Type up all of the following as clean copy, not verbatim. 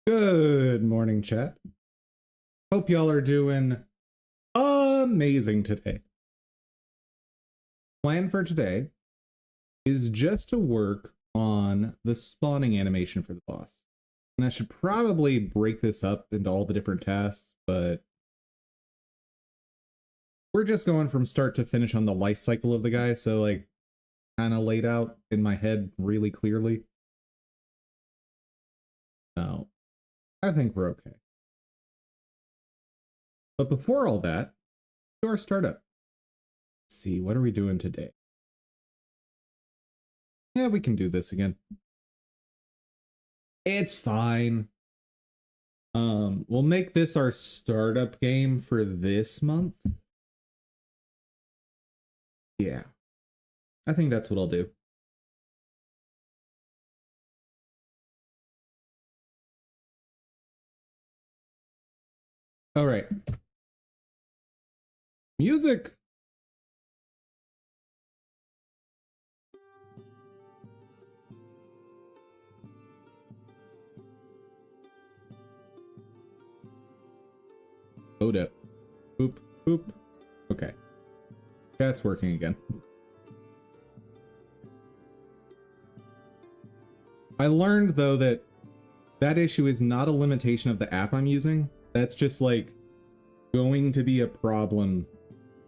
Good morning, chat. Hope y'all are doing amazing today. Plan for today is just to work on the spawning animation for the boss. And I should probably break this up into all the different tasks, but we're just going from start to finish on the life cycle of the guy, so like kind of laid out in my head really clearly. So I think we're okay. But before all that, do our startup. Let's see, what are we doing today? Yeah, we can do this again. It's fine. We'll make this our startup game for this month. Yeah. I think that's what I'll do. All right. Music. Hold up. Boop, boop. Okay. Chat's working again. I learned, though, that that issue is not a limitation of the app I'm using. That's just, like, going to be a problem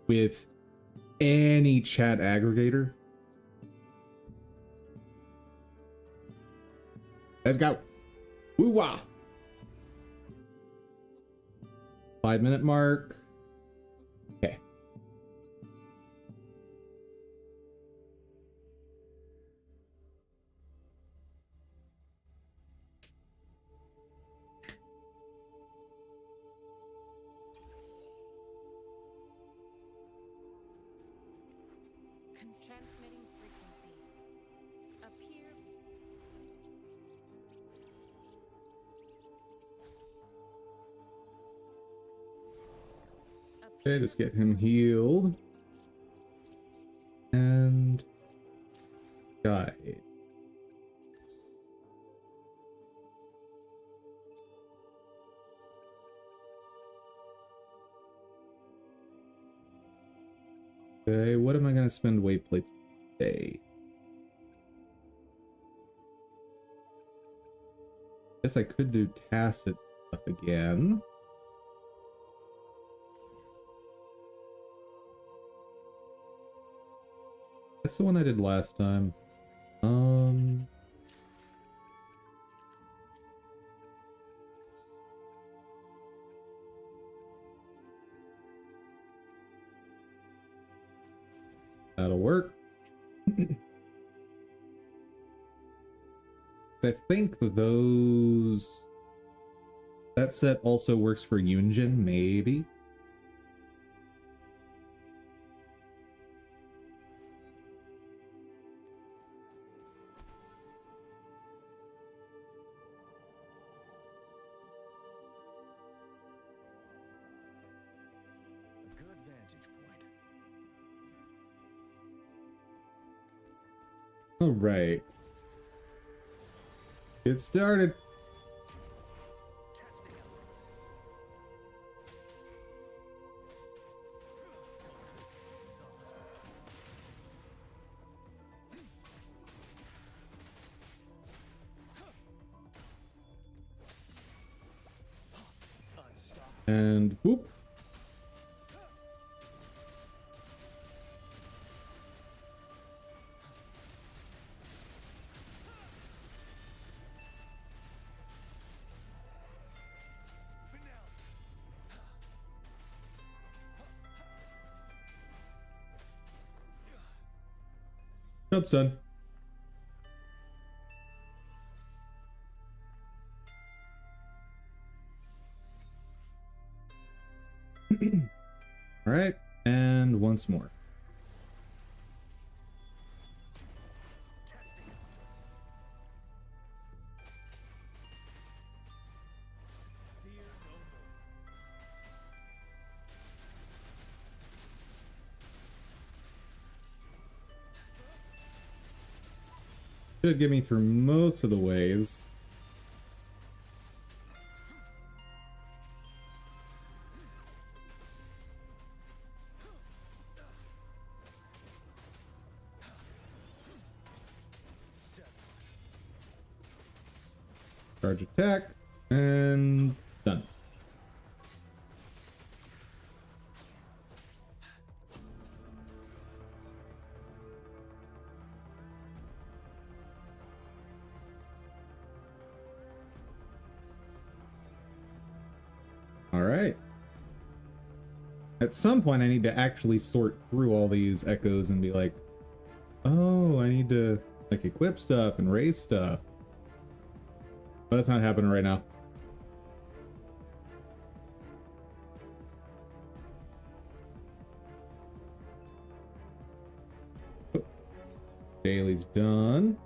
with any chat aggregator. Let's go. Woo-wah. 5-minute mark. Okay. Transmitting frequency. Appear. Okay, just get him healed. And guide. Okay, what am I gonna spend weight plates today? Guess I could do tacit stuff again. That's the one I did last time. That'll work. I think those... That set also works for Yunjin, maybe? A good vantage point. All right. Get started. Testing element. Unstoppable. And whoop. Job's done. All right, and once more. Testing element. Fear no more. Should get me through most of the waves. Charge attack. And done. All right. At some point, I need to actually sort through all these echoes and be like, oh, I need to like equip stuff and raise stuff. But that's not happening right now. Oh, daily's done.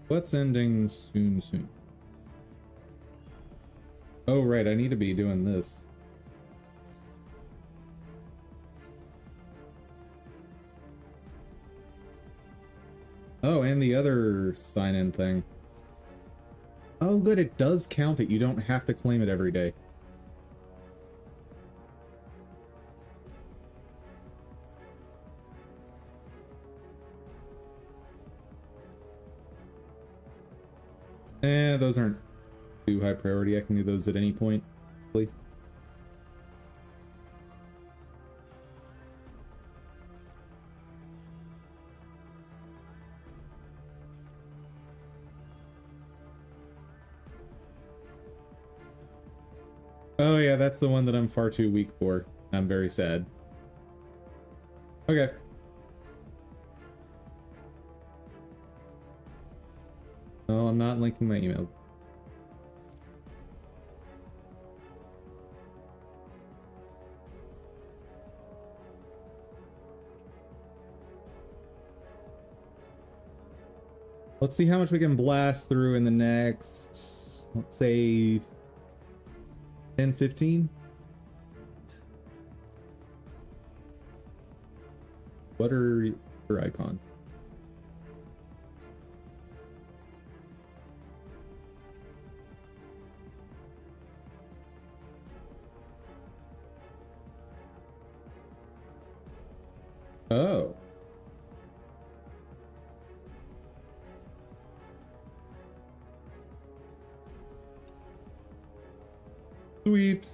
What's ending soon? Oh, right, I need to be doing this. Oh, and the other sign-in thing. Oh, good, it does count it. You don't have to claim it every day. Those aren't too high priority. I can do those at any point. Please. Oh yeah, that's the one that I'm far too weak for. I'm very sad. Okay. No, I'm not linking my email. Let's see how much we can blast through in the next, let's say, 10, 15? What are your icon? Oh. Sweet.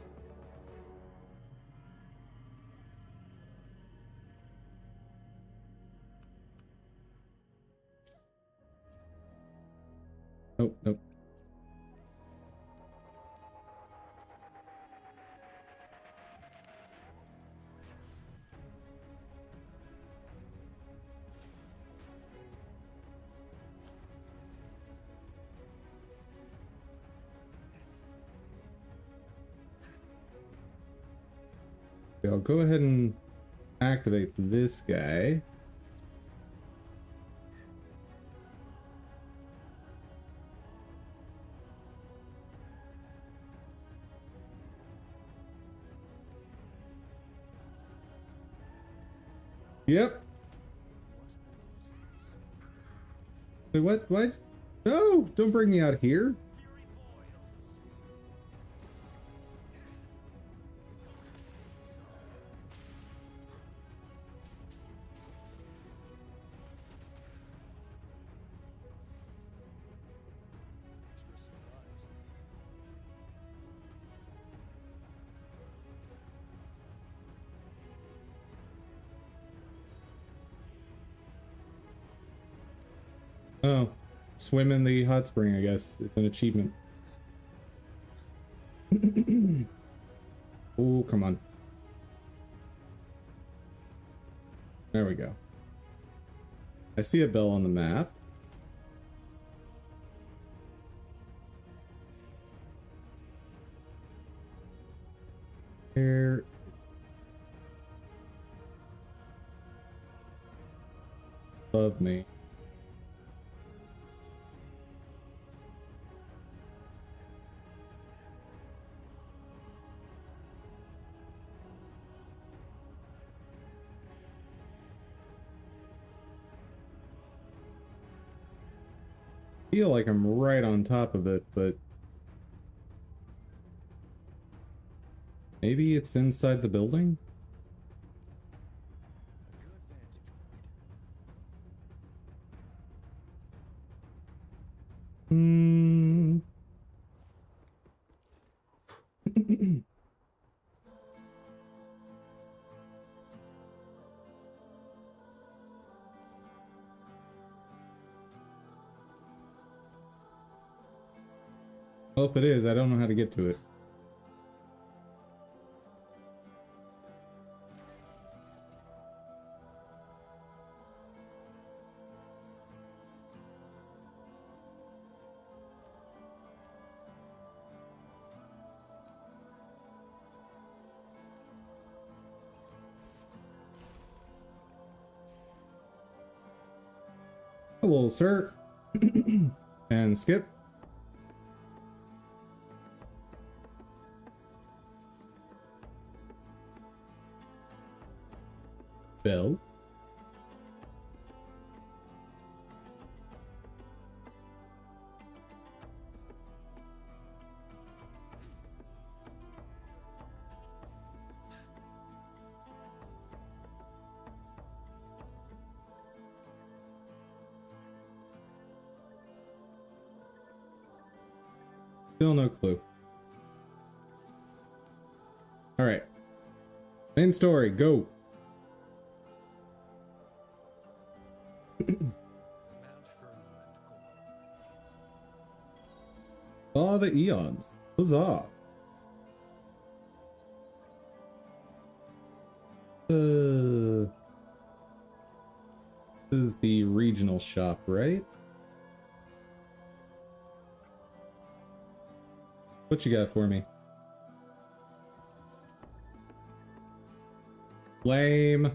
Nope, nope. Okay, I'll go ahead and activate this guy. Yep. Wait, what? What? No! Don't bring me out here. Oh, swim in the hot spring, I guess. It's an achievement. Oh, come on. There we go. I see a bell on the map. Here. Above me. Feel like I'm right on top of it, but Maybe it's inside the building? Good vantage point. Hmm. Well, if it is, I don't know how to get to it. Hello, sir. And skip. Bell. Still no clue. Alright. Main story, go. Mount firmament glow. Oh, the eons. Huzzah. This is the regional shop, right? What you got for me? Lame.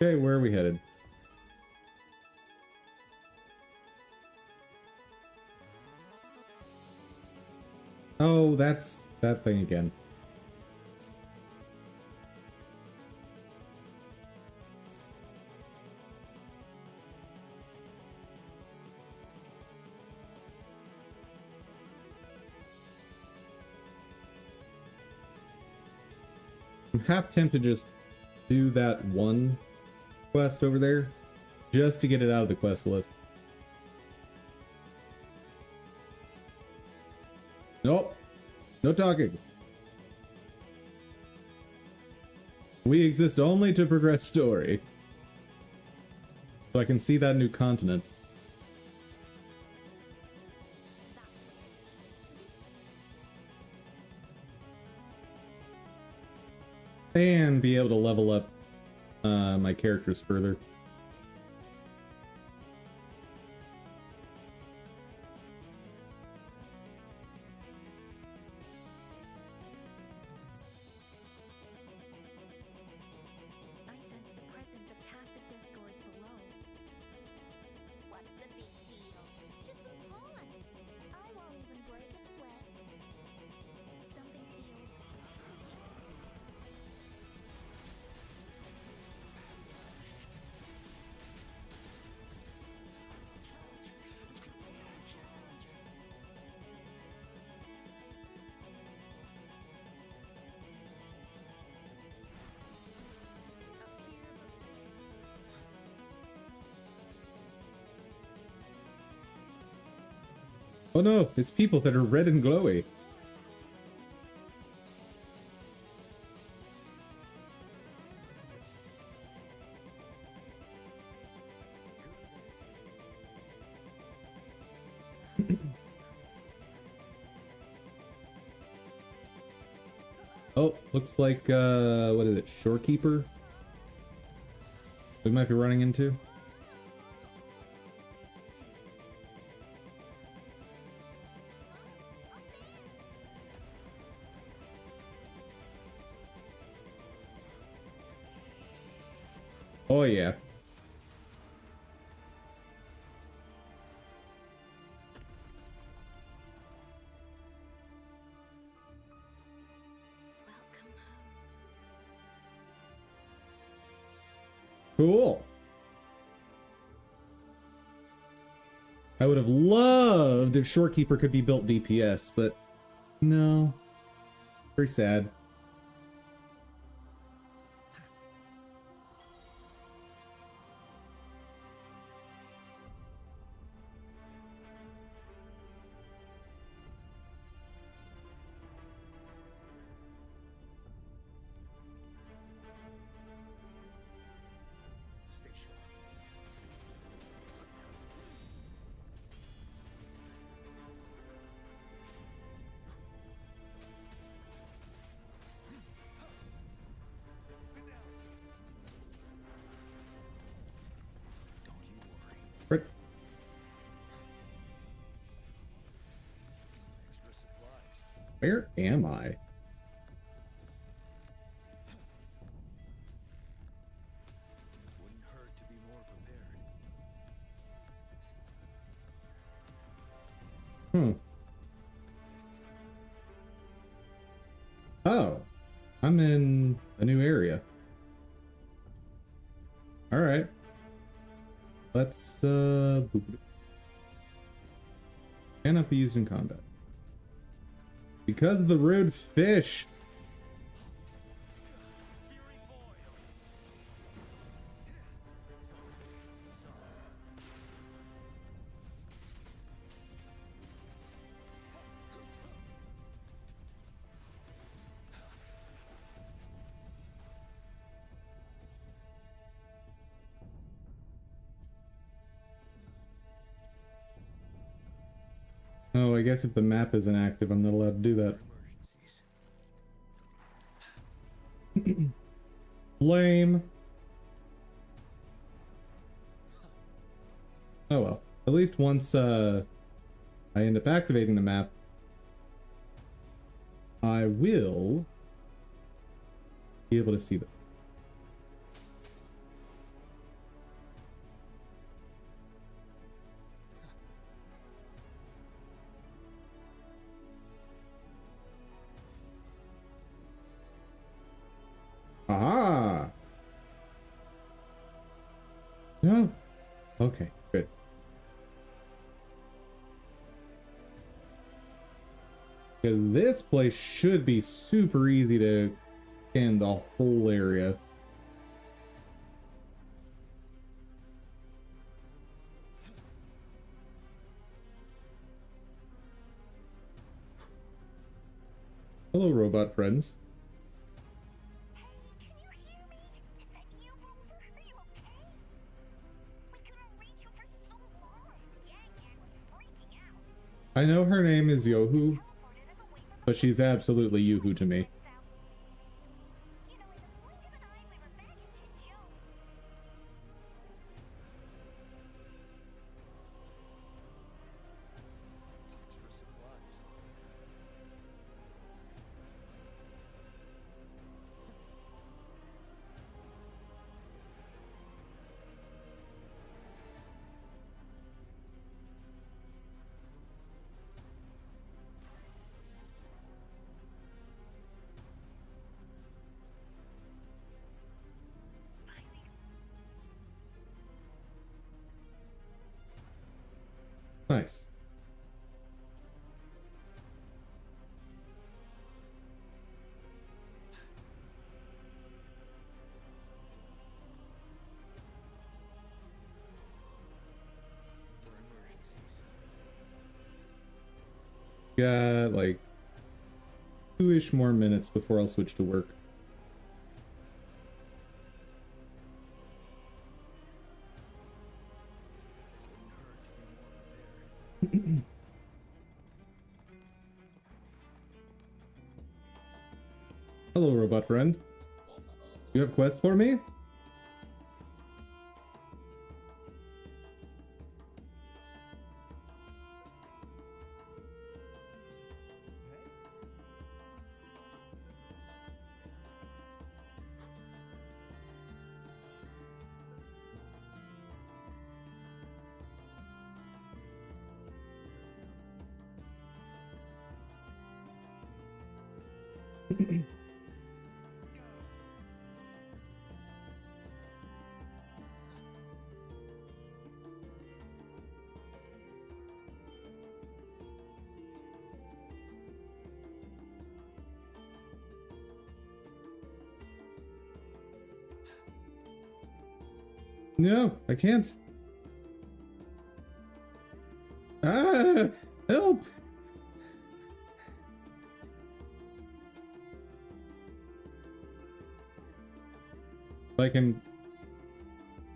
Okay, where are we headed? Oh, that's that thing again. I'm half tempted to just do that one quest over there just to get it out of the quest list. Nope. No talking. We exist only to progress story. So I can see that new continent. And be able to level up my characters further. I sense the presence of tacit discords below. What's the big deal? Just some pawns. I won't even break a sweat. Something feels Oh no, it's people that are red and glowy. Oh, looks like, what is it, Shorekeeper? We might be running into. Oh yeah. Welcome home. Cool. I would have loved if Shorekeeper could be built DPS, but no. Very sad. Stay sharp. Don't you worry. Right. Extra supplies. Where am I? Wouldn't hurt to be more prepared. Hmm. Oh. I'm in a new area. Alright. Let's boop it. Cannot be used in combat. Because of the rude fish. Fury boils. Oh, I guess if the map isn't active, I'm not allowed to do that. Emergencies. Lame. Oh well. At least once I end up activating the map, I will be able to see them. Aha! No? Okay, good. Because this place should be super easy to scan the whole area. Hello, robot friends. Hey, can you hear me? Is that you, Rover? Are you okay? We couldn't reach you for so long. Yang was freaking out. I know her name is Yohu, Teleported us away from but she's absolutely Yoo-hoo to me. You know, in the blink of an eye, we were back in Jinju. Extra supplies. Nice. For emergencies. Got like 2-ish more minutes before I'll switch to work. Wouldn't hurt to be more prepared. Hello, robot friend. You have quests for me? No, I can't. Ah, help! If I can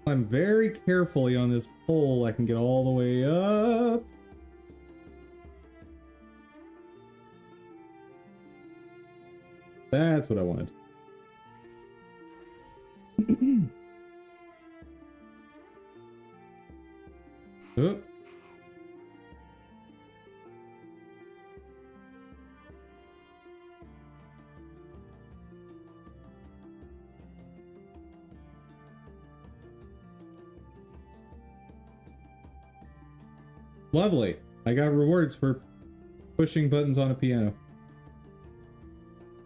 climb very carefully on this pole, I can get all the way up. That's what I wanted. Oh. Lovely. I got rewards for pushing buttons on a piano.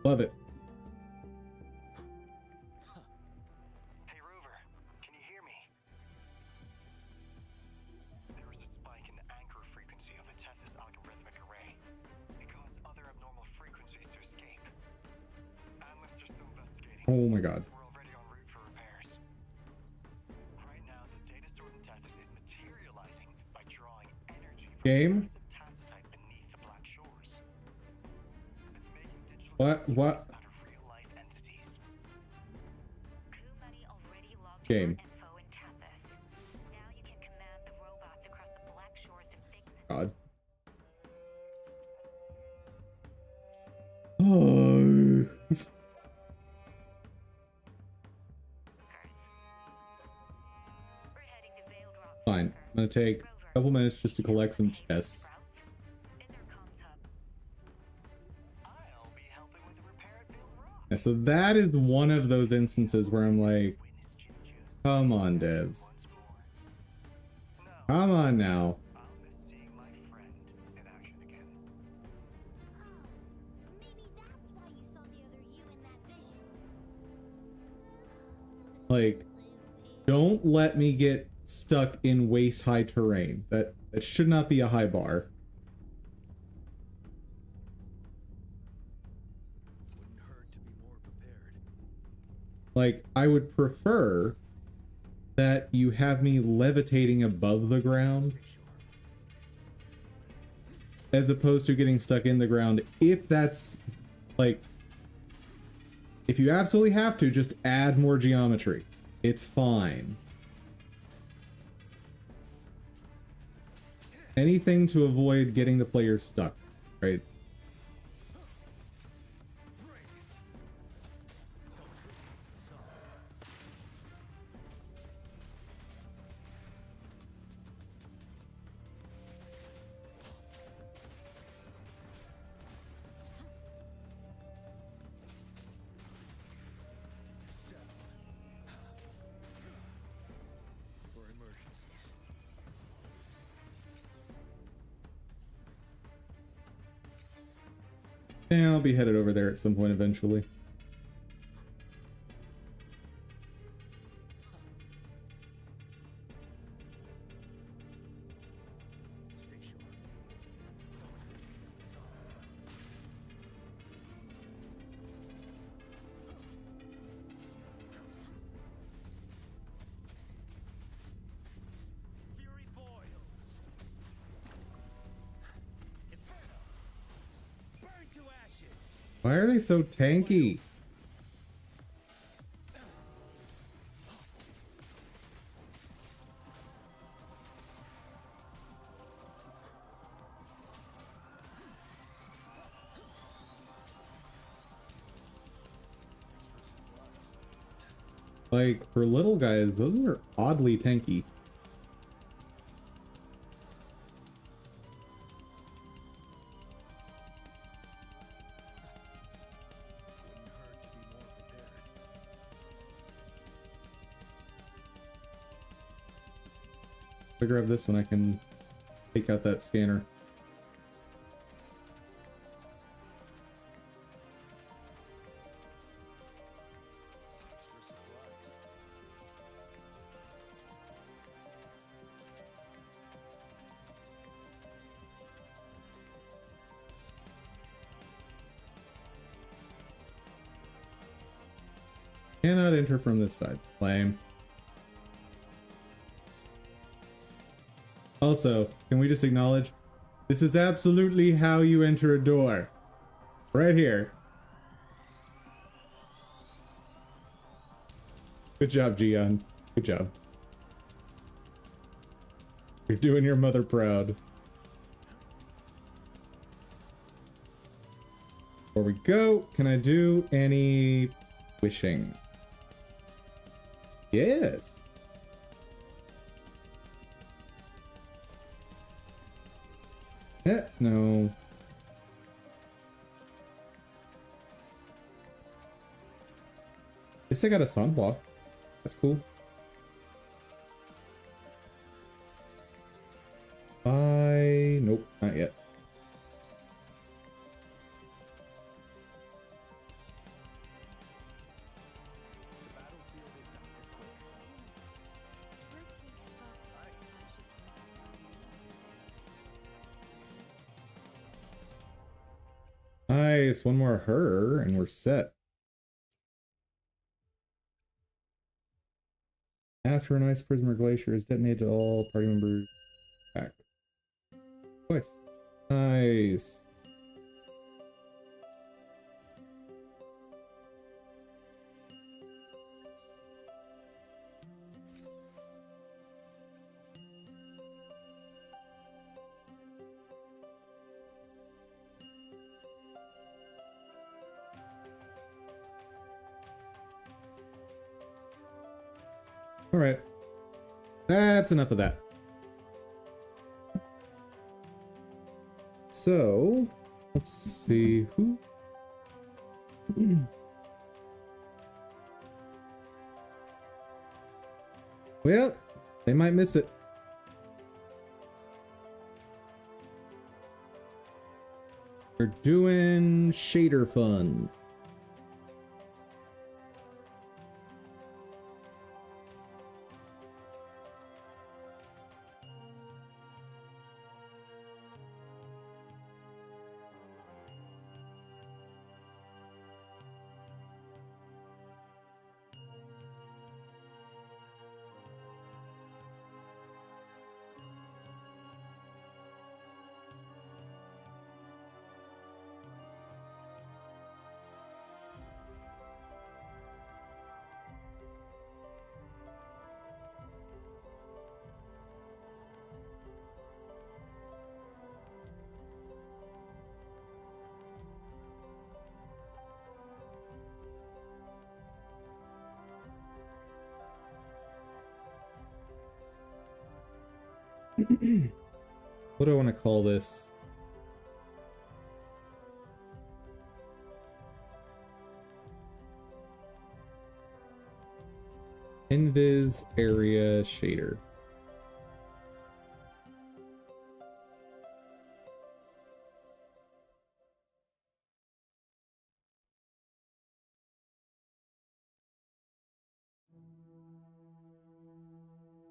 Love it. Hey Rover, can you hear me? There is a spike in the anchor frequency of the Tethys algorithmic array. It caused other abnormal frequencies to escape. Analysts are still investigating. Oh my god. We're already en route for repairs. Right now, the data stored in Tethys is materializing by drawing energy from Game? the tactite beneath the black shores. It's making digital What? out of real-life entities. Crew money already logged Game. your info in Tethys. Now you can command the robots across the Black Shores to fix it. God. Oh. We're heading to Veiled Rock. Fine. I'm gonna take a couple minutes just to collect some chests. Intercom's hub. I'll be helping with the repair at Bill Rock. Yeah, so that is one of those instances where I'm like, come on, devs. Come on now. I'll miss seeing my friend in action again. Maybe that's why you saw the other you in that vision. Like, don't let me get stuck in waist-high terrain. That should not be a high bar. Wouldn't hurt to be more prepared. Like, I would prefer that you have me levitating above the ground Stay sharp. as opposed to getting stuck in the ground. If that's, like, if you absolutely have to, just add more geometry. It's fine. Anything to avoid getting the player stuck, right? For emergencies. Yeah, I'll be headed over there at some point eventually. Stay sharp. Fury boils. Inferno. Burn to ashes. Why are they so tanky? Extra supplies. Like, for little guys, those are oddly tanky. Wouldn't hurt to be more prepared. If I grab this one, I can take out that scanner. Cannot enter from this side. Lame. Also, can we just acknowledge this is absolutely how you enter a door. Right here. Good job, Gian. Good job. You're doing your mother proud. Before we go, can I do any wishing? Yes. No. Guess I got a sunblock. That's cool. Nope, not yet. The battlefield is not this quick. Nice, one more her, and we're set. After an ice prism or glacier is detonated, all party members back. Twice. Nice. All right. That's enough of that. So, let's see who. Well, they might miss it. We're doing shader fun. What do I want to call this? Invis area shader.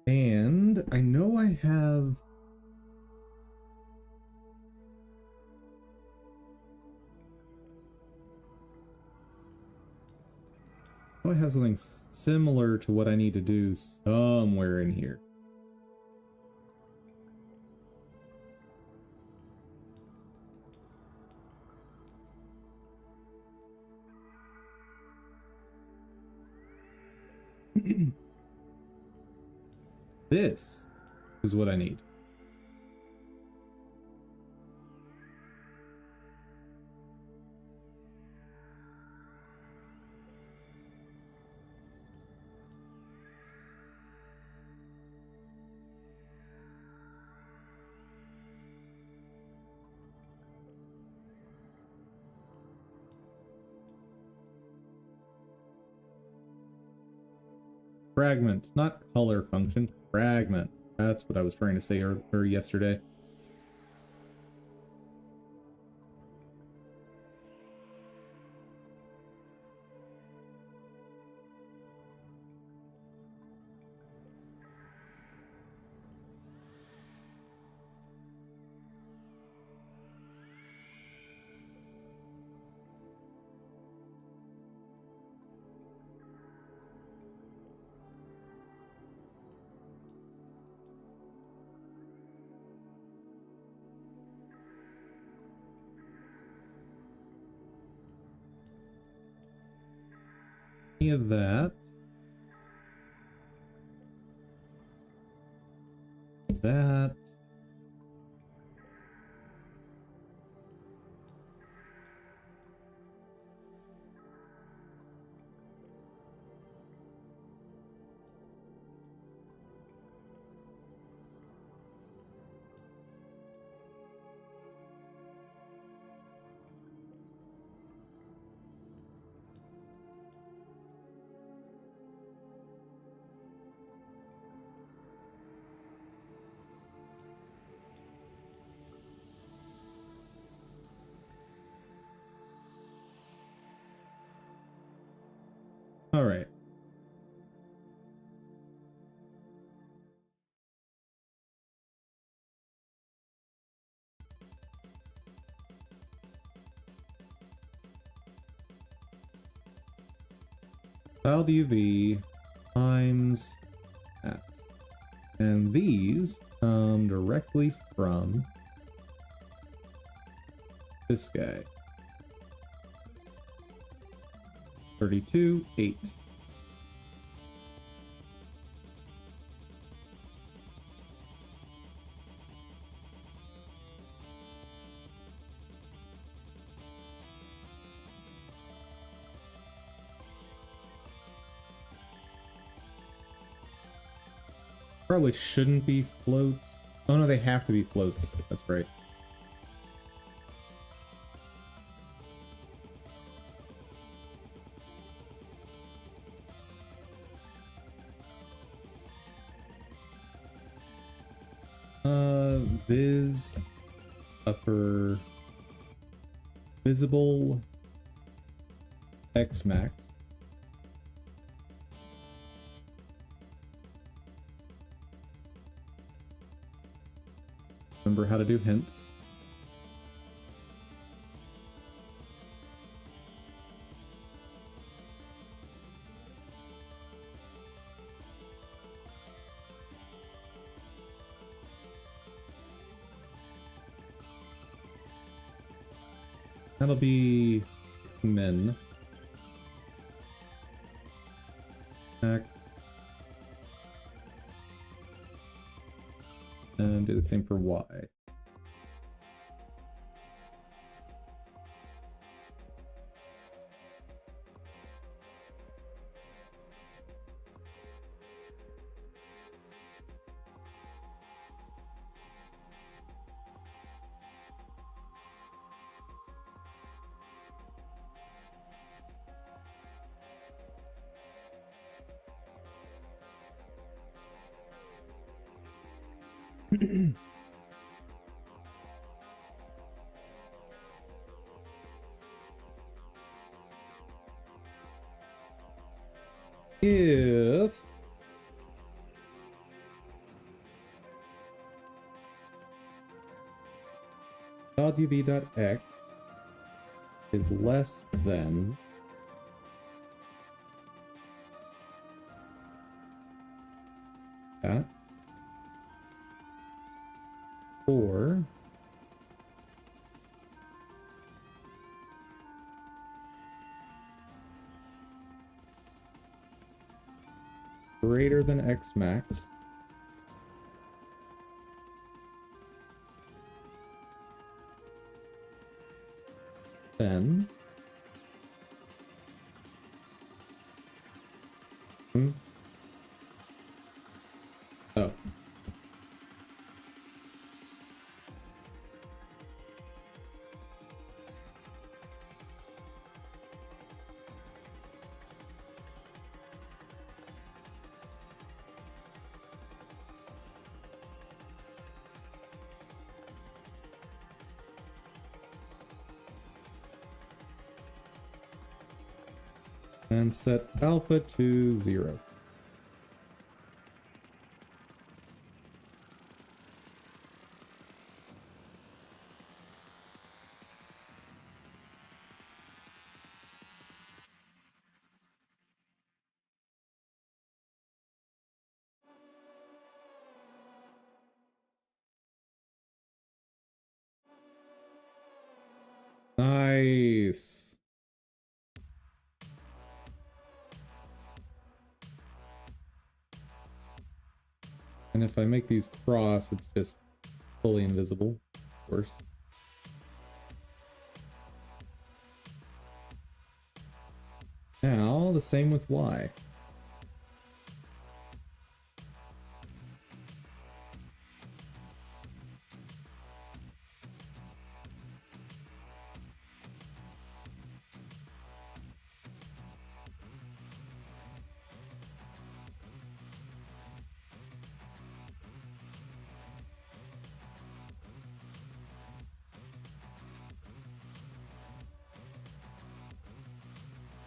And I know I have something similar to what I need to do somewhere in here. This is what I need. Fragment, not color function. Fragment. That's what I was trying to say yesterday. Any of that. That. All right. Child UV times that. And these come directly from this guy. 32, 8. Probably shouldn't be floats. Oh no, they have to be floats. That's right. Viz upper visible X max. Remember how to do hints. That'll be min. X. And do the same for Y. If .uv.x is less than that, or greater than X max, then oh. And set alpha to 0. Nice. And if I make these cross, it's just fully invisible, of course. Now, the same with Y.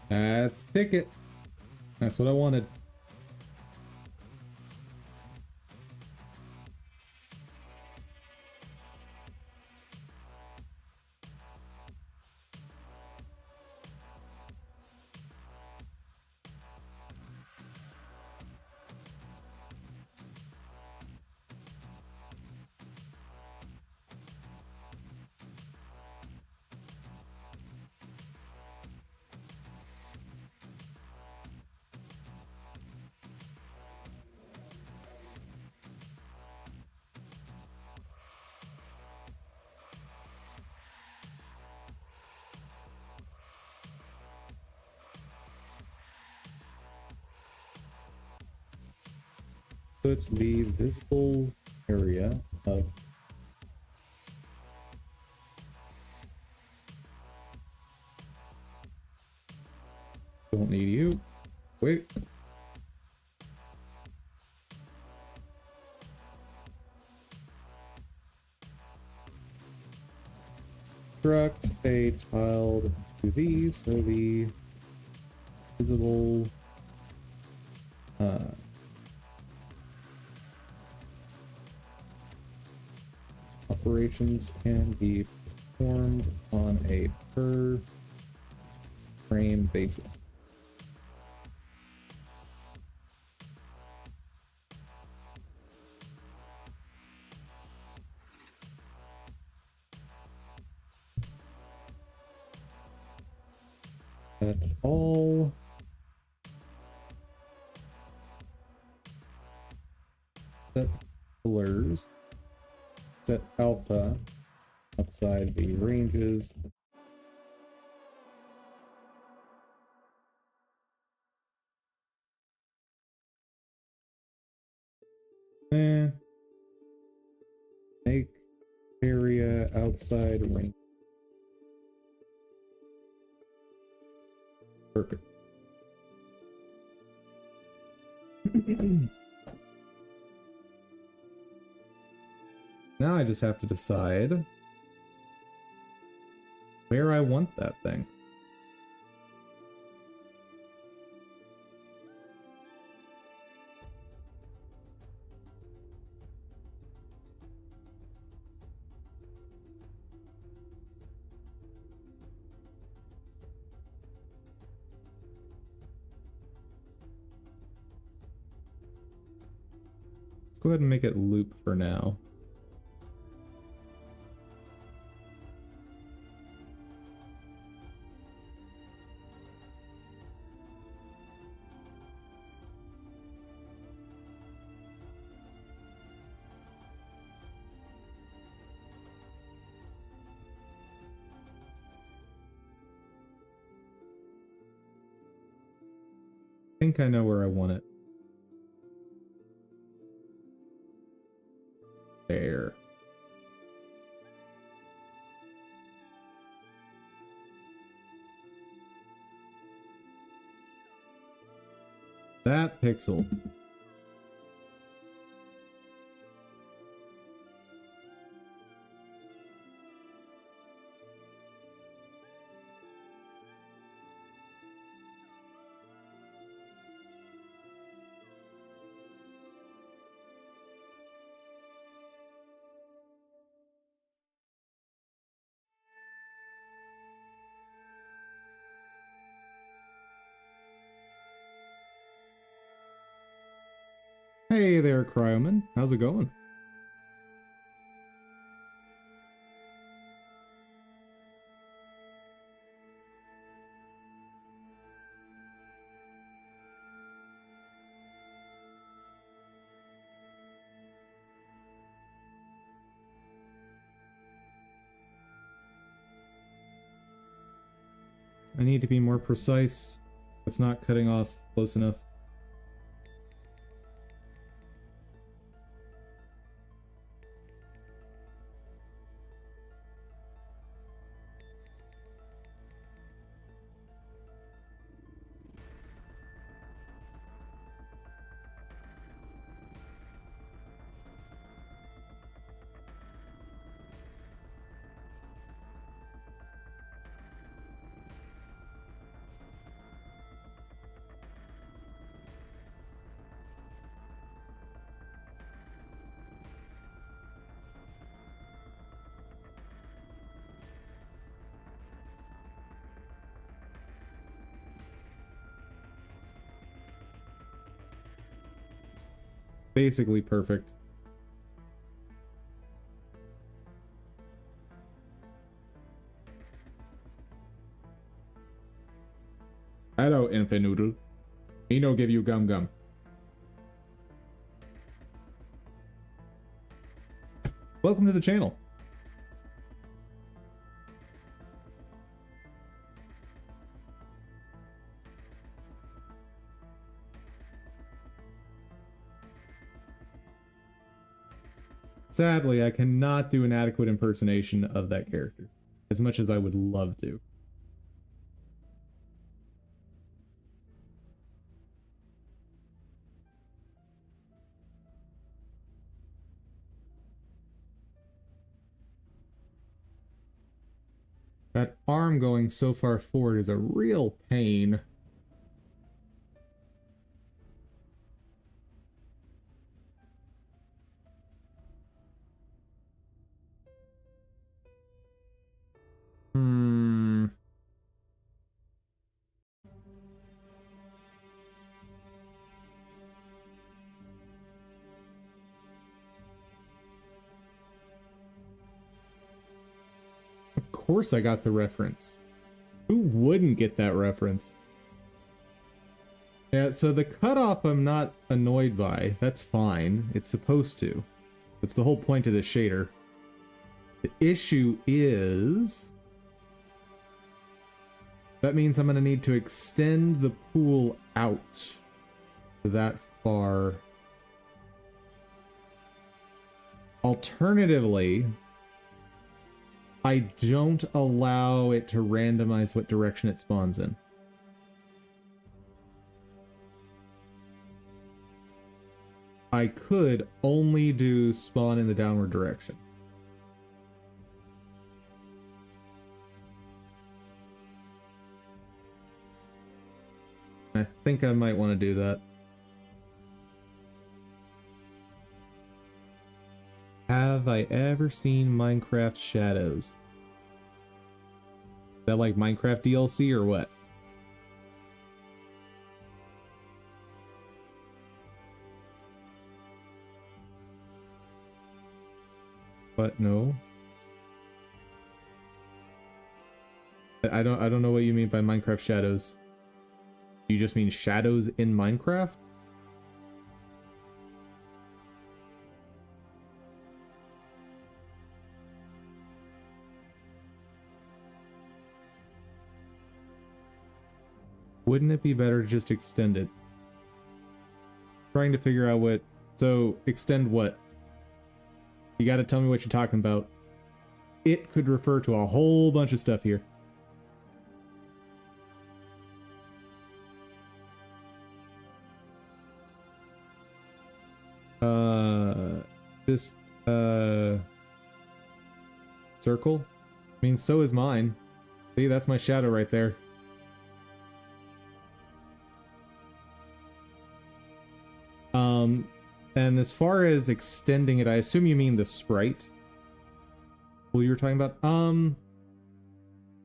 That's ticket. That's what I wanted. Put the visible area of don't need you. Wait. Construct a tiled UV so the visible operations can be performed on a per frame basis. At all set colors, set alpha outside the ranges. Make area outside range. Perfect. Now I just have to decide where I want that thing. Let's go ahead and make it loop for now. I think I know where I want it. There. That pixel. Hey there, Cryoman. How's it going? I need to be more precise. It's not cutting off close enough. Basically perfect. Hello, infant noodle. Me no give you gum gum. Welcome to the channel. Sadly, I cannot do an adequate impersonation of that character, as much as I would love to. That arm going so far forward is a real pain. Of course I got the reference. Who wouldn't get that reference? Yeah, so the cutoff I'm not annoyed by. That's fine. It's supposed to. That's the whole point of the shader. The issue is... that means I'm going to need to extend the pool out that far. Alternatively, I don't allow it to randomize what direction it spawns in. I could only do spawn in the downward direction. I think I might want to do that. Have I ever seen Minecraft Shadows? Is that like Minecraft DLC or what? But no. I don't know what you mean by Minecraft Shadows. You just mean shadows in Minecraft? Wouldn't it be better to just extend it? Trying to figure out what... So, extend what? You gotta tell me what you're talking about. It could refer to a whole bunch of stuff here. Just, circle? I mean, so is mine. See, that's my shadow right there. And as far as extending it, I assume you mean the sprite. Well, you were talking about,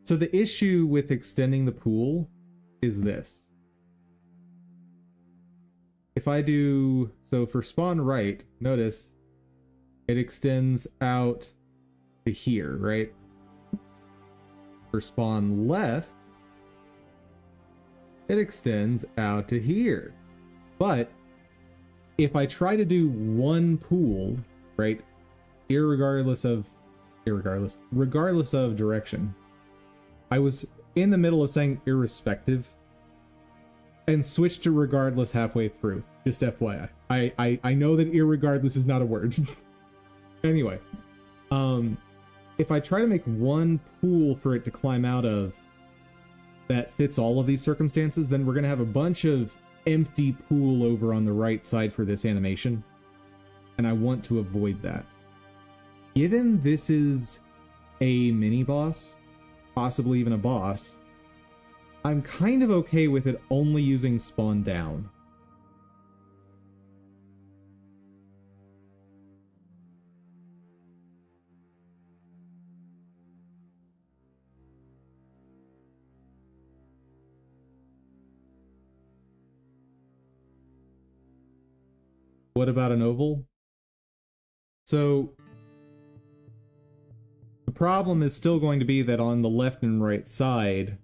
so the issue with extending the pool is this. If I do, so for spawn right, notice it extends out to here, right? For spawn left, it extends out to here. But if I try to do one pool, right, regardless of direction, I was in the middle of saying irrespective and switched to regardless halfway through. Just FYI. I know that irregardless is not a word. Anyway, if I try to make one pool for it to climb out of that fits all of these circumstances, then we're going to have a bunch of empty pool over on the right side for this animation. And I want to avoid that. Given this is a mini boss, possibly even a boss, I'm kind of okay with it only using spawn down. What about an oval? So the problem is still going to be that on the left and right side,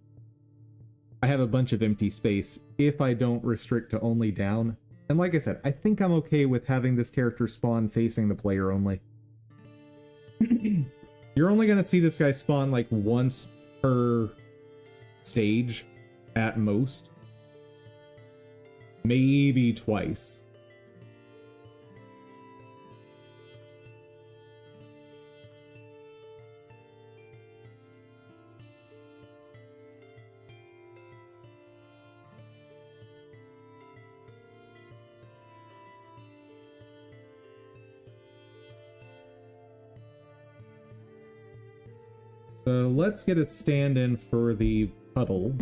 I have a bunch of empty space if I don't restrict to only down. And like I said, I think I'm okay with having this character spawn facing the player only. You're only going to see this guy spawn like once per stage at most. Maybe twice. So let's get a stand-in for the puddle.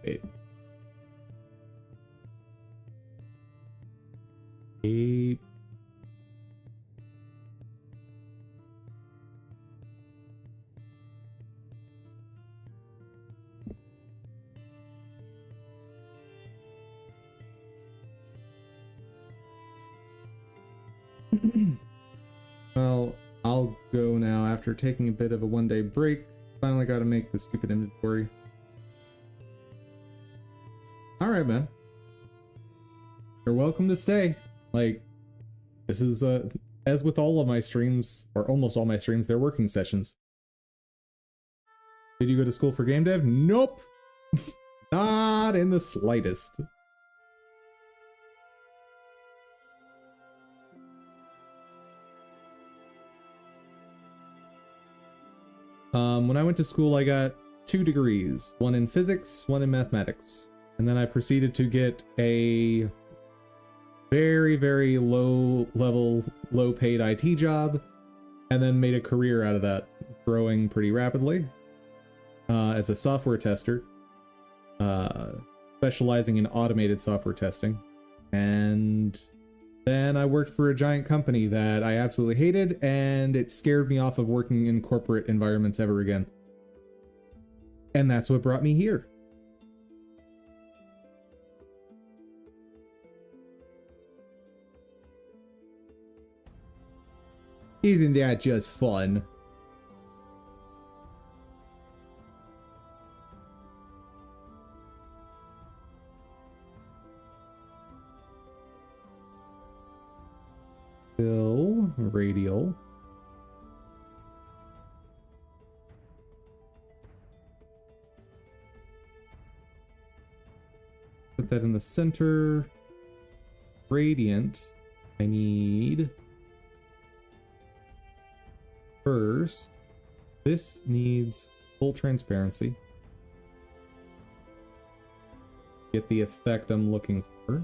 Wait. Eight. Well, I'll go now after taking a bit of a one-day break. Finally got to make the stupid inventory. Alright, man. You're welcome to stay. Like, this is, as with all of my streams, or almost all my streams, they're working sessions. Did you go to school for game dev? Nope! Not in the slightest. When I went to school, I got 2 degrees. One in physics, one in mathematics. And then I proceeded to get a very, very low-level, low-paid IT job, and then made a career out of that, growing pretty rapidly as a software tester, specializing in automated software testing. And then I worked for a giant company that I absolutely hated, and it scared me off of working in corporate environments ever again. And that's what brought me here. Isn't that just fun? Fill radial. Put that in the center. Radiant. I need... First, this needs full transparency. Get the effect I'm looking for.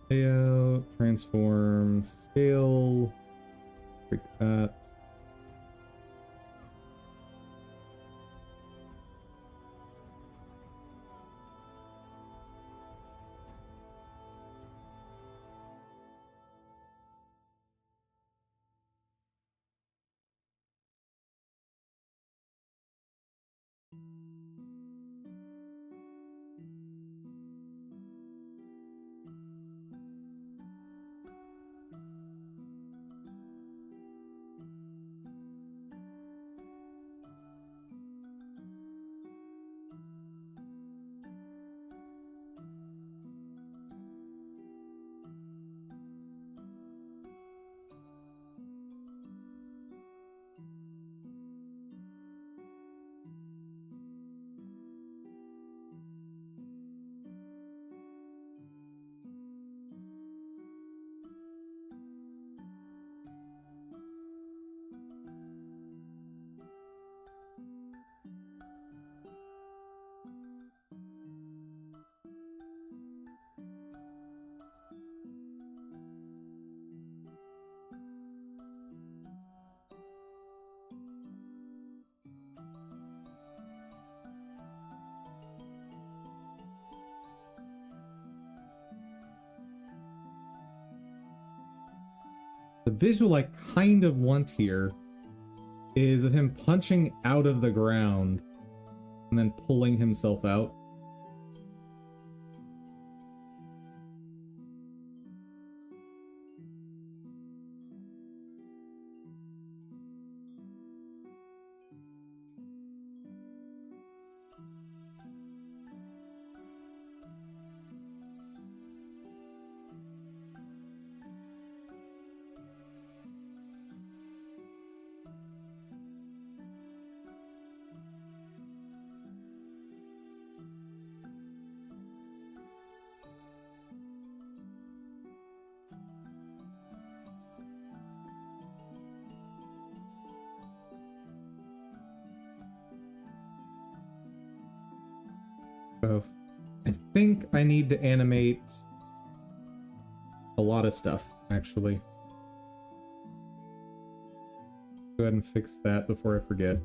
Layout, transform, scale, break that. The visual I kind of want here is of him punching out of the ground and then pulling himself out. So I think I need to animate a lot of stuff, actually. Go ahead and fix that before I forget.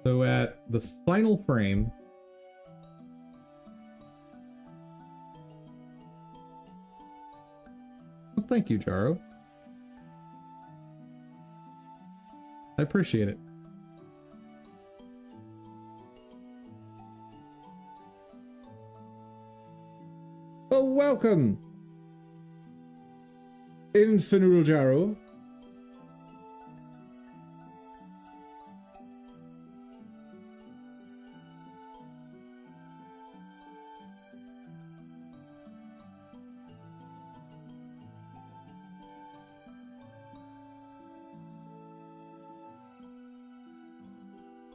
So at the final frame, well, thank you, Jaro. I appreciate it. Oh, welcome, Infinoodle Jaro.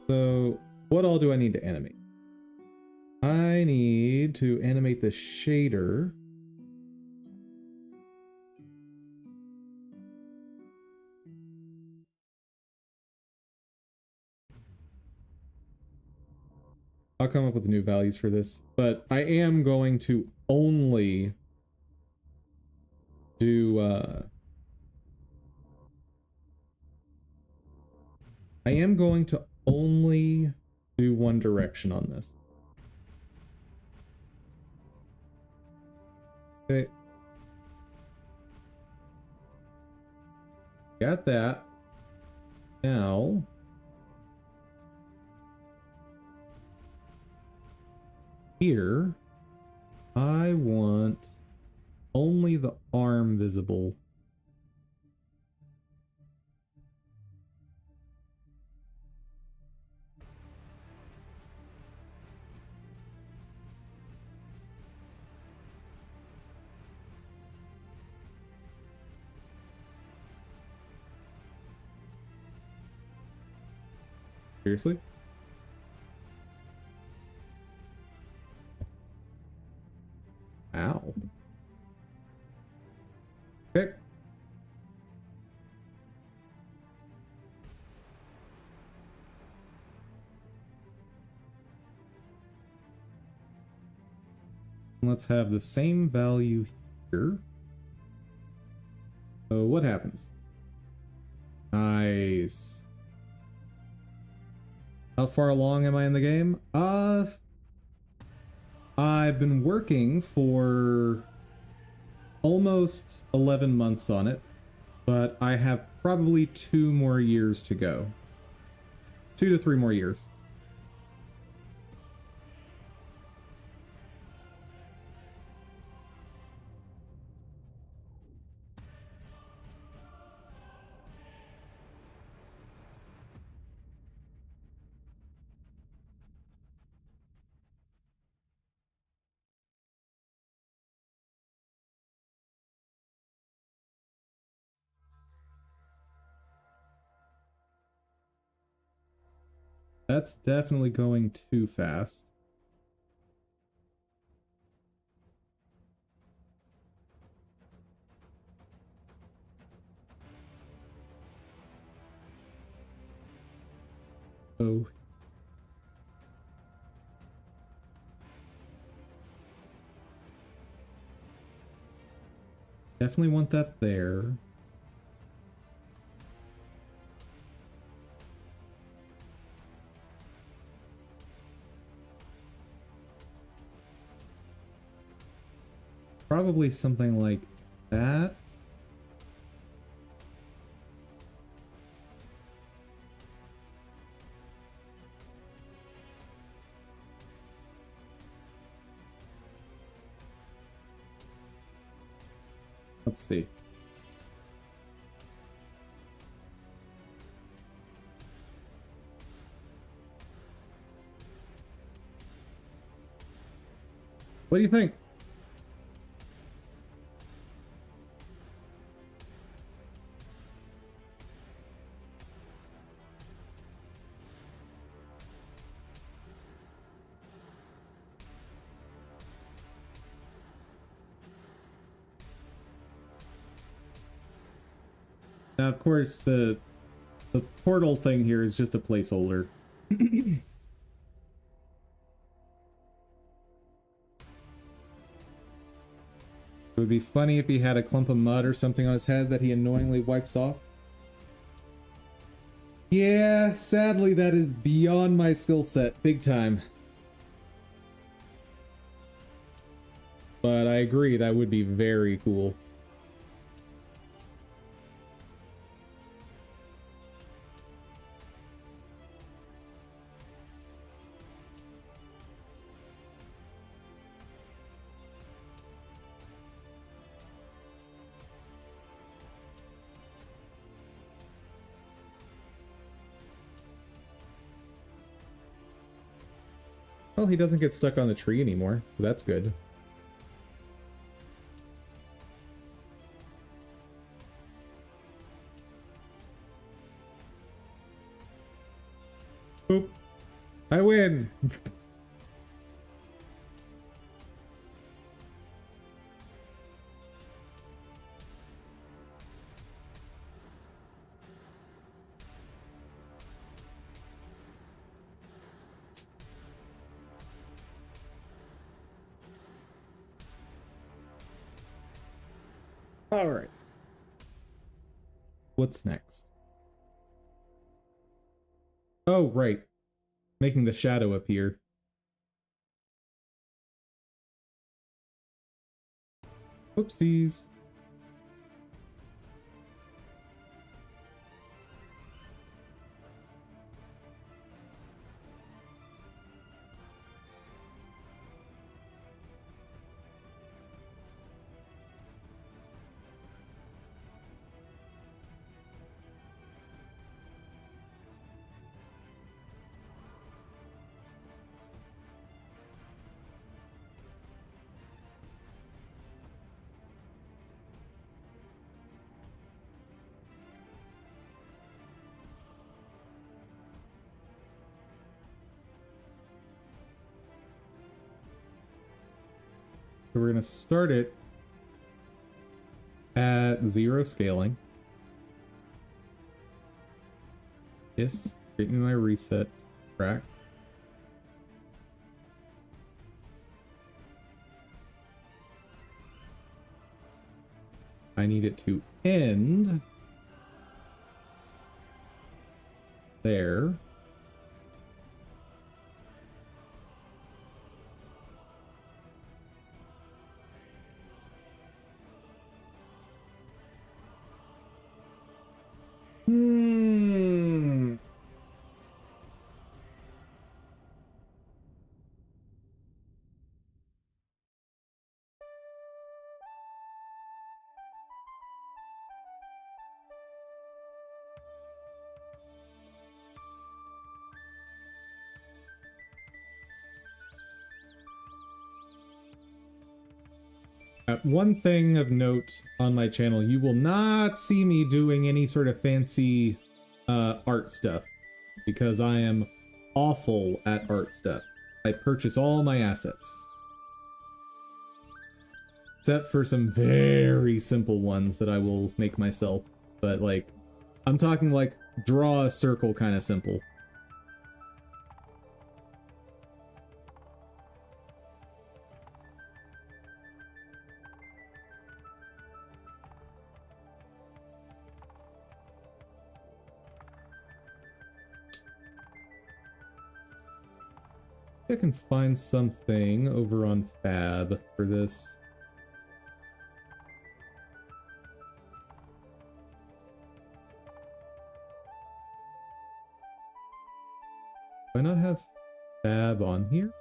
So, what all do I need to animate? I need to animate the shader. I'll come up with new values for this, but I am going to only do, I am going to only do one direction on this. Okay. Got that. Now, here, I want only the arm visible. Seriously? Ow. Okay. Let's have the same value here. So what happens? Nice. How far along am I in the game? I've been working for almost 11 months on it, but I have probably 2 more years to go. 2 to 3 more years. That's definitely going too fast. Oh. Definitely want that there. Probably something like that. Let's see. What do you think? Now, of course, the portal thing here is just a placeholder. It would be funny if he had a clump of mud or something on his head that he annoyingly wipes off. Yeah, sadly, that is beyond my skill set, big time. But I agree, that would be very cool. Well, he doesn't get stuck on the tree anymore, so that's good. Boop. I win! All right. What's next? Oh, right. Making the shadow appear. Oopsies. So we're going to start it at 0 scaling. Yes, creating my reset track. I need it to end there. Hmm. One thing of note on my channel, you will not see me doing any sort of fancy art stuff because I am awful at art stuff. I purchase all my assets. Except for some very simple ones that I will make myself. But like, I'm talking like draw a circle kind of simple. I can find something over on Fab for this. Do I not have Fab on here?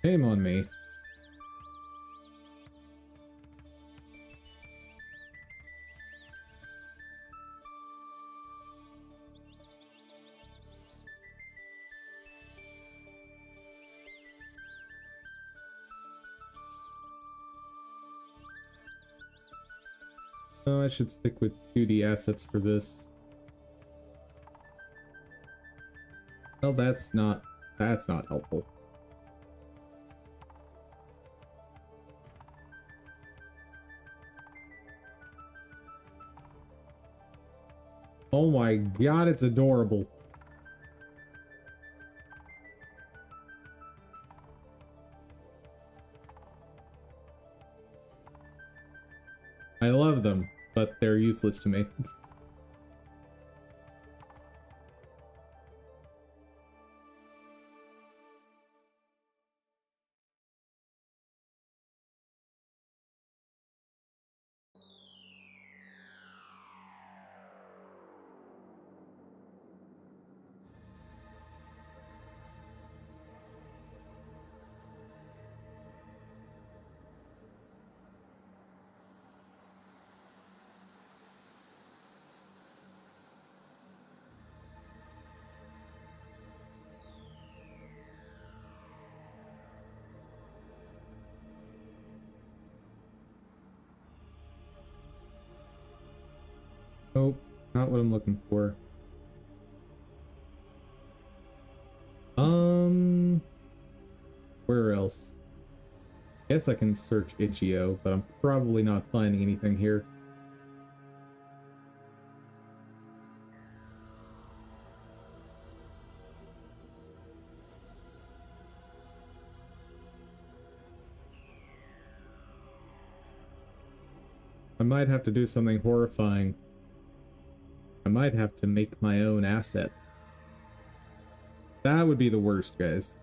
Shame on me. Oh, I should stick with 2D assets for this. Well, that's not helpful. Oh my god, it's adorable. I love them, but they're useless to me. Nope, not what I'm looking for. Where else? Guess I can search Itch.io, but I'm probably not finding anything here. I might have to do something horrifying. I might have to make my own asset. That would be the worst, guys.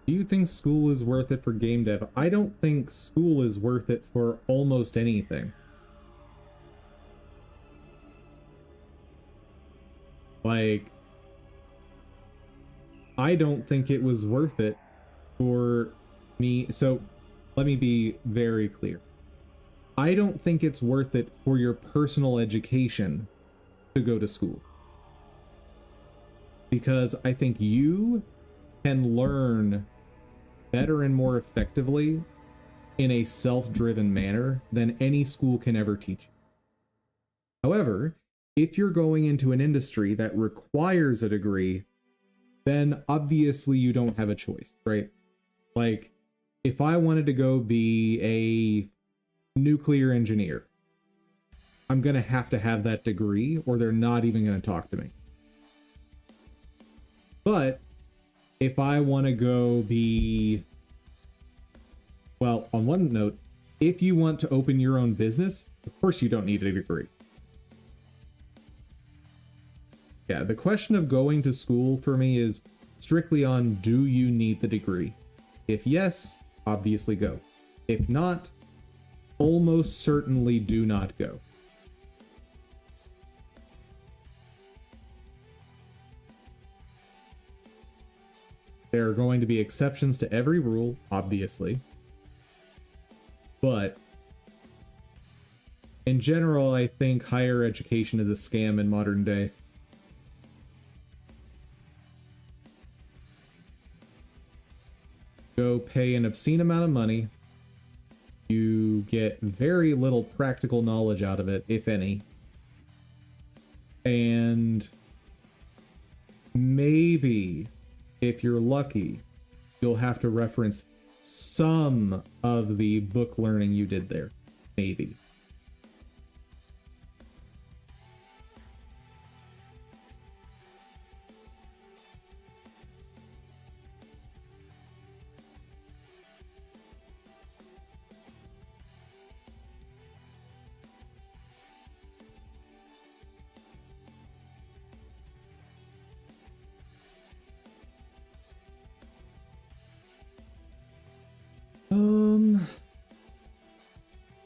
Do you think school is worth it for game dev? I don't think school is worth it for almost anything. Like, I don't think it was worth it for me. So, let me be very clear. I don't think it's worth it for your personal education to go to school. Because I think you can learn better and more effectively in a self-driven manner than any school can ever teach you. However, if you're going into an industry that requires a degree, then obviously you don't have a choice, right? Like, if I wanted to go be a nuclear engineer, I'm going to have that degree, or they're not even going to talk to me. But if I want to go be, well, on one note, if you want to open your own business, of course you don't need a degree. Yeah, the question of going to school for me is strictly on, do you need the degree? If yes, obviously go. If not, almost certainly do not go. There are going to be exceptions to every rule, obviously. But in general, I think higher education is a scam in modern day. Go pay an obscene amount of money. You get very little practical knowledge out of it, if any. And maybe, if you're lucky, you'll have to reference some of the book learning you did there. Maybe.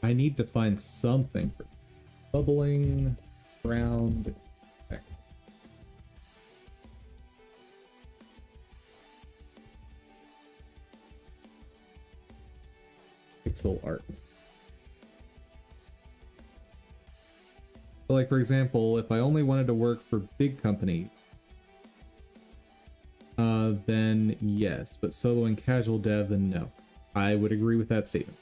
I need to find something for bubbling ground. Pixel art. So like, for example, if I only wanted to work for big companies, then yes, but solo and casual dev, then no. I would agree with that statement.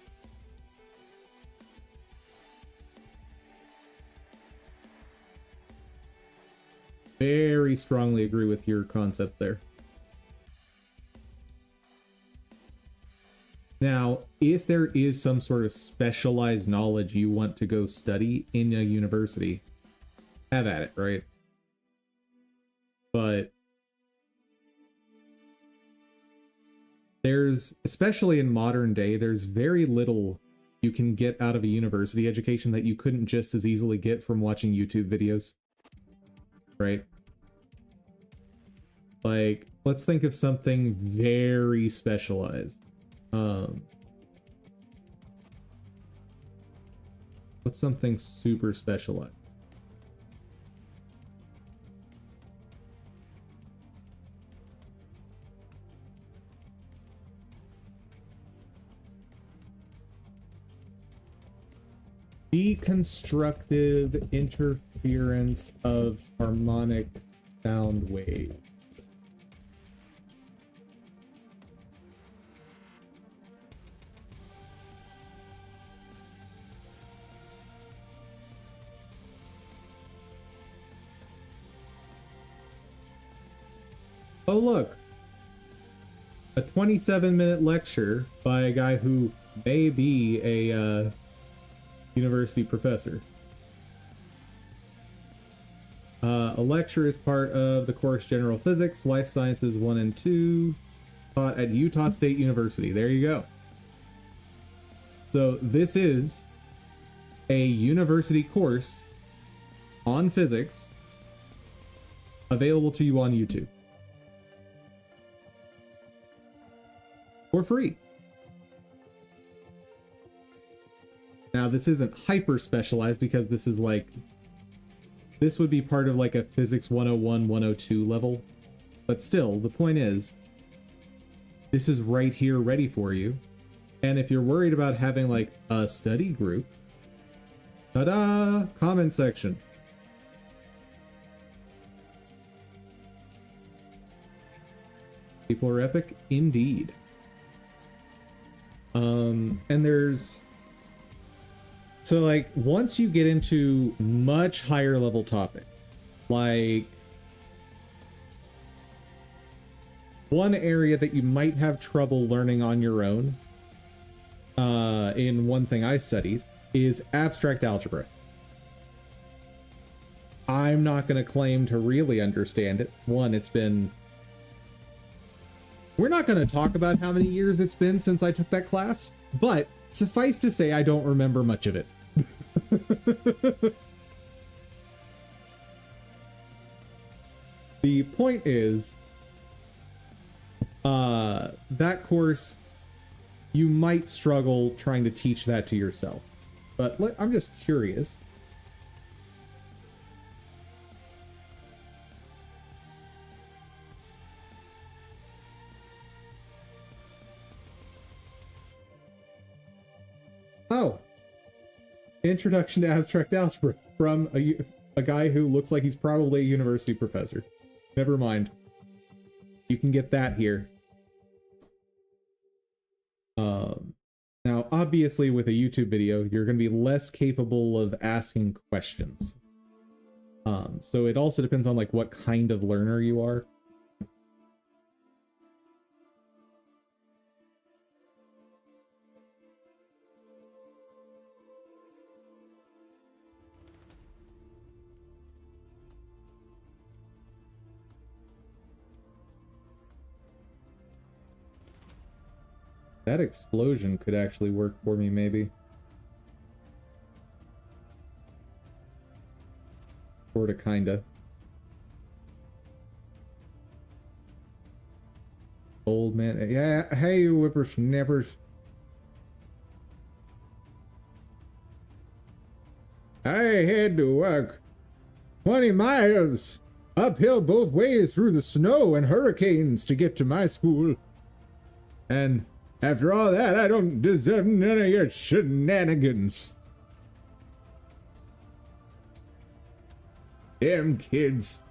Very strongly agree with your concept there. Now, if there is some sort of specialized knowledge you want to go study in a university, have at it, right? But there's, especially in modern day, there's very little you can get out of a university education that you couldn't just as easily get from watching YouTube videos. Right? Like, let's think of something very specialized. What's something super specialized? Deconstructive interference of harmonic sound waves. Oh look, a 27-minute lecture by a guy who may be a university professor. A lecture is part of the course General Physics, Life Sciences 1 and 2, taught at Utah State University. There you go. So this is a university course on physics available to you on YouTube. For free. Now, this isn't hyper specialized because this is like, this would be part of like a physics 101, 102 level. But still, the point is, this is right here ready for you. And if you're worried about having like a study group, ta-da! Comment section. People are epic indeed. And there's So like once you get into much higher level topic, like one area that you might have trouble learning on your own, in one thing I studied, is abstract algebra. I'm not going to claim to really understand it. One, it's been... We're not going to talk about how many years it's been since I took that class, but suffice to say I don't remember much of it. The point is, that course, you might struggle trying to teach that to yourself. But I'm just curious. Oh, Introduction to Abstract Algebra from a guy who looks like he's probably a university professor. Never mind. You can get that here. Now, obviously, with a YouTube video, you're going to be less capable of asking questions. So it also depends on like what kind of learner you are. That explosion could actually work for me, maybe. Sorta, kinda. Old man. Yeah, hey, you whippersnappers. I had to walk 20 miles uphill both ways through the snow and hurricanes to get to my school. And after all that, I don't deserve none of your shenanigans. Damn kids.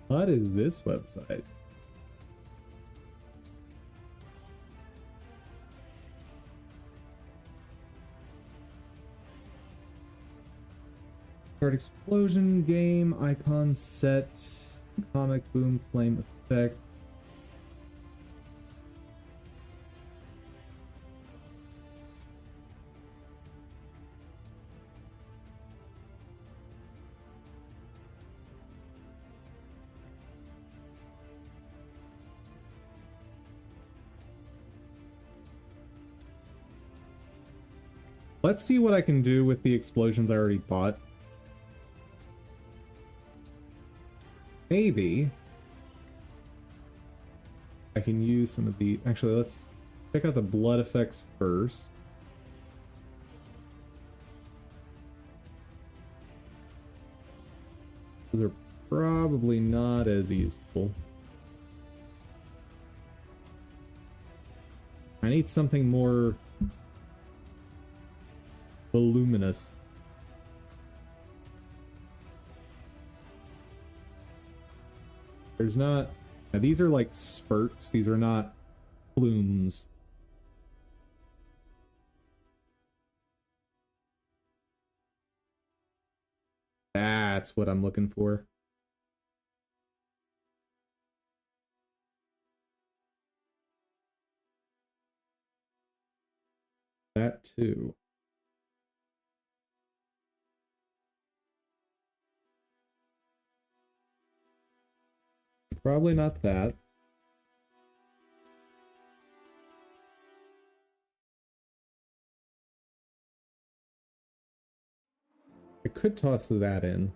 What is this website? Start explosion, game, icon set, comic boom, flame effect. Let's see what I can do with the explosions I already bought. Maybe I can use some of the... Actually, let's check out the blood effects first. Those are probably not as useful. I need something more voluminous. There's not... Now these are like spurts. These are not plumes. That's what I'm looking for. That too. Probably not that. I could toss that in.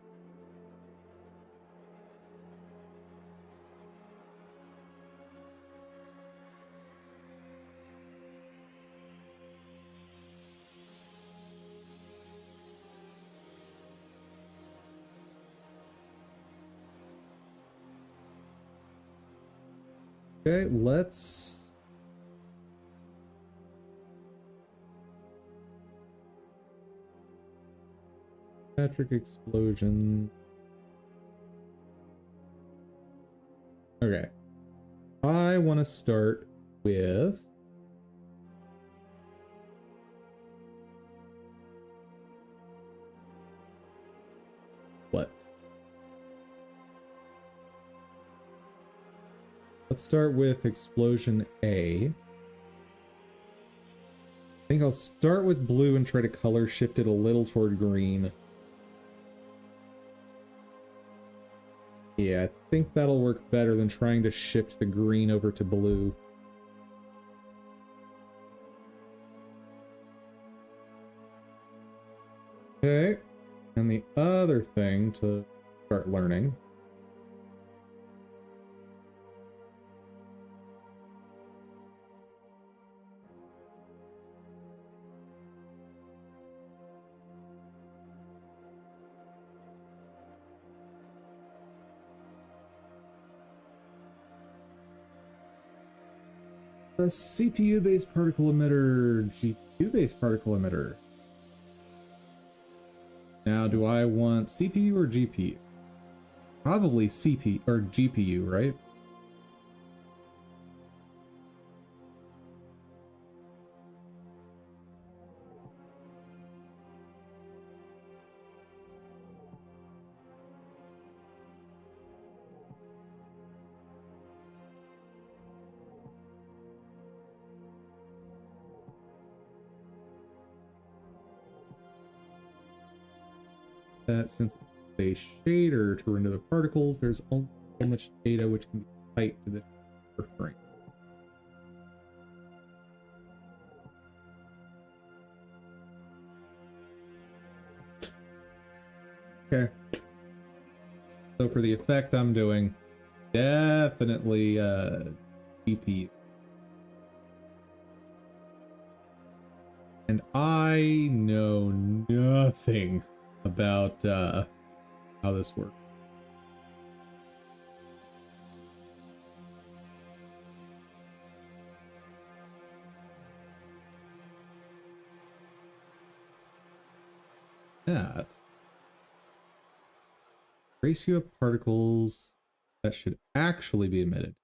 Okay, let's Patrick explosion. Okay. I want to start with what? Let's start with explosion A. I think I'll start with blue and try to color shift it a little toward green. Yeah, I think that'll work better than trying to shift the green over to blue. Okay, and the other thing to start learning. A CPU-based particle emitter, GPU-based particle emitter. Now, do I want CPU or GPU? Probably CPU or GPU, right? That since it's a shader to render the particles, there's only so much data which can be typed to the frame. Okay. So for the effect I'm doing, definitely GPU. And I know nothing about how this works. That ratio of particles that should actually be emitted.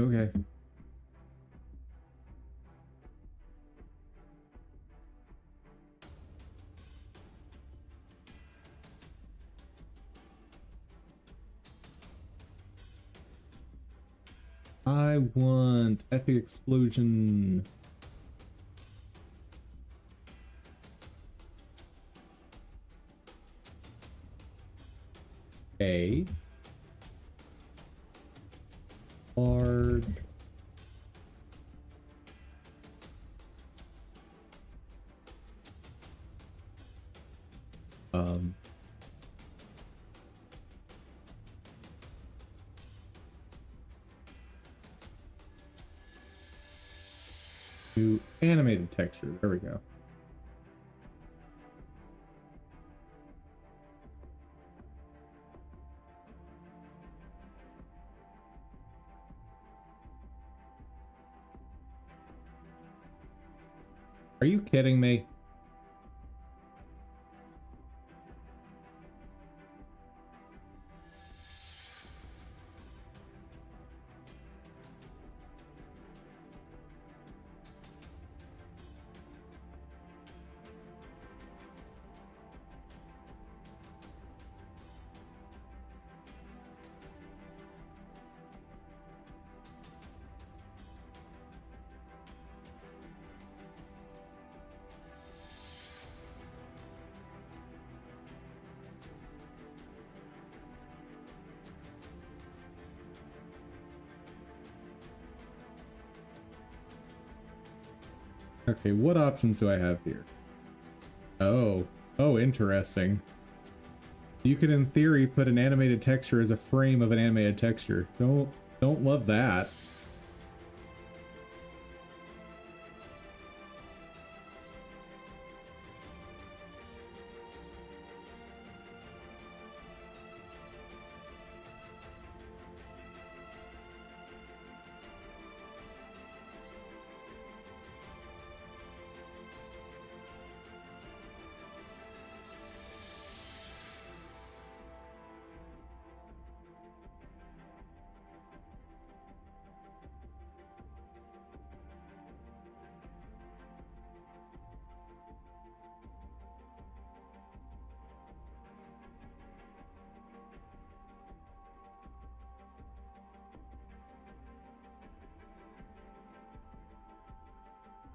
Okay. I want epic explosion. A. Large. To animated texture. There we go. Are you kidding me? Okay, what options do I have here? Oh, interesting. You could, in theory, put an animated texture as a frame of an animated texture. Don't love that.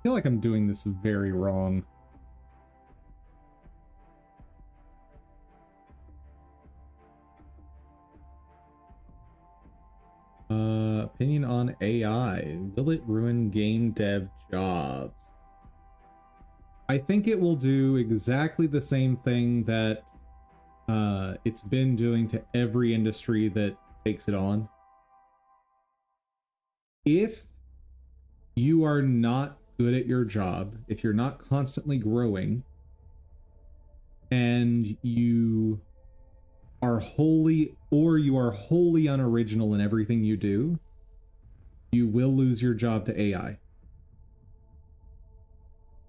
feel like I'm doing this very wrong. Opinion on AI. Will it ruin game dev jobs? I think it will do exactly the same thing that it's been doing to every industry that takes it on. If you are not good at your job, if you're not constantly growing, and you are wholly unoriginal in everything you do, you will lose your job to AI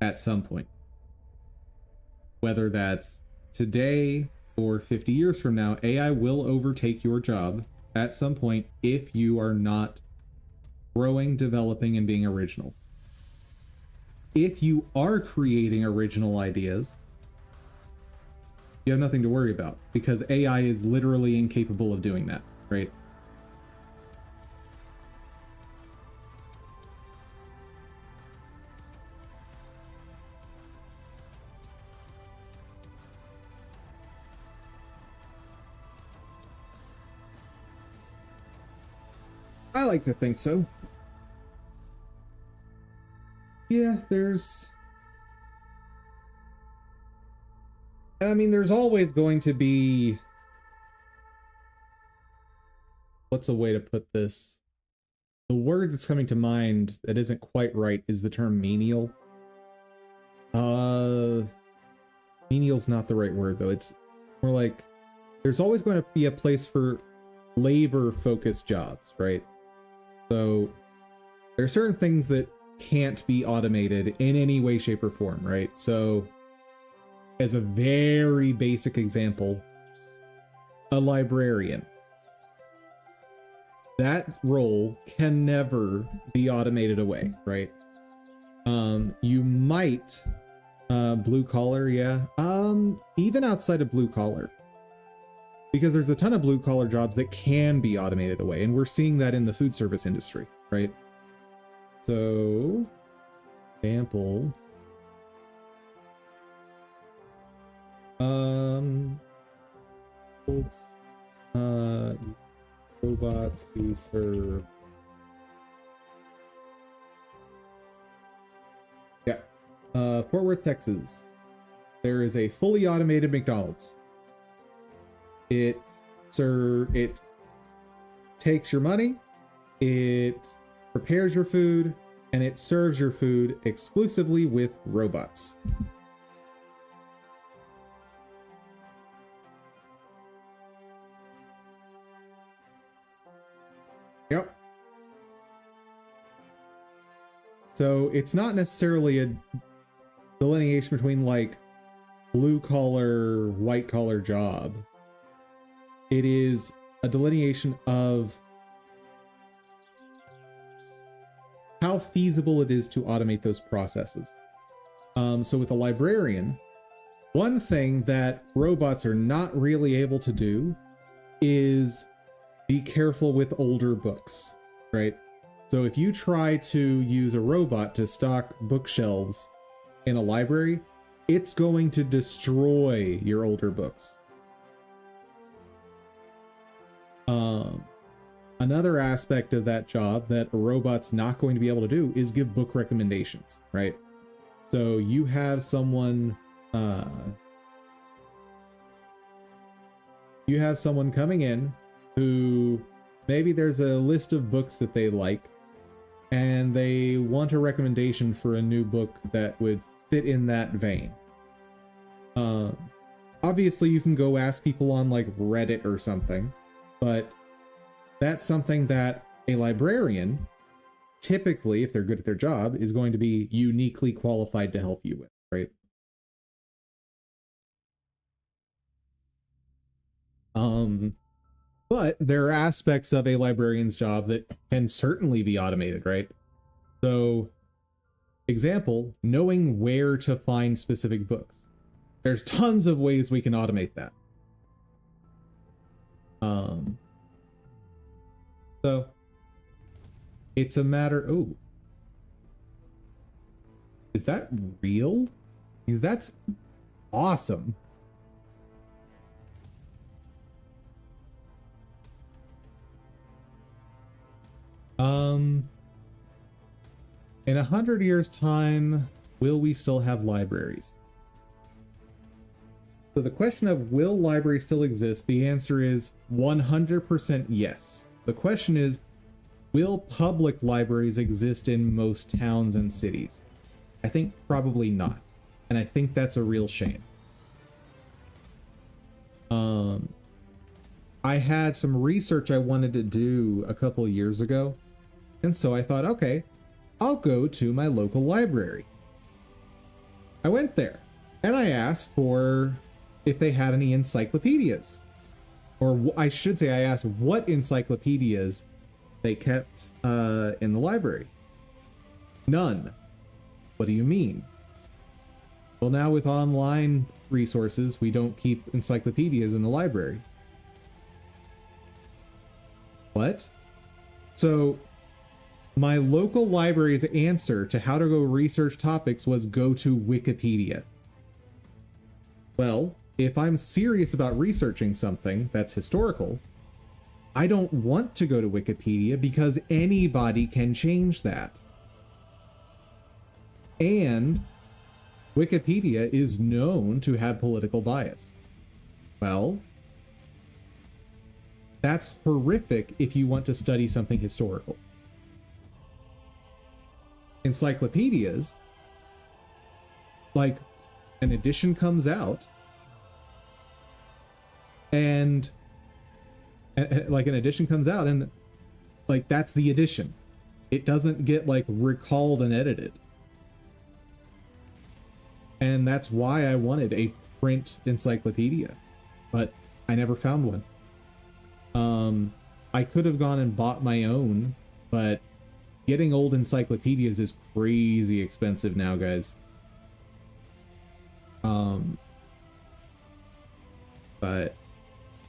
at some point. Whether that's today or 50 years from now, AI will overtake your job at some point if you are not growing, developing, and being original. If you are creating original ideas, you have nothing to worry about because AI is literally incapable of doing that, right? I like to think so. Yeah, there's always going to be, what's a way to put this? The word that's coming to mind that isn't quite right is the term menial. Menial's not the right word though. It's more like there's always going to be a place for labor-focused jobs, right? So there are certain things that can't be automated in any way, shape, or form, right? So as a very basic example, a librarian. That role can never be automated away, right? You might, blue collar, yeah. Even outside of blue collar. Because there's a ton of blue collar jobs that can be automated away, and we're seeing that in the food service industry, right? So, example, robots who serve. Yeah, Fort Worth, Texas. There is a fully automated McDonald's. It takes your money, it prepares your food, and it serves your food exclusively with robots. Yep. So it's not necessarily a delineation between like blue collar, white collar job. It is a delineation of how feasible it is to automate those processes. So with a librarian, one thing that robots are not really able to do is be careful with older books, right? So if you try to use a robot to stock bookshelves in a library, it's going to destroy your older books. Another aspect of that job that a robot's not going to be able to do is give book recommendations, right? So you have someone coming in who maybe there's a list of books that they like and they want a recommendation for a new book that would fit in that vein. Obviously you can go ask people on like Reddit or something, but that's something that a librarian, typically, if they're good at their job, is going to be uniquely qualified to help you with, right? But there are aspects of a librarian's job that can certainly be automated, right? So, example, knowing where to find specific books. There's tons of ways we can automate that. So it's a matter. Oh, Is that real? Because that's awesome. In 100 years' time, will we still have libraries? So the question of will libraries still exist, the answer is 100% yes. The question is, will public libraries exist in most towns and cities? I think probably not. And I think that's a real shame. I had some research I wanted to do a couple of years ago. And so I thought, okay, I'll go to my local library. I went there and I asked for if they had any encyclopedias. Or I should say I asked what encyclopedias they kept in the library. None. What do you mean? Well, now with online resources, we don't keep encyclopedias in the library. What? So my local library's answer to how to go research topics was go to Wikipedia. Well, if I'm serious about researching something that's historical, I don't want to go to Wikipedia because anybody can change that. And Wikipedia is known to have political bias. Well, that's horrific if you want to study something historical. Encyclopedias, like an edition comes out and like an edition comes out and like that's the edition. It doesn't get like recalled and edited. And that's why I wanted a print encyclopedia, but I never found one. I could have gone and bought my own, but getting old encyclopedias is crazy expensive now, guys. But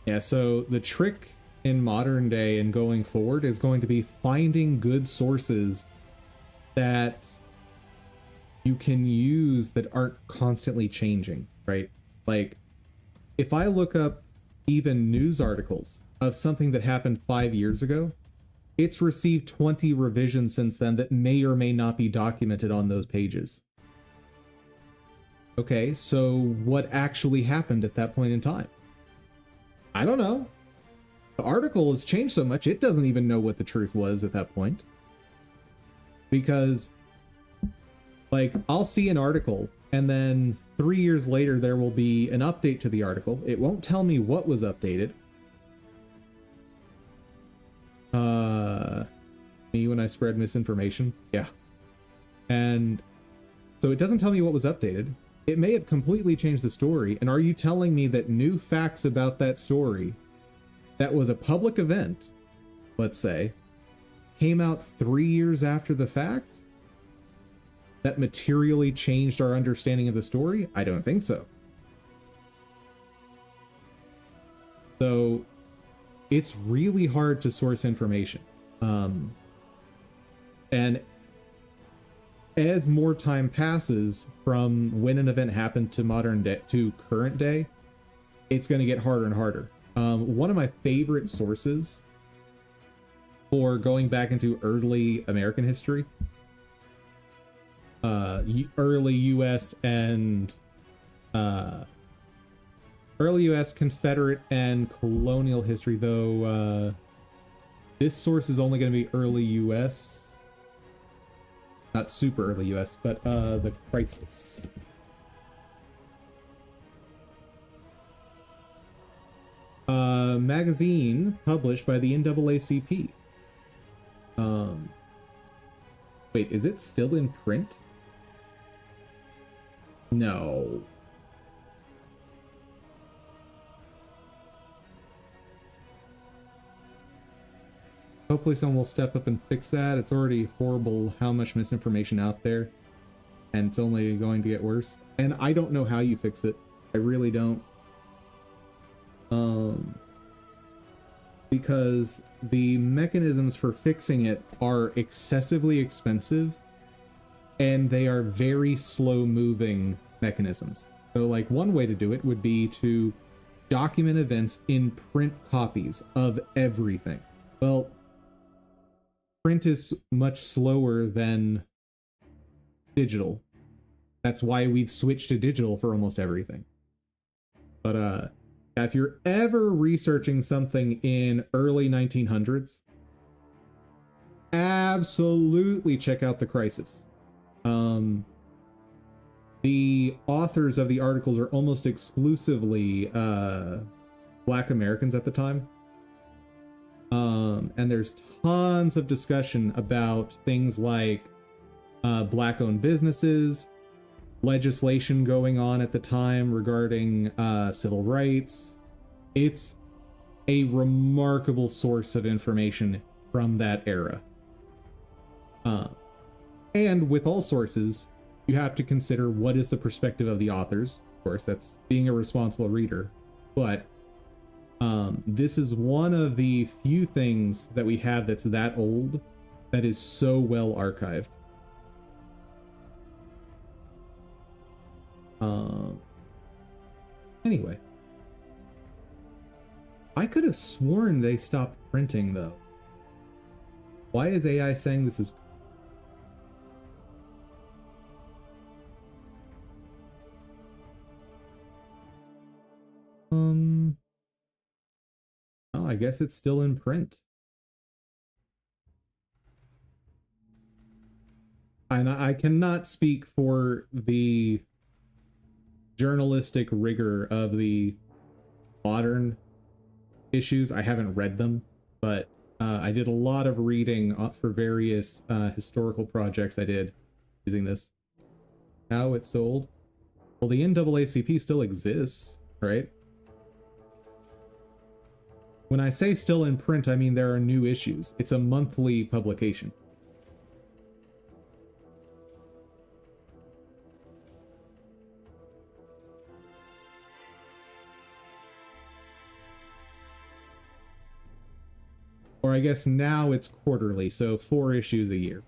yeah, so the trick in modern day and going forward is going to be finding good sources that you can use that aren't constantly changing, right? Like if I look up even news articles of something that happened 5 years ago, it's received 20 revisions since then that may or may not be documented on those pages. Okay, so what actually happened at that point in time? I don't know. The article has changed so much, it doesn't even know what the truth was at that point. Because, like, I'll see an article, and then 3 years later there will be an update to the article. It won't tell me what was updated. Me when I spread misinformation. Yeah. And so it doesn't tell me what was updated. It may have completely changed the story. And are you telling me that new facts about that story that was a public event, let's say, came out 3 years after the fact? That materially changed our understanding of the story? I don't think so. So it's really hard to source information. And as more time passes from when an event happened to modern day to current day, it's going to get harder and harder. One of my favorite sources for going back into early American history, early US and early US Confederate and colonial history, though this source is only going to be early US. Not super early US, but the crisis. Magazine published by the NAACP. Wait, is it still in print? No. Hopefully someone will step up and fix that. It's already horrible how much misinformation out there, and it's only going to get worse. And I don't know how you fix it. I really don't. Because the mechanisms for fixing it are excessively expensive and they are very slow moving mechanisms. So like one way to do it would be to document events in print copies of everything. Well, print is much slower than digital. That's why we've switched to digital for almost everything. But if you're ever researching something in early 1900s, absolutely check out The Crisis. The authors of the articles are almost exclusively Black Americans at the time. And there's tons of discussion about things like Black-owned businesses, legislation going on at the time regarding civil rights. It's a remarkable source of information from that era. And with all sources, you have to consider what is the perspective of the authors. Of course, that's being a responsible reader. But this is one of the few things that we have that's that old that is so well archived. Anyway, I could have sworn they stopped printing though. Why is AI saying this is? Oh, I guess it's still in print. And I cannot speak for the journalistic rigor of the modern issues. I haven't read them, but I did a lot of reading for various historical projects I did using this. How it's sold? Well, the NAACP still exists, right? When I say still in print, I mean there are new issues. It's a monthly publication. Or I guess now it's quarterly, so 4 issues a year.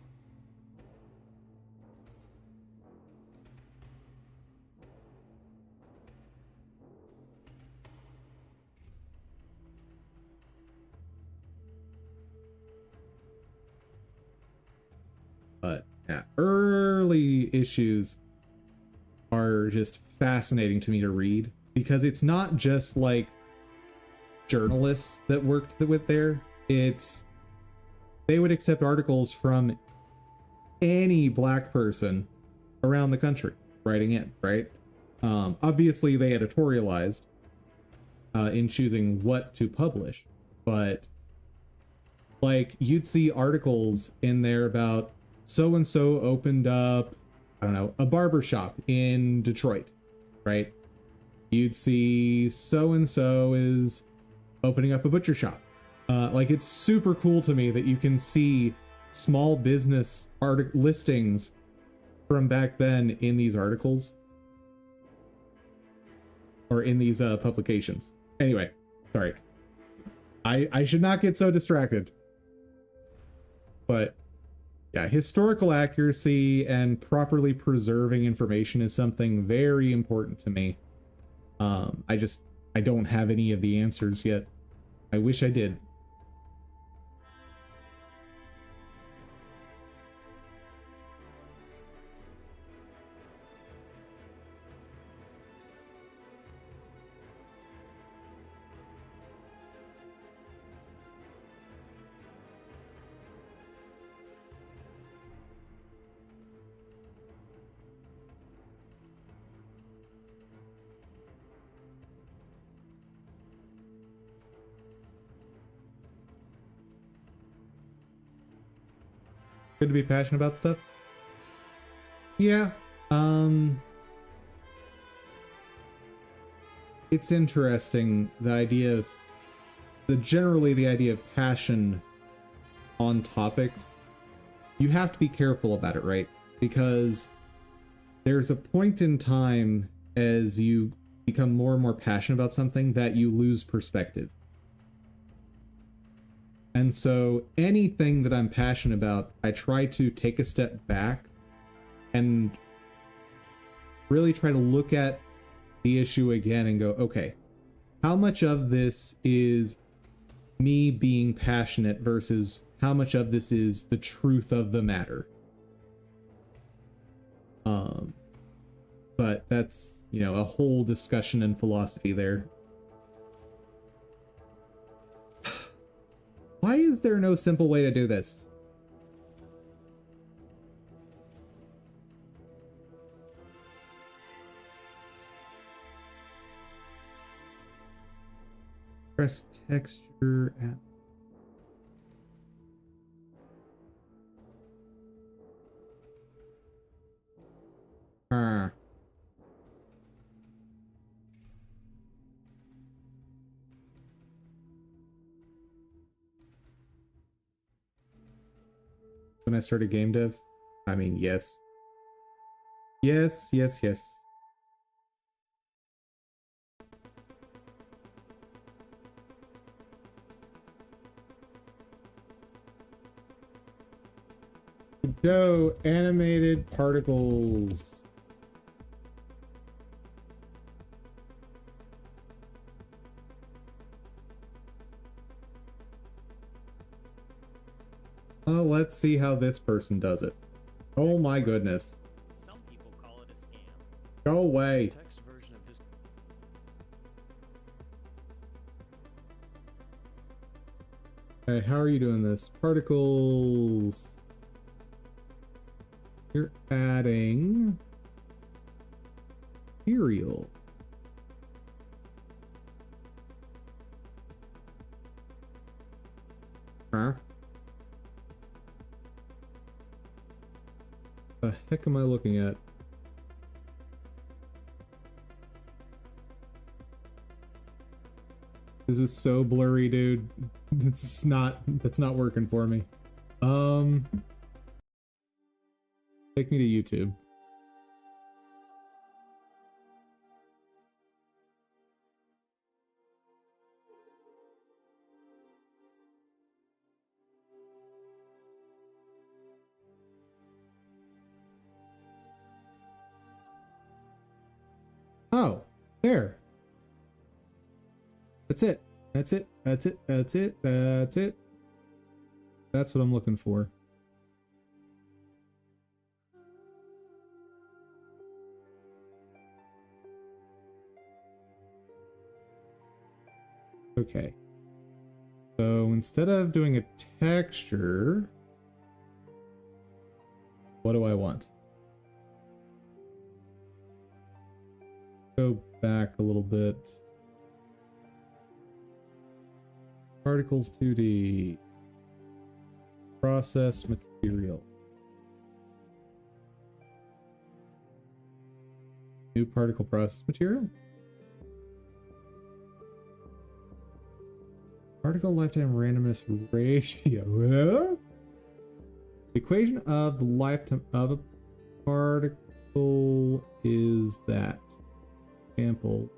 But yeah, early issues are just fascinating to me to read, because it's not just like journalists that worked with there. It's they would accept articles from any Black person around the country writing in, right? Obviously they editorialized in choosing what to publish, but like you'd see articles in there about so and so opened up, I don't know, a barber shop in Detroit, right? You'd see so and so is opening up a butcher shop. Like it's super cool to me that you can see small business listings from back then in these articles or in these publications. Anyway, sorry. I should not get so distracted. But yeah, historical accuracy and properly preserving information is something very important to me. I don't have any of the answers yet. I wish I did. Good to be passionate about stuff. Yeah. It's interesting, the idea of generally the idea of passion on topics. You have to be careful about it, right? Because there's a point in time as you become more and more passionate about something that you lose perspective. And so anything that I'm passionate about, I try to take a step back and really try to look at the issue again and go, okay, how much of this is me being passionate versus how much of this is the truth of the matter? But that's, you know, a whole discussion in philosophy there. Why is there no simple way to do this? Press texture at... When I started game dev? I mean, yes. Yes, yes, yes. Go, animated particles. Oh, let's see how this person does it. Oh my goodness. Some people call it a scam. Go away. Text version of this. Okay, how are you doing this? Particles. You're adding material. Huh? The heck am I looking at? This is so blurry, dude. That's not working for me. Take me to YouTube. Oh, there. That's it. That's it. That's it. That's it. That's it. That's what I'm looking for. Okay. So instead of doing a texture, what do I want? Go back a little bit. Particles 2D. Process material. New particle process material. Particle lifetime randomness ratio. The equation of the lifetime of a particle is that. Example.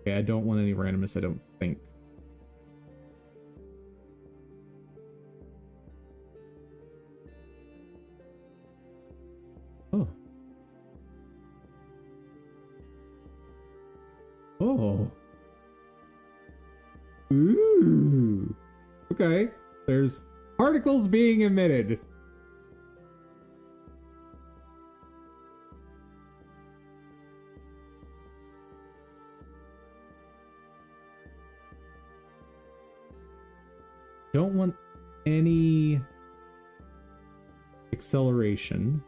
Okay, I don't want any randomness, I don't think. Oh. Oh. Ooh. Okay. There's particles being emitted. Don't want any acceleration.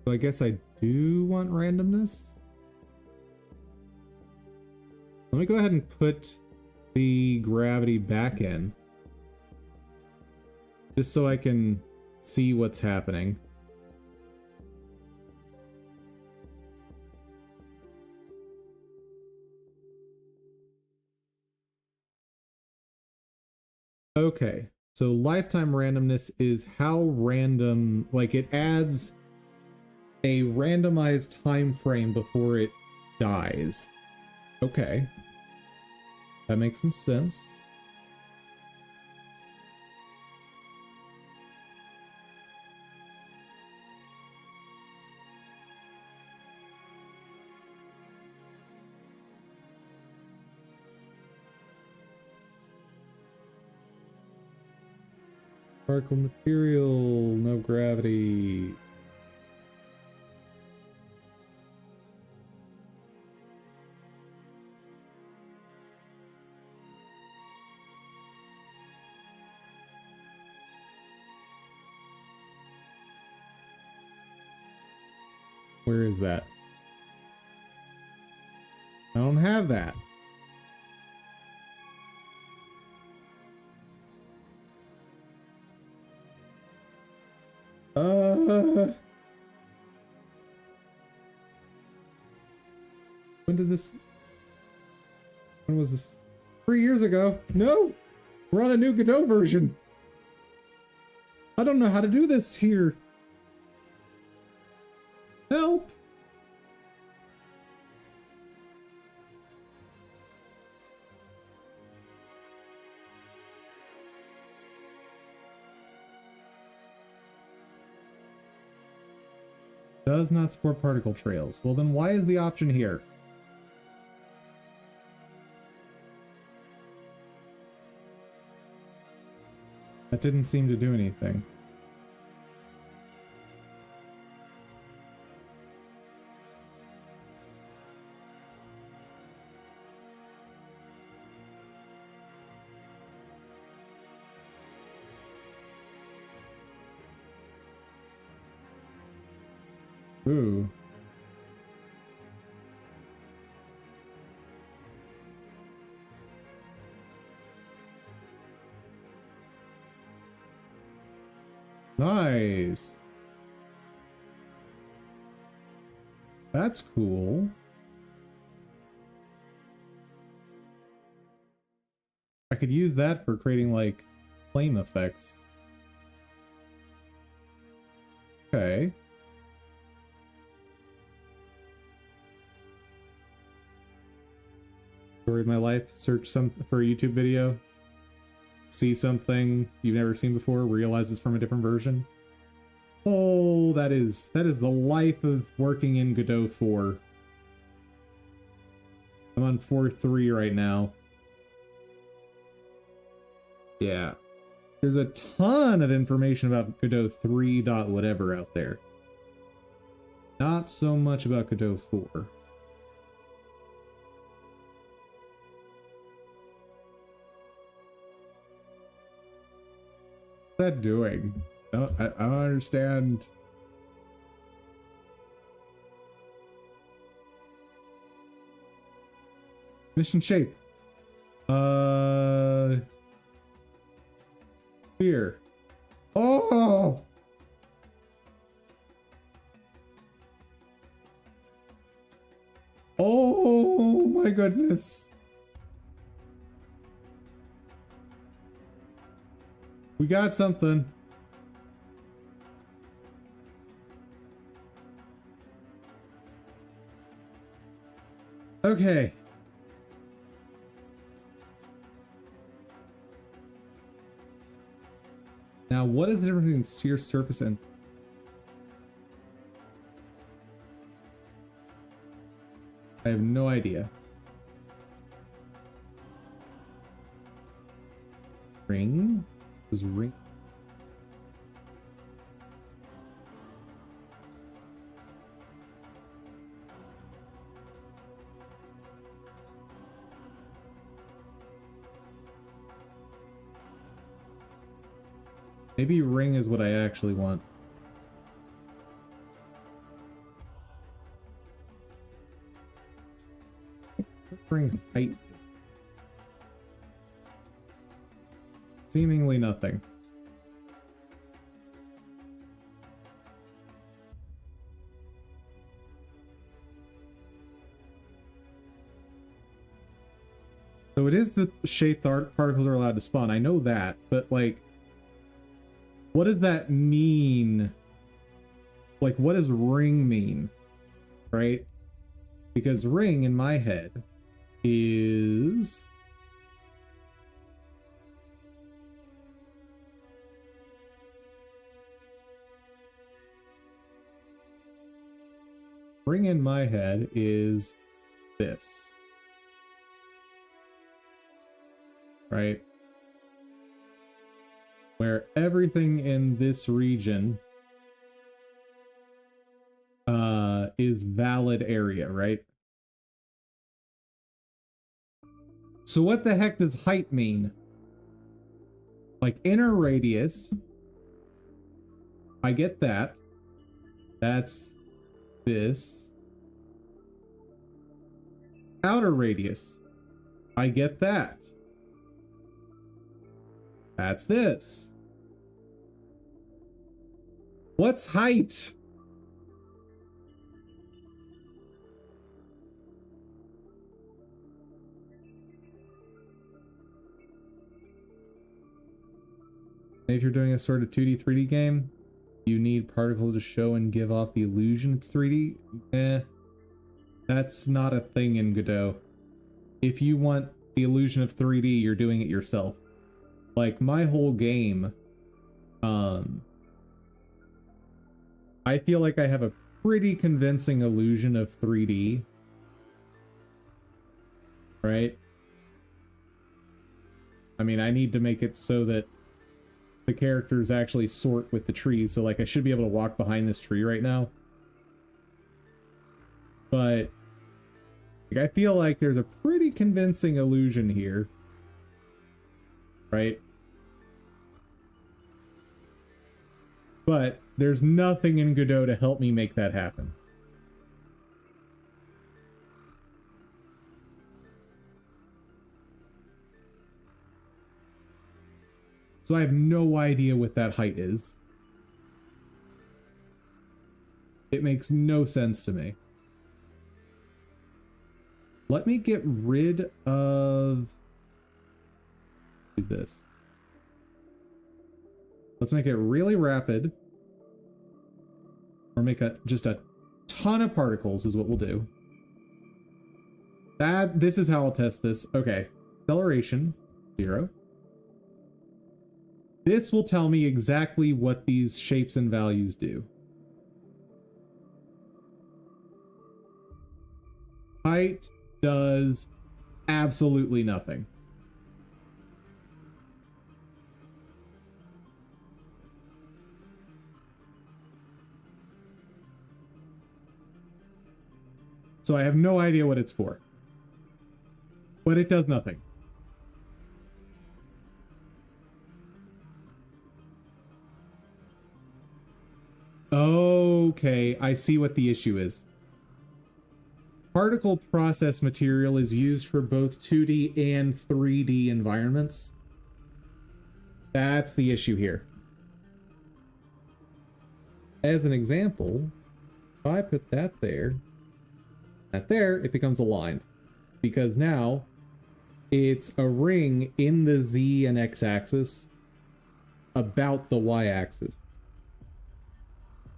So I guess I do want randomness. Let me go ahead and put the gravity back in. Just so I can see what's happening. Okay, so lifetime randomness is how random, like it adds a randomized time frame before it dies. Okay. That makes some sense. Particle material, no gravity. Where is that? I don't have that. When was this? 3 years ago? No! We're on a new Godot version! I don't know how to do this here! Help! Does not support particle trails. Well, then why is the option here? That didn't seem to do anything. Ooh. Nice. That's cool. I could use that for creating, like, flame effects. Okay. Story of my life. Search something for a YouTube video. See something you've never seen before. Realize it's from a different version. Oh, that is the life of working in Godot 4. I'm on 4.3 right now. Yeah. There's a ton of information about Godot 3 dot whatever out there. Not so much about Godot 4. What's that doing? I don't understand. Mission shape. Here. Oh! Oh my goodness. We got something. Okay. Now, what is the difference between sphere, surface, and... I have no idea. Ring? Was ring? Maybe ring is what I actually want. Ring height. Seemingly nothing. So it is the shape the particles are allowed to spawn. I know that, but like, what does that mean? like, what does ring mean? Right? Because ring in my head is ring in my head is this. Right? Where everything in this region is valid area, right? So what the heck does height mean? Like inner radius, I get that. That's this. Outer radius, I get that. That's this. What's height? If you're doing a sort of 2D, 3D game, you need particles to show and give off the illusion it's 3D. That's not a thing in Godot. If you want the illusion of 3D, you're doing it yourself. Like, my whole game, I feel like I have a pretty convincing illusion of 3D. Right? I mean, I need to make it so that the characters actually sort with the trees, so like I should be able to walk behind this tree right now. But like, I feel like there's a pretty convincing illusion here. Right? But there's nothing in Godot to help me make that happen. So I have no idea what that height is. It makes no sense to me. Let me get rid of this. Let's make it really rapid. Or make just a ton of particles is what we'll do. This is how I'll test this. Okay. Acceleration, 0. This will tell me exactly what these shapes and values do. Height does absolutely nothing. So I have no idea what it's for. But it does nothing. Okay, I see what the issue is. Particle process material is used for both 2D and 3D environments. That's the issue here. As an example, if I put that there, it becomes a line. Because now, it's a ring in the Z and X axis about the Y axis.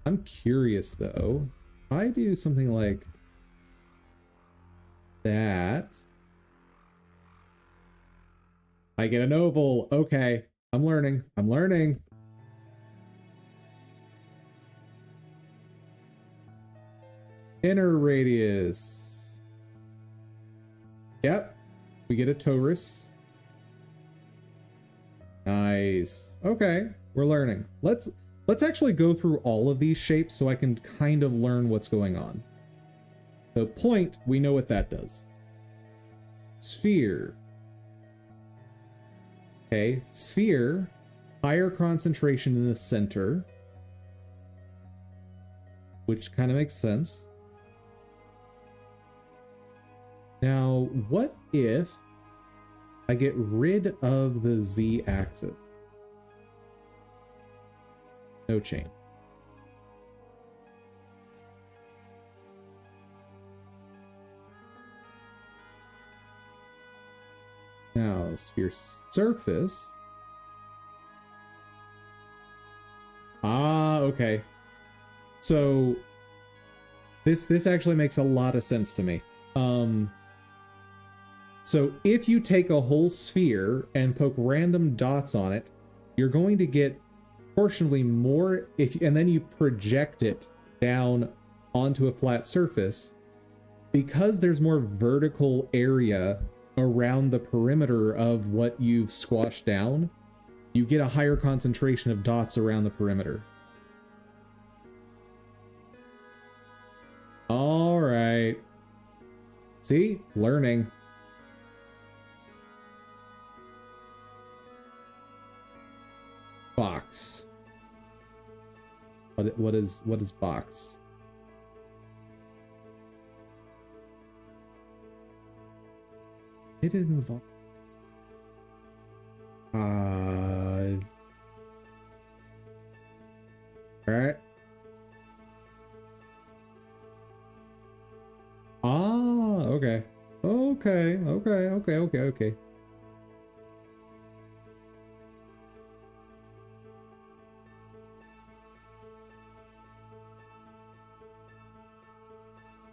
I'm curious though, if I do something like that, I get an oval. Okay, I'm learning. I'm learning. Inner radius. Yep, we get a torus. Nice. Okay, we're learning. Let's actually go through all of these shapes so I can kind of learn what's going on. So point, we know what that does. Sphere. Okay, sphere, higher concentration in the center, which kind of makes sense. Now, what if I get rid of the Z-axis? No change. Now, sphere surface. Ah, okay. So this actually makes a lot of sense to me. So if you take a whole sphere and poke random dots on it, you're going to get proportionally more and then you project it down onto a flat surface. Because there's more vertical area around the perimeter of what you've squashed down, you get a higher concentration of dots around the perimeter. All right. See? Learning. Box. What is box? It didn't involve. All right. Ah, okay. Okay.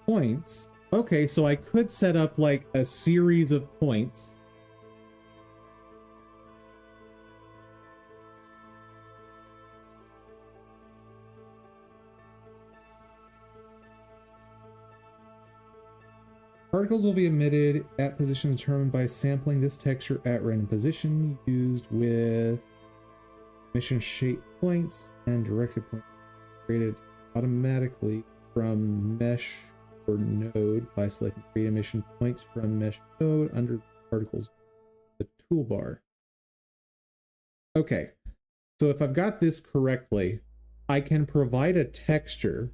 Points. Okay, so I could set up like a series of points. Particles will be emitted at positions determined by sampling this texture at random position used with emission shape points and directed points created automatically from mesh or node by selecting create emission points from mesh node under particles, the toolbar. Okay, so if I've got this correctly, I can provide a texture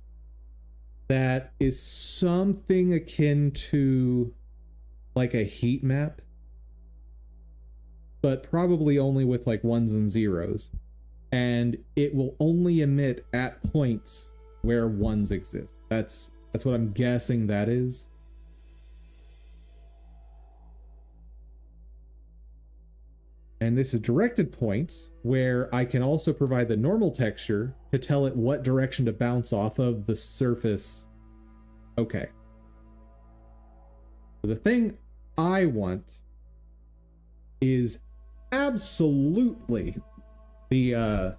that is something akin to like a heat map, but probably only with like ones and zeros, and it will only emit at points where ones exist. That's what I'm guessing that is. And this is directed points, where I can also provide the normal texture to tell it what direction to bounce off of the surface. Okay. So the thing I want is absolutely the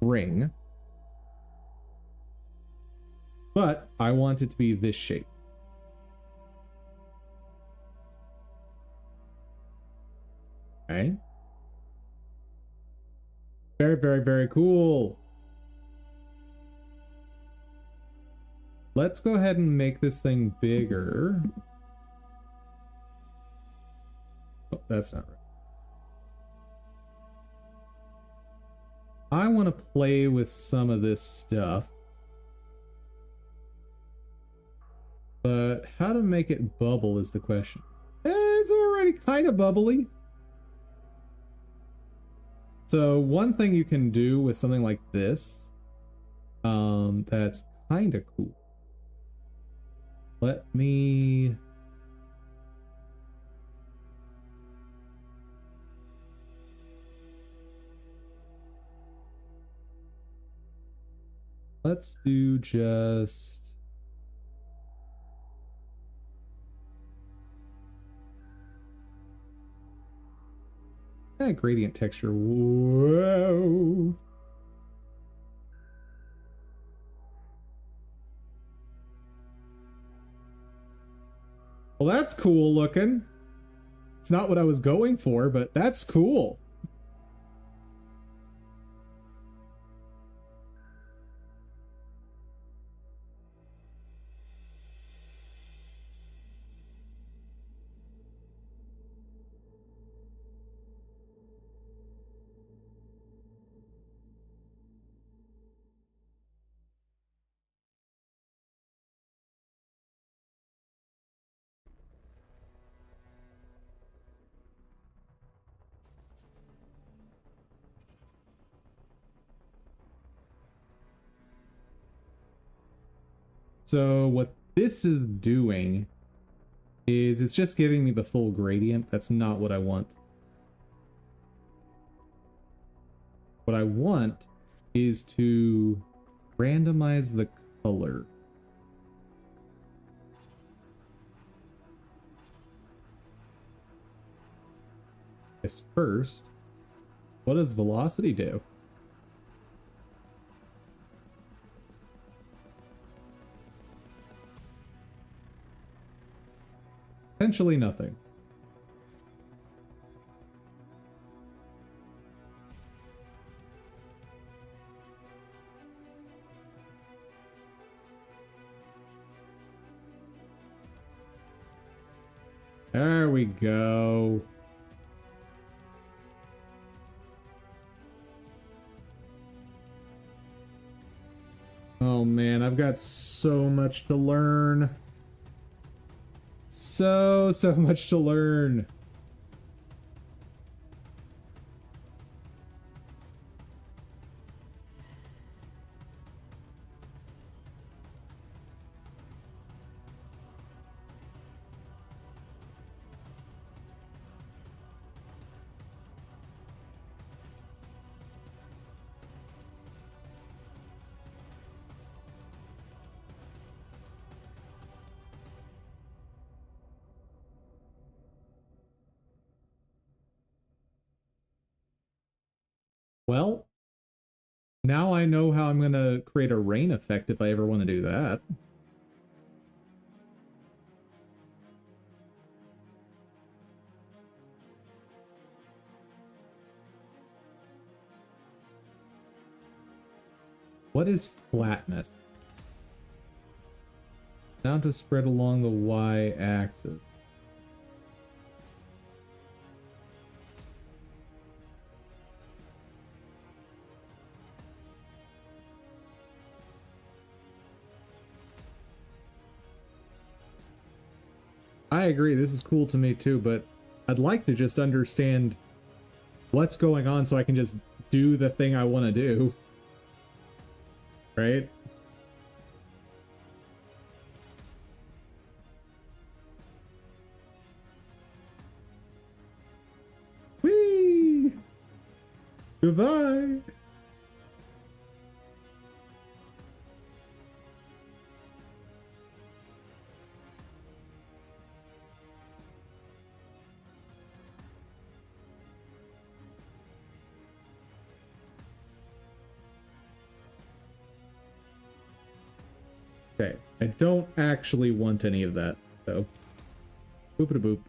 ring. But I want it to be this shape. Okay. Very cool. Let's go ahead and make this thing bigger. Oh, that's not right. I want to play with some of this stuff. But how to make it bubble is the question. It's already kind of bubbly. So one thing you can do with something like this, that's kind of cool. Let's do just gradient texture. Whoa. Well, that's cool looking. It's not what I was going for, but that's cool. So what this is doing is it's just giving me the full gradient. That's not what I want. What I want is to randomize the color. Guess first, what does velocity do? Potentially nothing. There we go. Oh man, I've got so much to learn. So much to learn. Well, now I know how I'm gonna create a rain effect if I ever want to do that. What is flatness? Down to spread along the y-axis. I agree, this is cool to me too, but I'd like to just understand what's going on so I can just do the thing I want to do. Right? Whee! Goodbye! Okay, I don't actually want any of that, so boop-a-boop.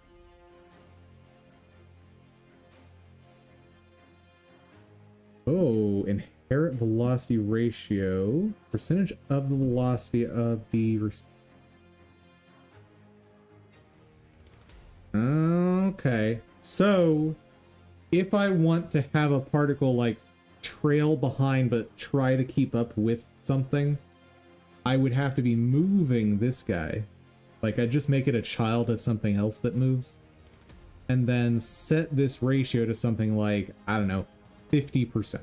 Oh, inherent velocity ratio. Percentage of the velocity of the... Okay, so if I want to have a particle like trail behind but try to keep up with something, I would have to be moving this guy. Like, I'd just make it a child of something else that moves. And then set this ratio to something like, I don't know, 50%.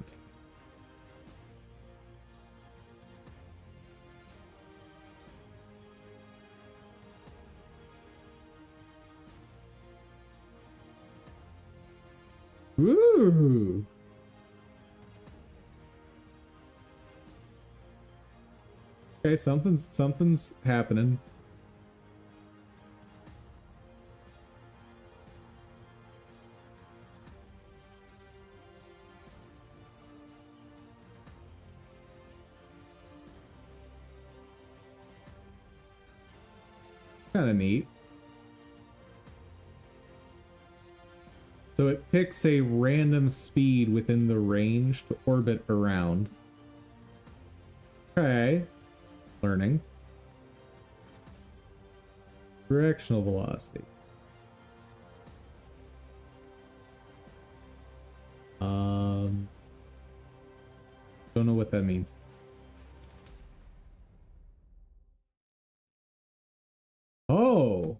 Ooh! Okay, something's happening. Kind of neat. So it picks a random speed within the range to orbit around. Okay. Learning. Directional velocity. Don't know what that means. Oh!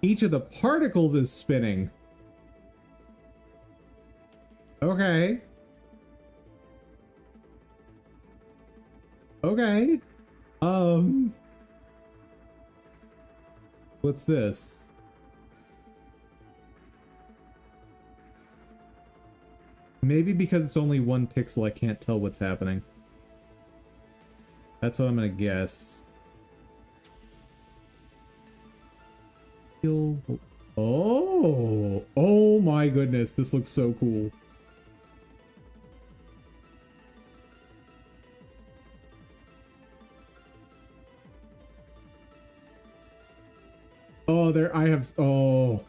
Each of the particles is spinning. Okay. Okay. What's this? Maybe because it's only one pixel, I can't tell what's happening. That's what I'm gonna guess. Oh! Oh my goodness, this looks so cool. Oh, there I have. Oh.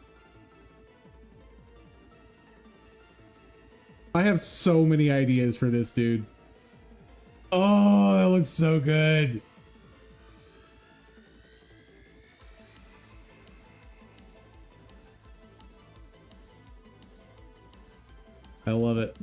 I have so many ideas for this, dude. Oh, that looks so good. I love it.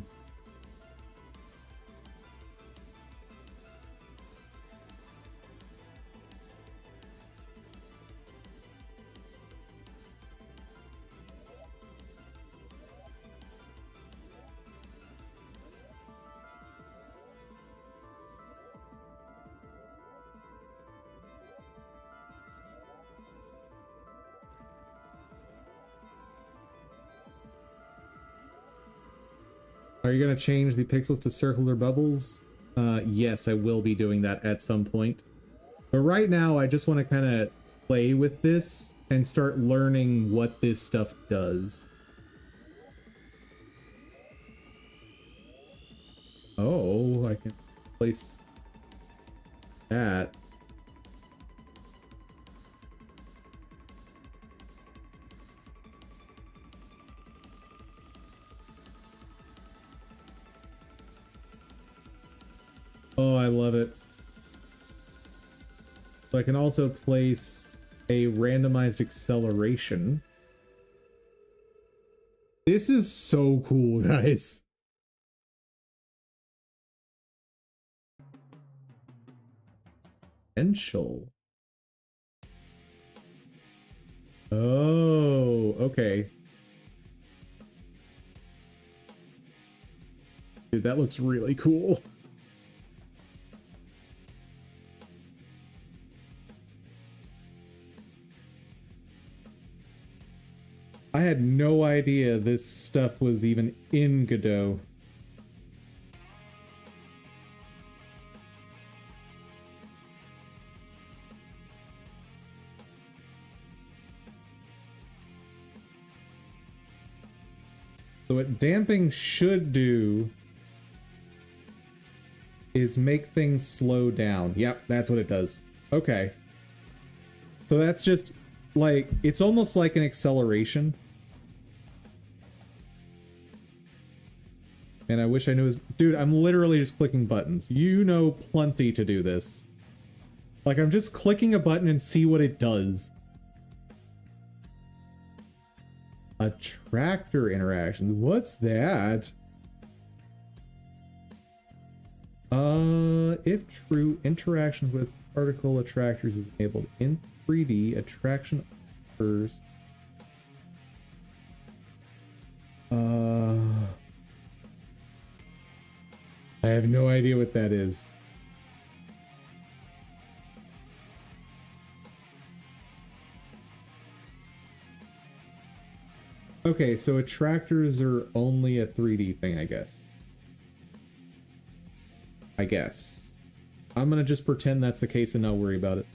Are you going to change the pixels to circular bubbles? Yes, I will be doing that at some point. But right now, I just want to kind of play with this and start learning what this stuff does. Oh, I can place that. Oh, I love it. So I can also place a randomized acceleration. This is so cool, guys. Potential. Oh, okay. Dude, that looks really cool. I had no idea this stuff was even in Godot. So what damping should do is make things slow down. Yep, that's what it does. Okay. So that's just like, it's almost like an acceleration. And I wish I knew his... Dude, I'm literally just clicking buttons. You know plenty to do this. Like, I'm just clicking a button and see what it does. Attractor interaction. What's that? If true, interaction with particle attractors is enabled in 3D, attraction occurs. I have no idea what that is. Okay, so attractors are only a 3D thing, I guess. I'm gonna just pretend that's the case and not worry about it.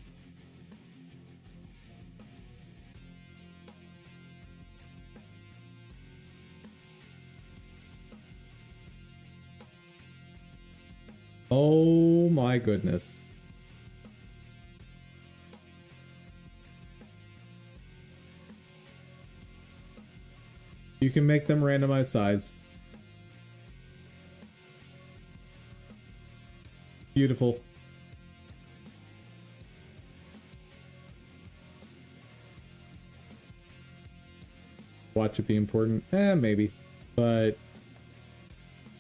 Oh my goodness. You can make them randomized size. Beautiful. Watch it be important? Maybe. But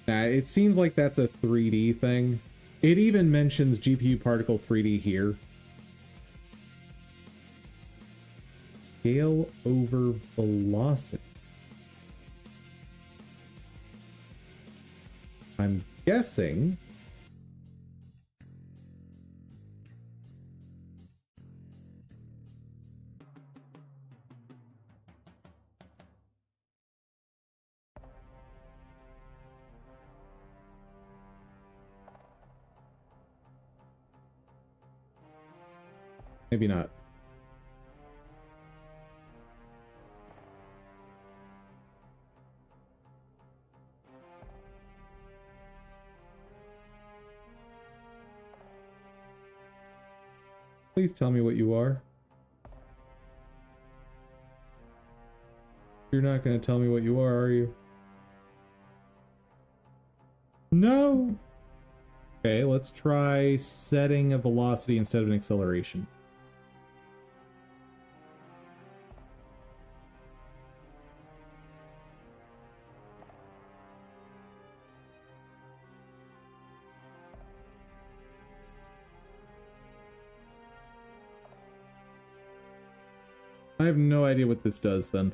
nah, it seems like that's a 3D thing. It even mentions GPU particle 3D here. Scale over velocity. I'm guessing Maybe not. Please tell me what you are. You're not going to tell me what you are you? No! Okay, let's try setting a velocity instead of an acceleration. I have no idea what this does then.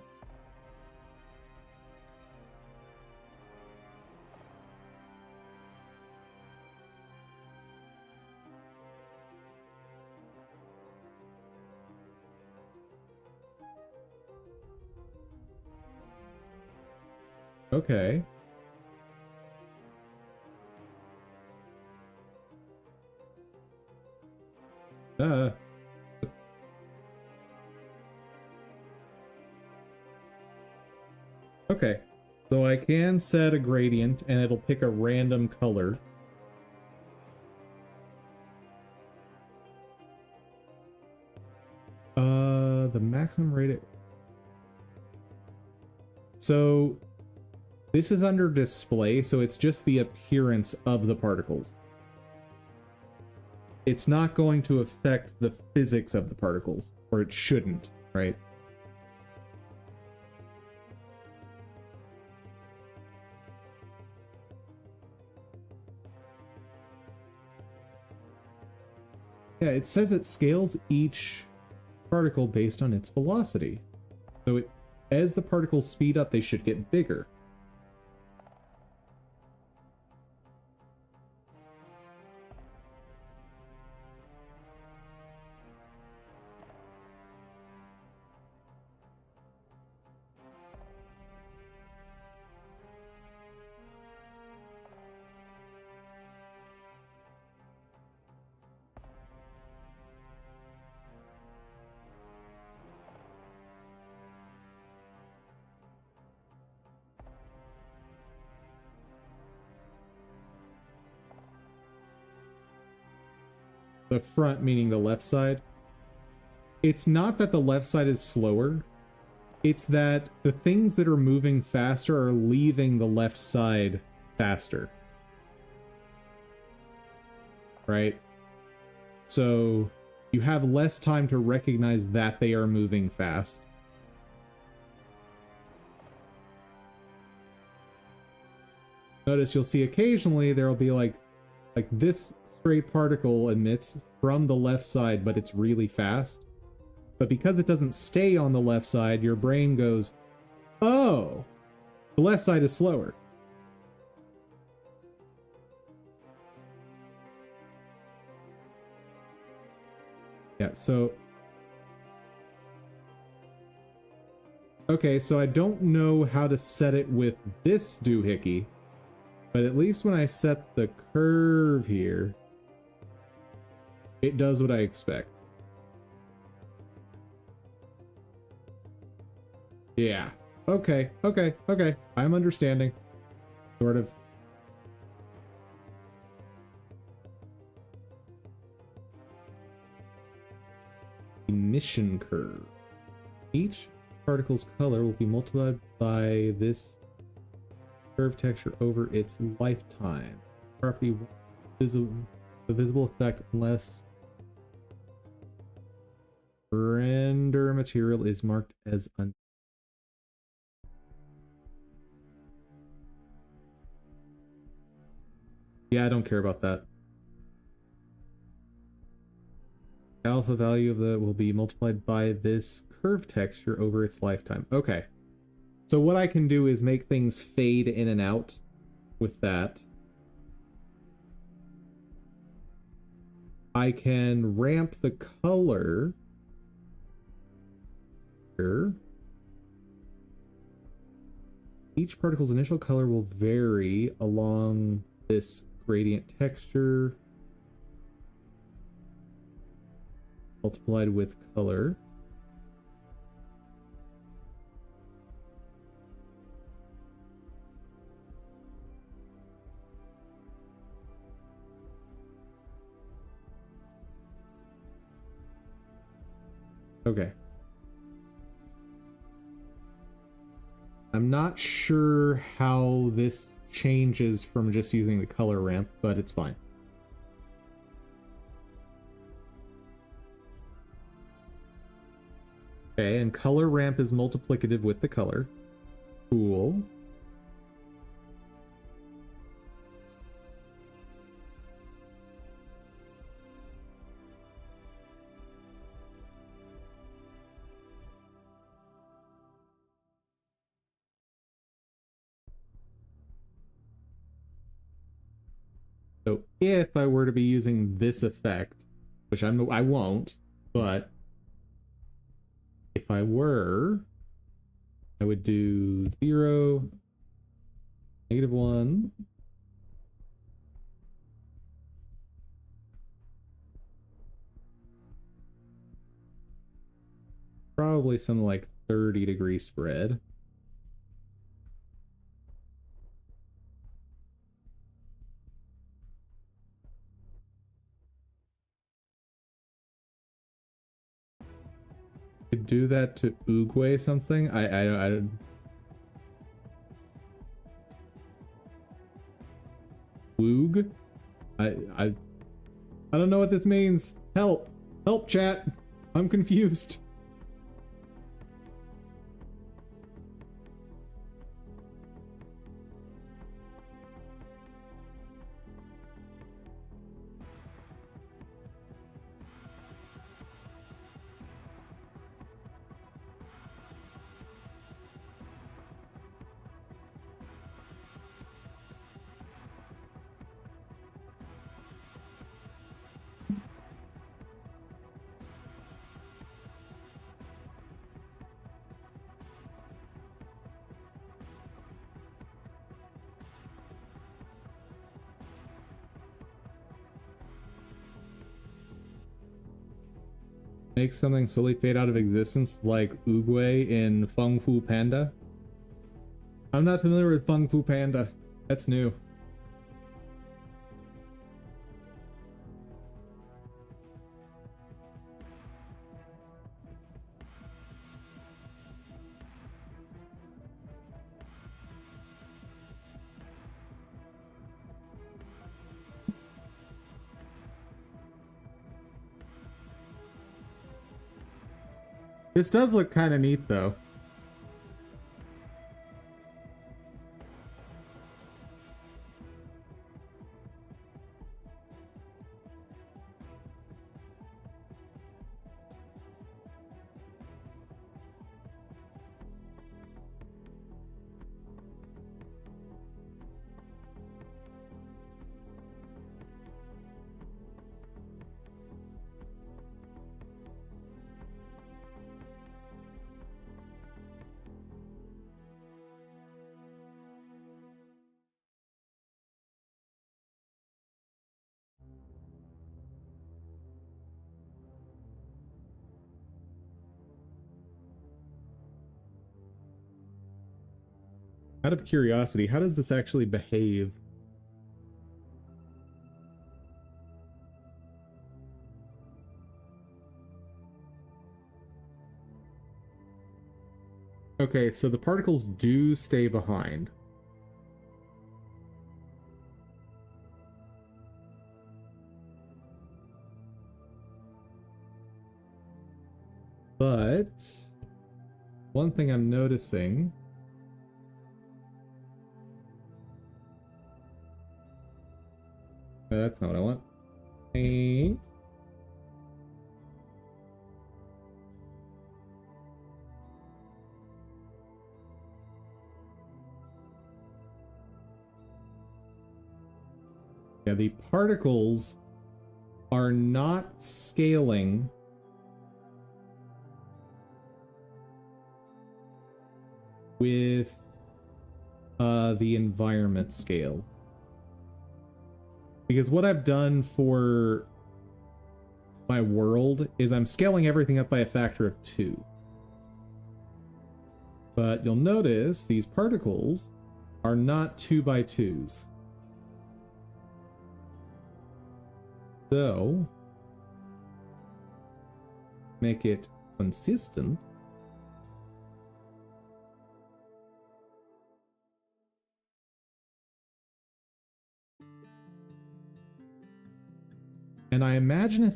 Okay. Okay. So I can set a gradient and it'll pick a random color. The maximum rate. So this is under display, so it's just the appearance of the particles. It's not going to affect the physics of the particles, or it shouldn't, right? Yeah, it says it scales each particle based on its velocity. So as the particles speed up, they should get bigger. The front meaning the left side. It's not that the left side is slower. It's that the things that are moving faster are leaving the left side faster. Right? So you have less time to recognize that they are moving fast. Notice you'll see occasionally there'll be like this stray particle emits from the left side, but it's really fast. But because it doesn't stay on the left side, your brain goes, oh, the left side is slower. Yeah, so... Okay, so I don't know how to set it with this doohickey, but at least when I set the curve here, it does what I expect. Yeah. Okay. I'm understanding. Sort of. Emission curve. Each particle's color will be multiplied by this curve texture over its lifetime. Property the visible effect unless render material is marked as Yeah, I don't care about that. Alpha value of the will be multiplied by this curve texture over its lifetime. Okay. So what I can do is make things fade in and out with that. I can ramp the color here. Each particle's initial color will vary along this gradient texture. multiplied with color. Okay. I'm not sure how this changes from just using the color ramp, but it's fine. Okay, and color ramp is multiplicative with the color. Cool. So if I were to be using this effect, which I won't, but if I were, I would do 0, -1, probably some like 30-degree spread. Could do that to Oogway something. I Woog? I don't know what this means. Help! Help, chat! I'm confused. Make something slowly fade out of existence like Oogway in Fung Fu Panda. I'm not familiar with Fung Fu Panda. That's new. This does look kind of neat, though. Out of curiosity, how does this actually behave? Okay, so the particles do stay behind. But one thing I'm noticing, that's not what I want. Paint. Yeah, the particles are not scaling with the environment scale. Because what I've done for my world is I'm scaling everything up by a factor of 2. But you'll notice these particles are not 2 by 2s. So, make it consistent. And I imagine if...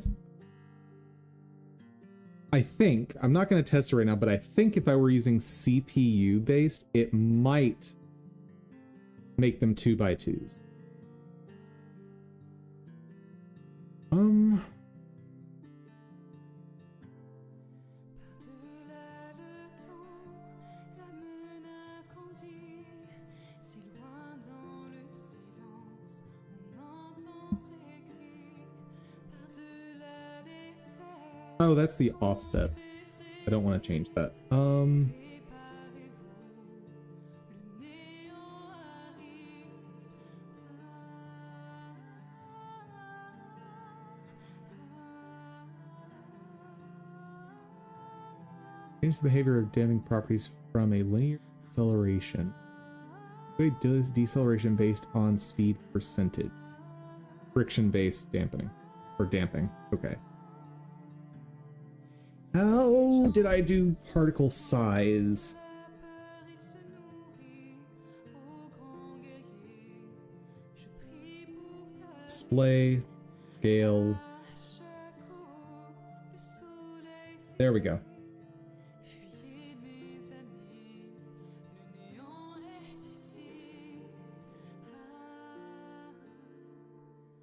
I think, I'm not going to test it right now, but I think if I were using CPU based, it might make them 2 by 2s. Oh, that's the offset. I don't want to change that. Change the behavior of damping properties from a linear deceleration to a deceleration based on speed percentage. Friction-based dampening. Or damping. Okay. How did I do particle size? Display, scale. There we go.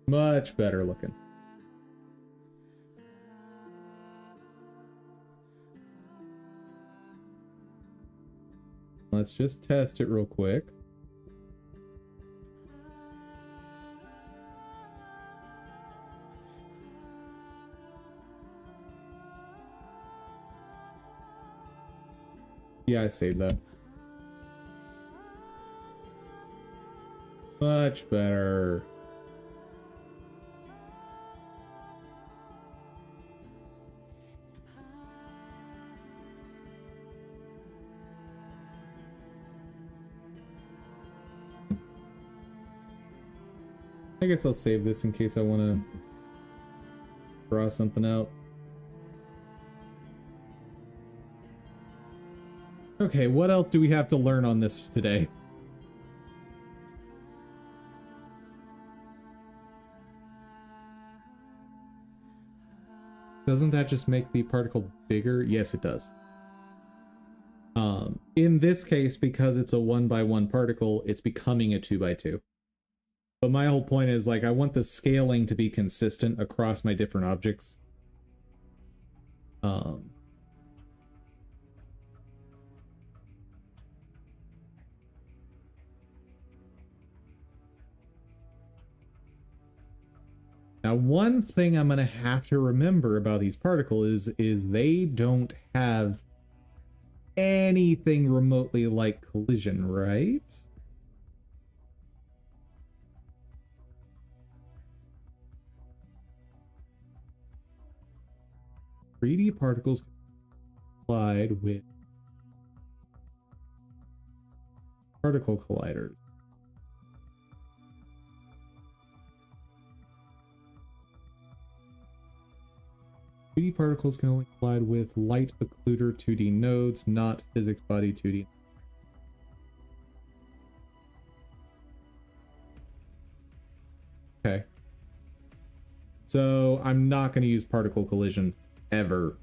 Much better looking. Let's just test it real quick. Yeah, I saved that. Much better. I guess I'll save this in case I want to draw something out. Okay, what else do we have to learn on this today? Doesn't that just make the particle bigger? Yes, it does. In this case, because it's a 1 by 1 particle, it's becoming a 2 by 2. But my whole point is, like, I want the scaling to be consistent across my different objects. Now, one thing I'm going to have to remember about these particles is they don't have anything remotely like collision, right? .3D particles collide with particle colliders. .3D particles can only collide with light occluder 2D nodes, not physics body 2D. Okay. So I'm not going to use particle collision ever.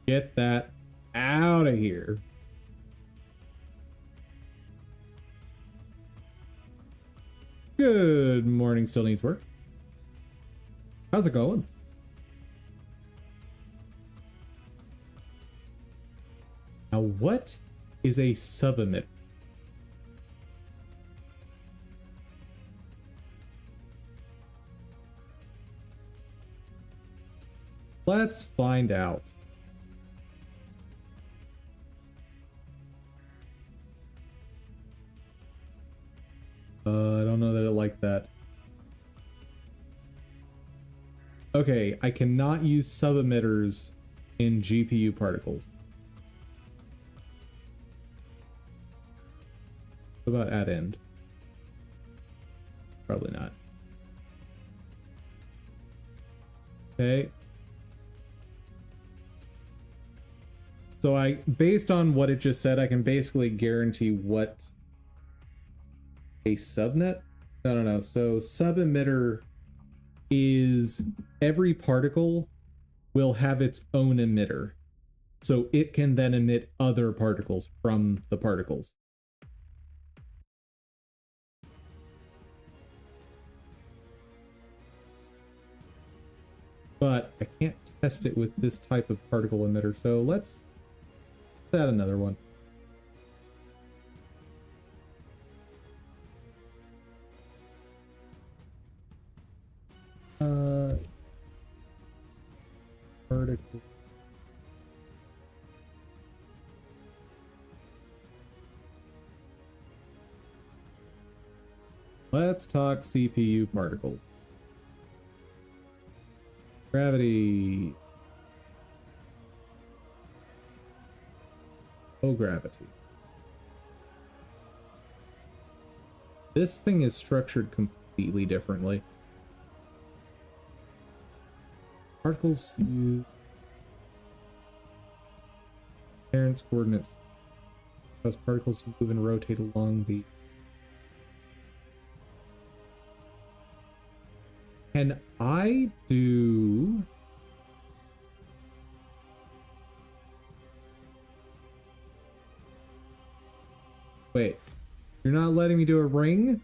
Get that out of here. Good morning, still needs work. How's it going? Now, what is a sub-emitter? Let's find out. I don't know that I like that. Okay, I cannot use sub-emitters in GPU particles. What about at end? Probably not. Okay. So based on what it just said, I can basically guarantee what a subnet? No. So sub-emitter is every particle will have its own emitter. So it can then emit other particles from the particles. But I can't test it with this type of particle emitter, so let's add another one. Particle. Let's talk CPU particles. Gravity. Oh, gravity. This thing is structured completely differently. Particles use parents' coordinates. Cause particles to move and rotate along the. Can I do? Wait, you're not letting me do a ring?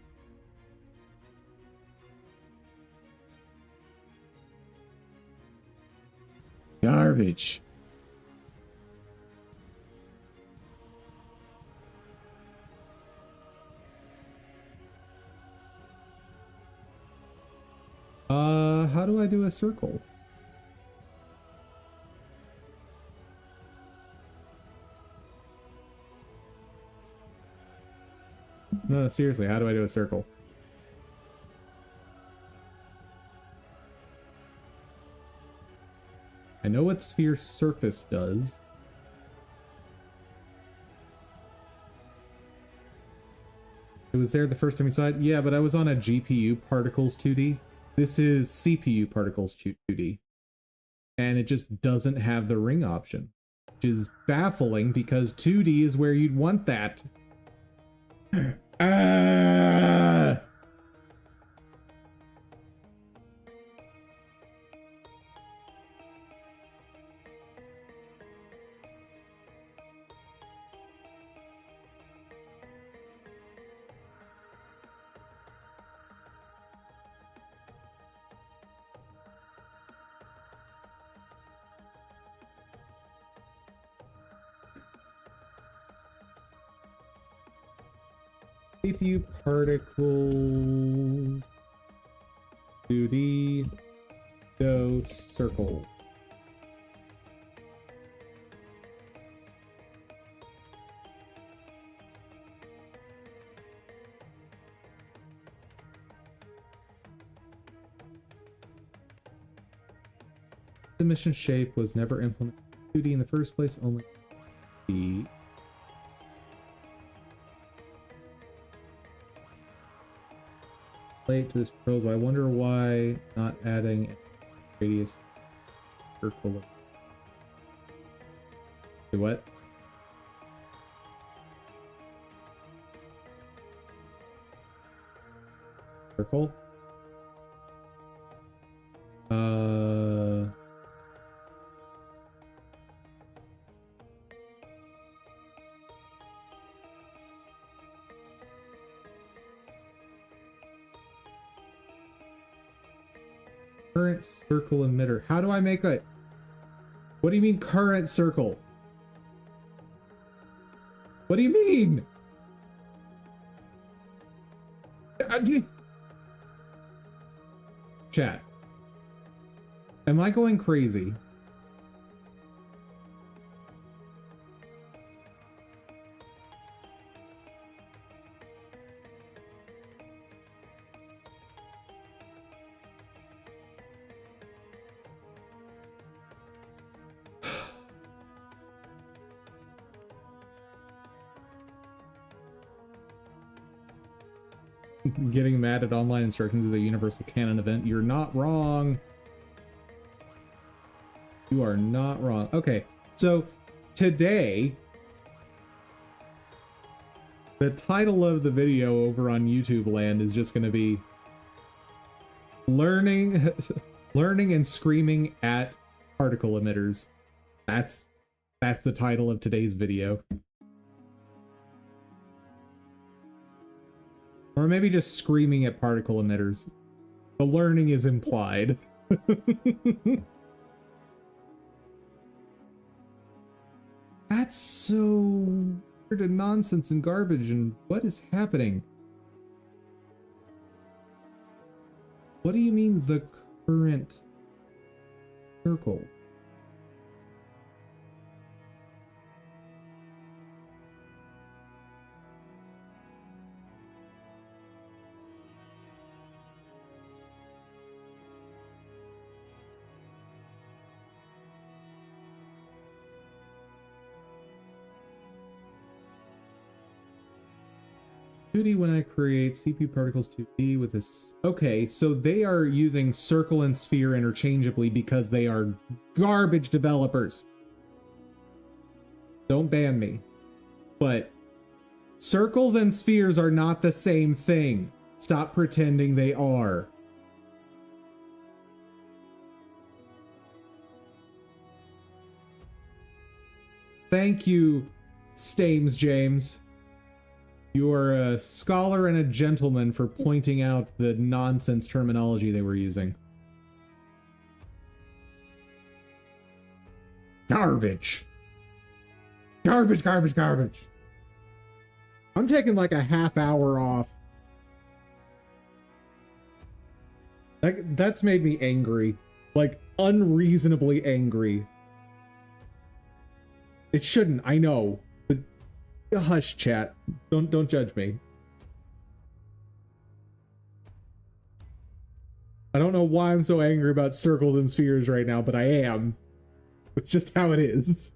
Garbage. How do I do a circle? No, seriously, how do I do a circle? I know what sphere surface does. It was there the first time you saw it? Yeah, but I was on a GPU particles 2D. This is CPU particles 2D. And it just doesn't have the ring option. Which is baffling because 2D is where you'd want that. Ah! CPU particles 2D go circle. The mission shape was never implemented 2D in the first place, only the late to this proposal. I wonder why not adding radius circle. Wait, what? Circle? Current circle emitter. How do I make it? What do you mean current circle? What do you mean? Chat. Am I going crazy? Getting mad at online instructions of the Universal Canon event. You're not wrong. You are not wrong. Okay, so today, the title of the video over on YouTube land is just going to be learning and screaming at particle emitters. That's the title of today's video. Or maybe just screaming at particle emitters. The learning is implied. That's so weird and nonsense and garbage, and what is happening? What do you mean the current circle? When I create CPU particles 2D with this. Okay, so they are using circle and sphere interchangeably because they are garbage developers. Don't ban me. But circles and spheres are not the same thing. Stop pretending they are. Thank you, Stames James. You are a scholar and a gentleman for pointing out the nonsense terminology they were using. Garbage. Garbage, garbage, garbage. I'm taking like a half hour off. That's made me angry. Like, unreasonably angry. It shouldn't, I know. Hush, chat. Don't judge me. I don't know why I'm so angry about circles and spheres right now, but I am. It's just how it is.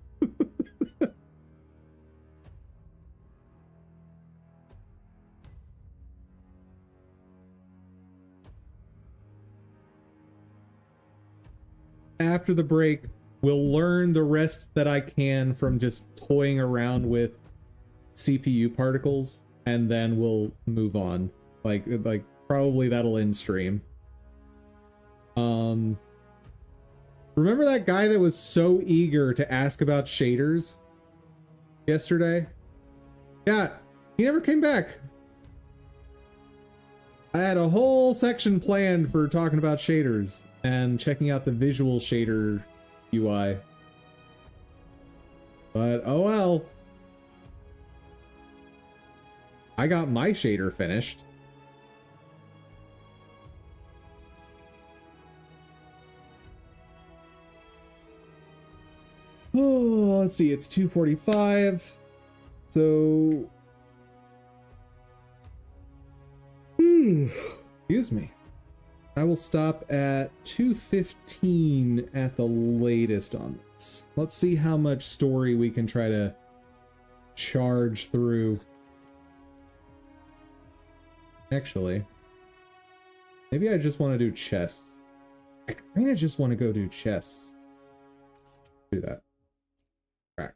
After the break, we'll learn the rest that I can from just toying around with CPU particles, and then we'll move on. Like probably that'll end stream. Remember that guy that was so eager to ask about shaders yesterday? Yeah, he never came back. I had a whole section planned for talking about shaders and checking out the visual shader UI. But oh well. I got my shader finished. Oh, let's see, it's 2:45. So... excuse me. I will stop at 2:15 at the latest on this. Let's see how much story we can try to charge through. Actually, maybe I just want to do chests. I kind of just want to go do chests. Do that. Crack.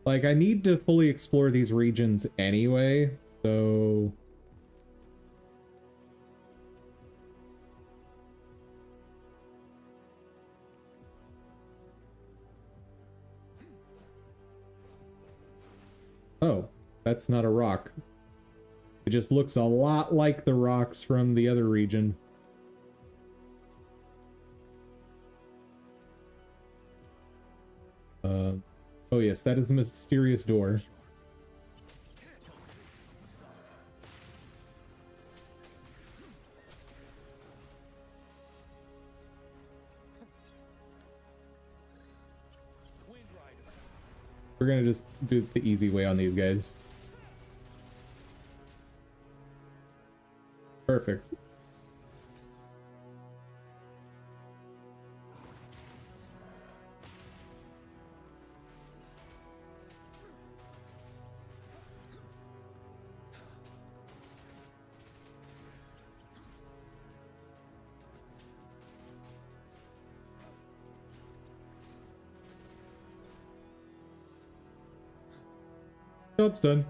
Like, I need to fully explore these regions anyway, so... Oh, that's not a rock. It just looks a lot like the rocks from the other region. Oh yes, that is a mysterious door. We're gonna just do it the easy way on these guys. Perfect. Job's done.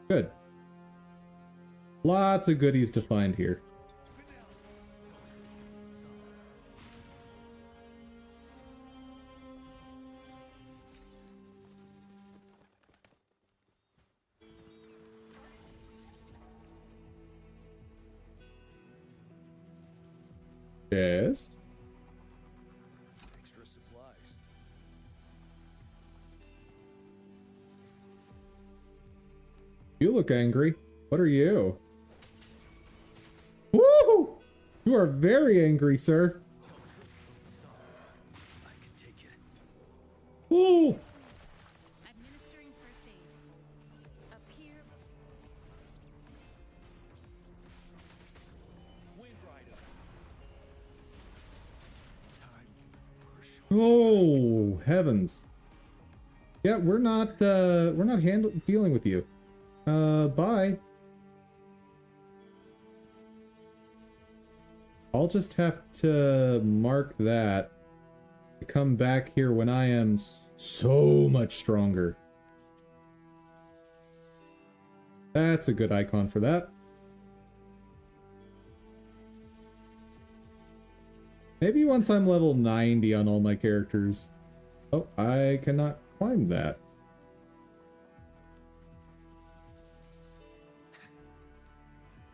Good. Lots of goodies to find here. Yes. Extra supplies. You look angry. What are you? Woo! You are very angry, sir. I can take it. Woo! Administering first aid. Up here. Wind Rider. Time for a shot. Oh, heavens. Yeah, we're not dealing with you. Bye. I'll just have to mark that to come back here when I am so much stronger. That's a good icon for that. Maybe once I'm level 90 on all my characters. Oh, I cannot climb that.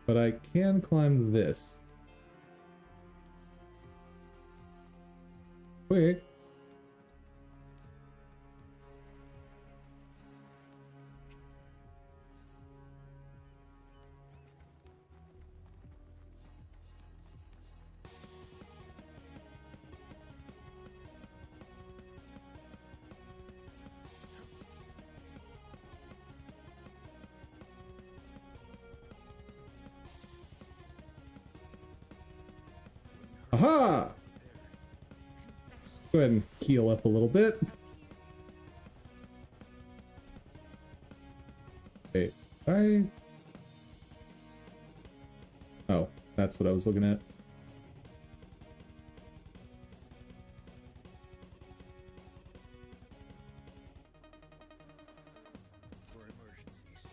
But I can climb this. Quick. Aha! Go ahead and heal up a little bit. Wait, oh, that's what I was looking at. For emergencies.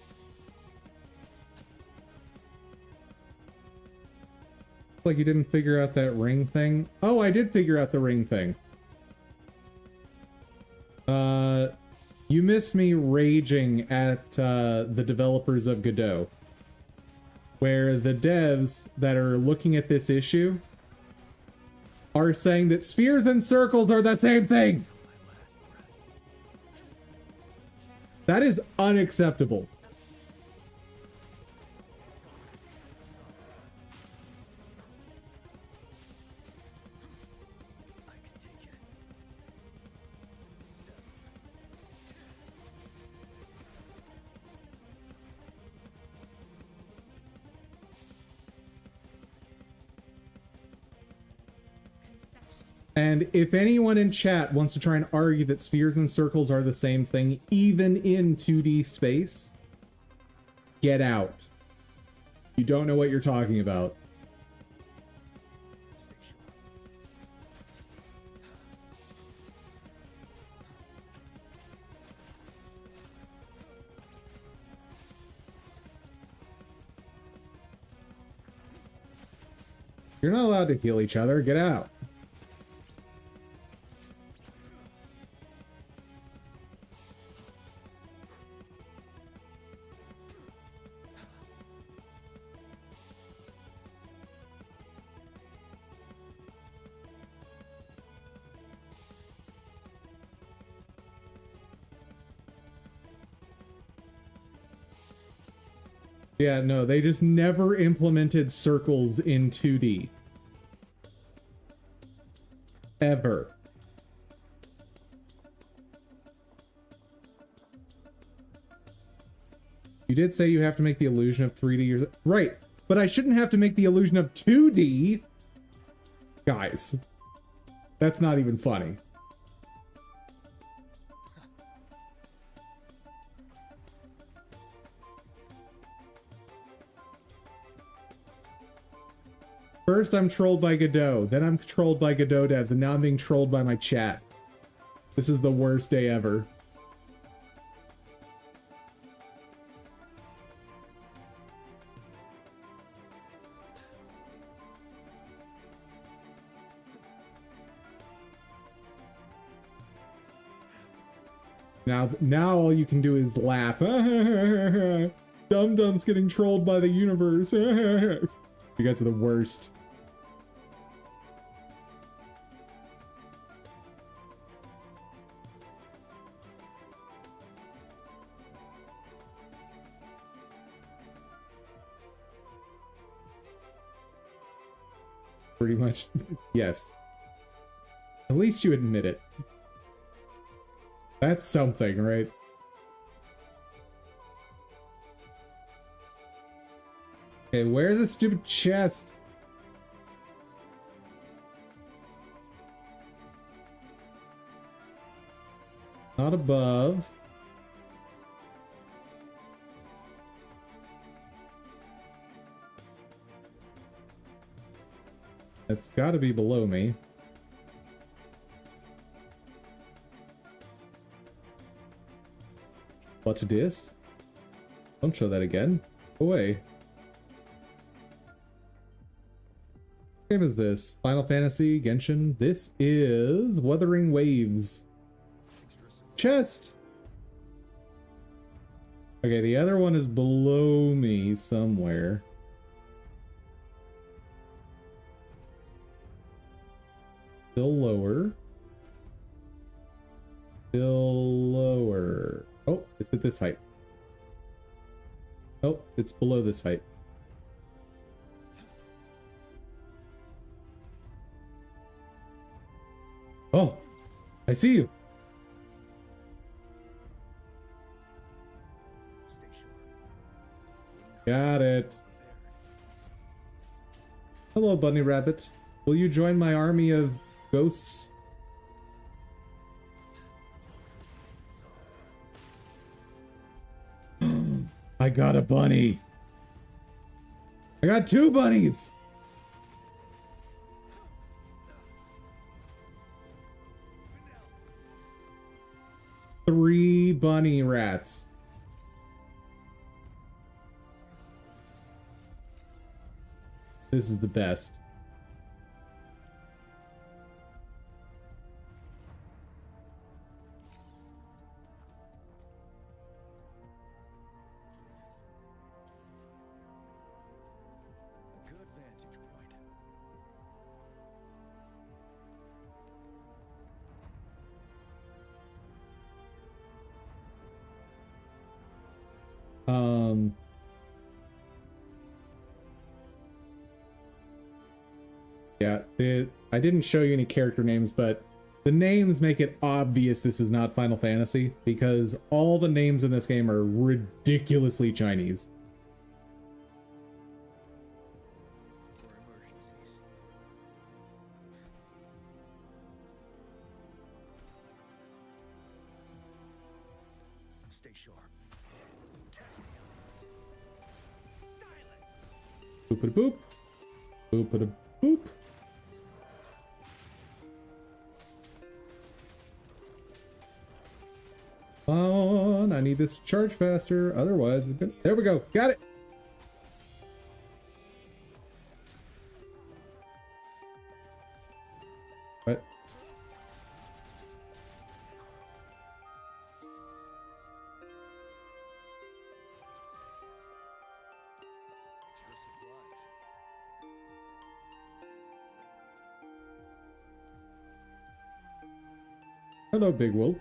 Like you didn't figure out that ring thing. Oh, I did figure out the ring thing. You missed me raging at the developers of Godot, where the devs that are looking at this issue are saying that spheres and circles are the same thing. That is unacceptable. I can take it. And if anyone in chat wants to try and argue that spheres and circles are the same thing, even in 2D space, get out. You don't know what you're talking about. Stay sharp. You're not allowed to heal each other. Get out. Yeah, no, they just never implemented circles in 2D. Ever. You did say you have to make the illusion of 3D. Right, but I shouldn't have to make the illusion of 2D. Guys, that's not even funny. First I'm trolled by Godot, then I'm trolled by Godot devs, and now I'm being trolled by my chat. This is the worst day ever. Now all you can do is laugh. Dum-Dum's getting trolled by the universe. You guys are the worst. Pretty much, yes. At least you admit it. That's something, right? Okay, where's the stupid chest? Not above. It's got to be below me. What's this? Don't show that again. Away. What game is this? Final Fantasy, Genshin? This is Wuthering Waves. Chest! Okay, the other one is below me somewhere. Still lower. Still lower. Oh, it's at this height. Oh, it's below this height. Oh, I see you. Stay sure. Got it. Hello, Bunny Rabbit. Will you join my army of ghosts? I got a bunny. I got 2 bunnies. Three bunny rats. This is the best. A good vantage point. Yeah, I didn't show you any character names, but the names make it obvious this is not Final Fantasy, because all the names in this game are ridiculously Chinese. For emergencies. Stay sharp. Test the elements. Silence! Boop-a-boop. Boop-a-boop. On, I need this to charge faster, otherwise it's gonna... There we go, got it! What? Extra supplies. Hello, Big Wolf.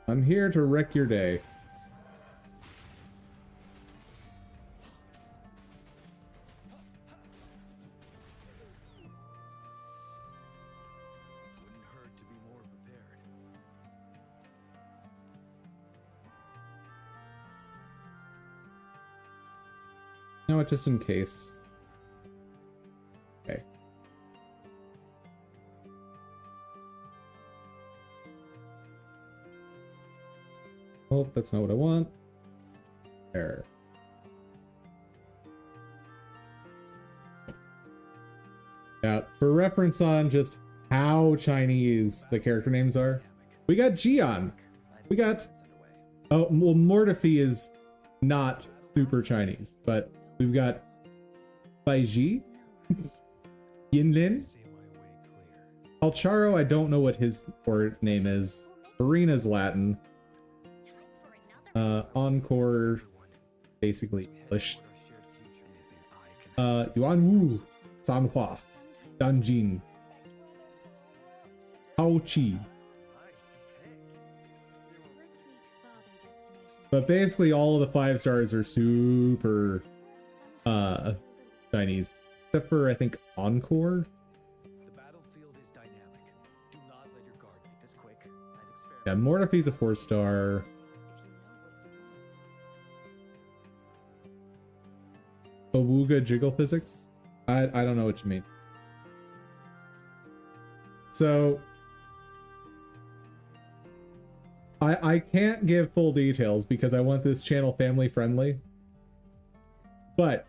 I'm here to wreck your day. Wouldn't hurt to be more prepared. You know what, just in case. Okay. Oh, that's not what I want. There. Yeah, for reference on just how Chinese the character names are, We got Jian. We got... Oh, well, Mortefi is not super Chinese, but we've got Baiji, Yinlin, Alcharo. I don't know what his name is. Farina's Latin. Encore, basically English. Yuan Wu, Sanhua, Danjin, Hao Chi. But basically all of the 5 stars are super Chinese. Except for I think Encore. The battlefield is dynamic. Do not let your guard beat this quick. I've Yeah, Mortefi's a 4-star. Awuga jiggle physics? I don't know what you mean. So I can't give full details because I want this channel family friendly. But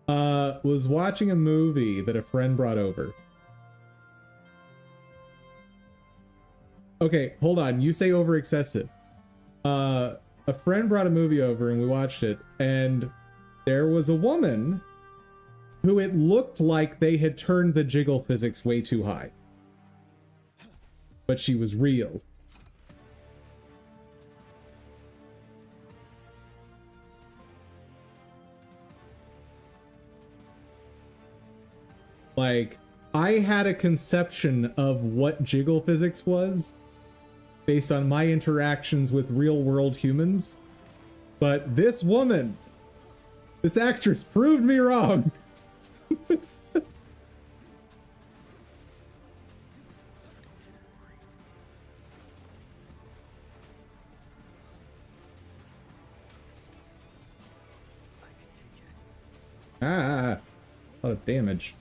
was watching a movie that a friend brought over. Okay, hold on. You say over excessive. A friend brought a movie over and we watched it, and there was a woman who it looked like they had turned the jiggle physics way too high. But she was real. Like, I had a conception of what jiggle physics was based on my interactions with real-world humans. But this woman, this actress, proved me wrong. Ah, a lot of damage.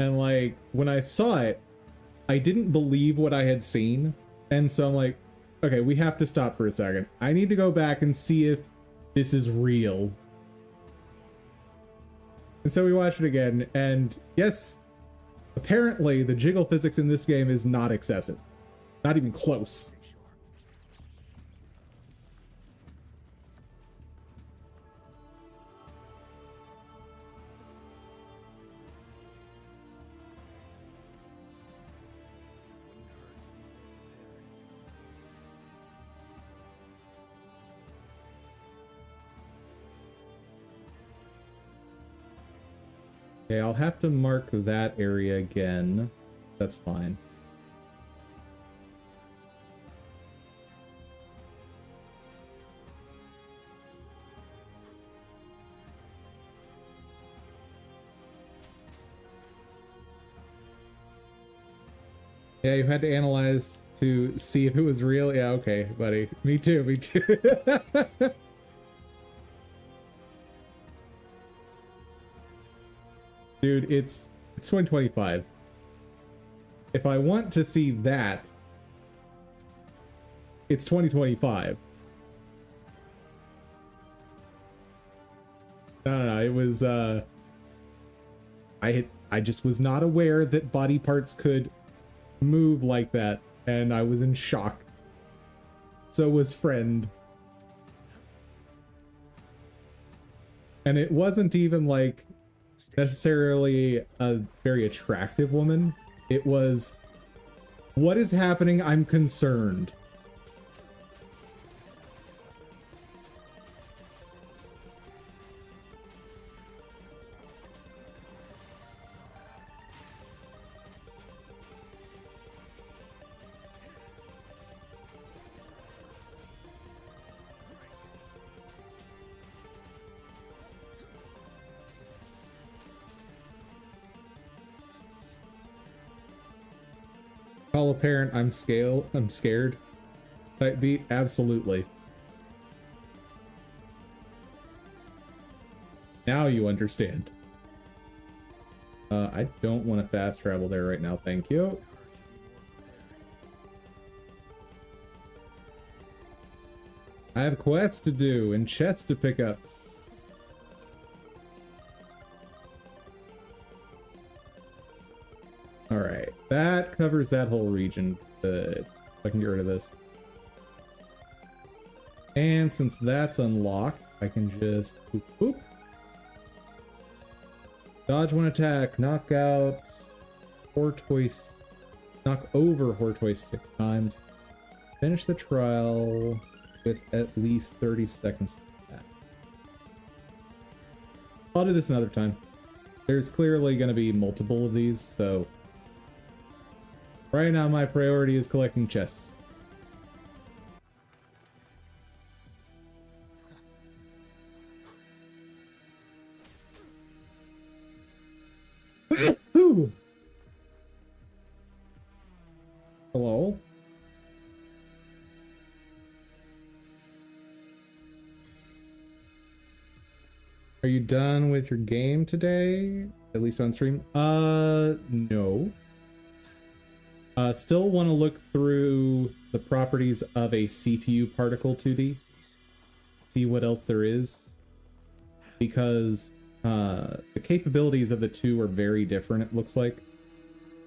And like, when I saw it, I didn't believe what I had seen. And so I'm like, okay, we have to stop for a second. I need to go back and see if this is real. And so we watched it again, and yes, apparently the jiggle physics in this game is not excessive. Not even close. Okay, I'll have to mark that area again. That's fine. Yeah, you had to analyze to see if it was real. Yeah, okay, buddy. Me too, me too. Dude, it's 2025. If I want to see that, it's 2025. No, it was I just was not aware that body parts could move like that, and I was in shock. So was friend. And it wasn't even like necessarily a very attractive woman. It was, what is happening? I'm concerned. Call a parent, I'm scared. Type beat, absolutely. Now you understand. I don't want to fast travel there right now, thank you. I have quests to do and chests to pick up. Alright, that covers that whole region. Good. I can get rid of this. And since that's unlocked, I can just boop, boop. Dodge one attack, knock out Hortoise, knock over Hortoise 6 times. Finish the trial with at least 30 seconds. I'll do this another time. There's clearly going to be multiple of these, so right now my priority is collecting chests. Hello? Are you done with your game today? At least on stream? No. Still want to look through the properties of a CPU particle 2D. See what else there is. Because the capabilities of the two are very different, it looks like.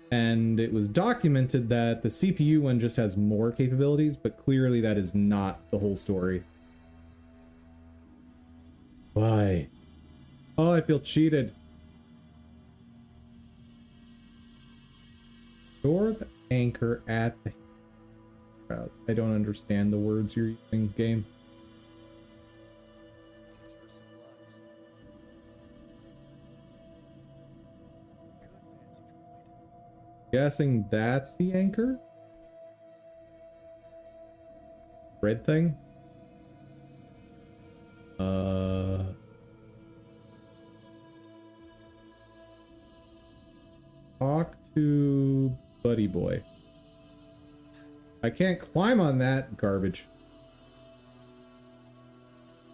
And it was documented that the CPU one just has more capabilities, but clearly that is not the whole story. Why? Oh, I feel cheated. Store the anchor at the crowds. I don't understand the words you're using, game. Guessing that's the anchor? Red thing? Talk to Buddy Boy. I can't climb on that garbage.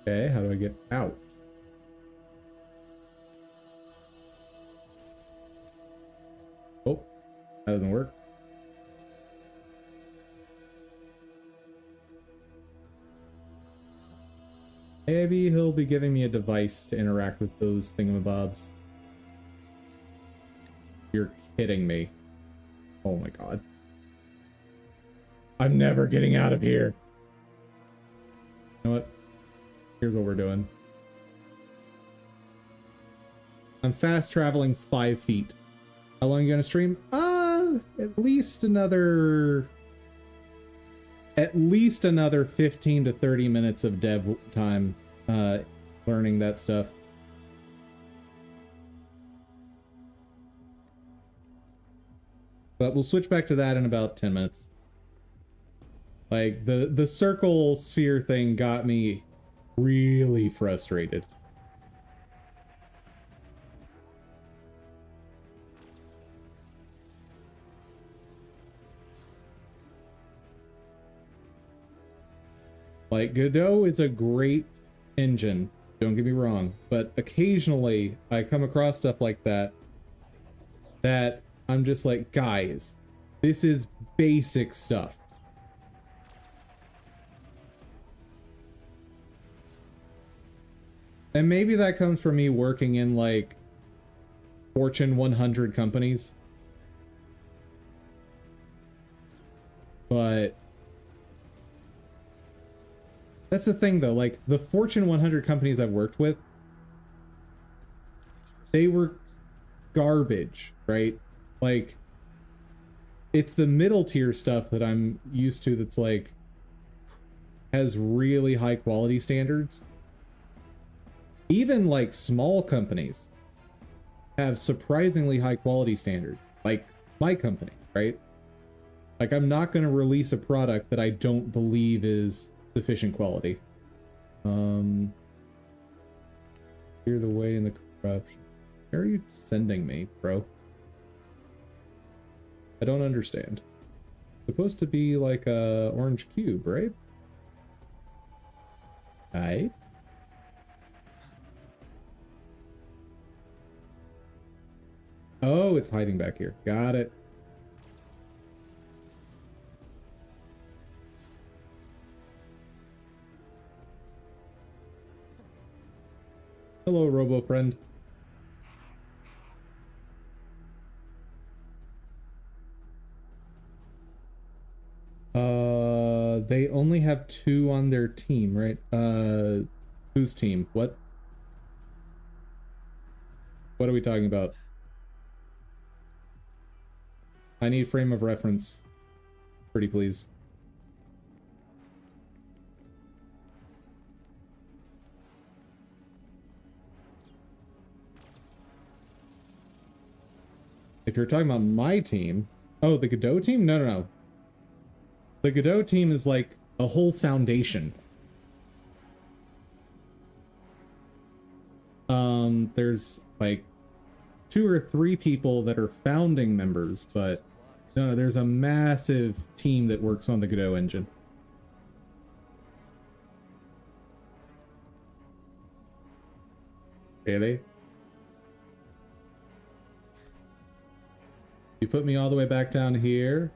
Okay, how do I get out? Oh, that doesn't work. Maybe he'll be giving me a device to interact with those thingamabobs. You're kidding me. Oh my god. I'm never getting out of here. You know what? Here's what we're doing. I'm fast traveling 5 feet. How long are you gonna stream? At least another 15 to 30 minutes of dev time learning that stuff. But we'll switch back to that in about 10 minutes. Like, the circle sphere thing got me really frustrated. Like, Godot is a great engine, don't get me wrong, but occasionally I come across stuff like that I'm just like, guys, this is basic stuff. And maybe that comes from me working in, like, Fortune 100 companies. But that's the thing, though. Like, the Fortune 100 companies I've worked with, they were garbage, right? Like, it's the middle tier stuff that I'm used to that's, like, has really high quality standards. Even, like, small companies have surprisingly high quality standards. Like, my company, right? Like, I'm not going to release a product that I don't believe is sufficient quality. Clear the way in the corruption. Where are you sending me, bro? I don't understand. It's supposed to be like a orange cube, right? Right. Oh, it's hiding back here. Got it. Hello, Robo friend. They only have 2 on their team, right? Whose team? What? What are we talking about? I need frame of reference. Pretty please. If you're talking about my team... Oh, the Godot team? No, no, no. The Godot team is like a whole foundation. There's like 2 or 3 people that are founding members, but no, there's a massive team that works on the Godot engine. Really? You put me all the way back down here.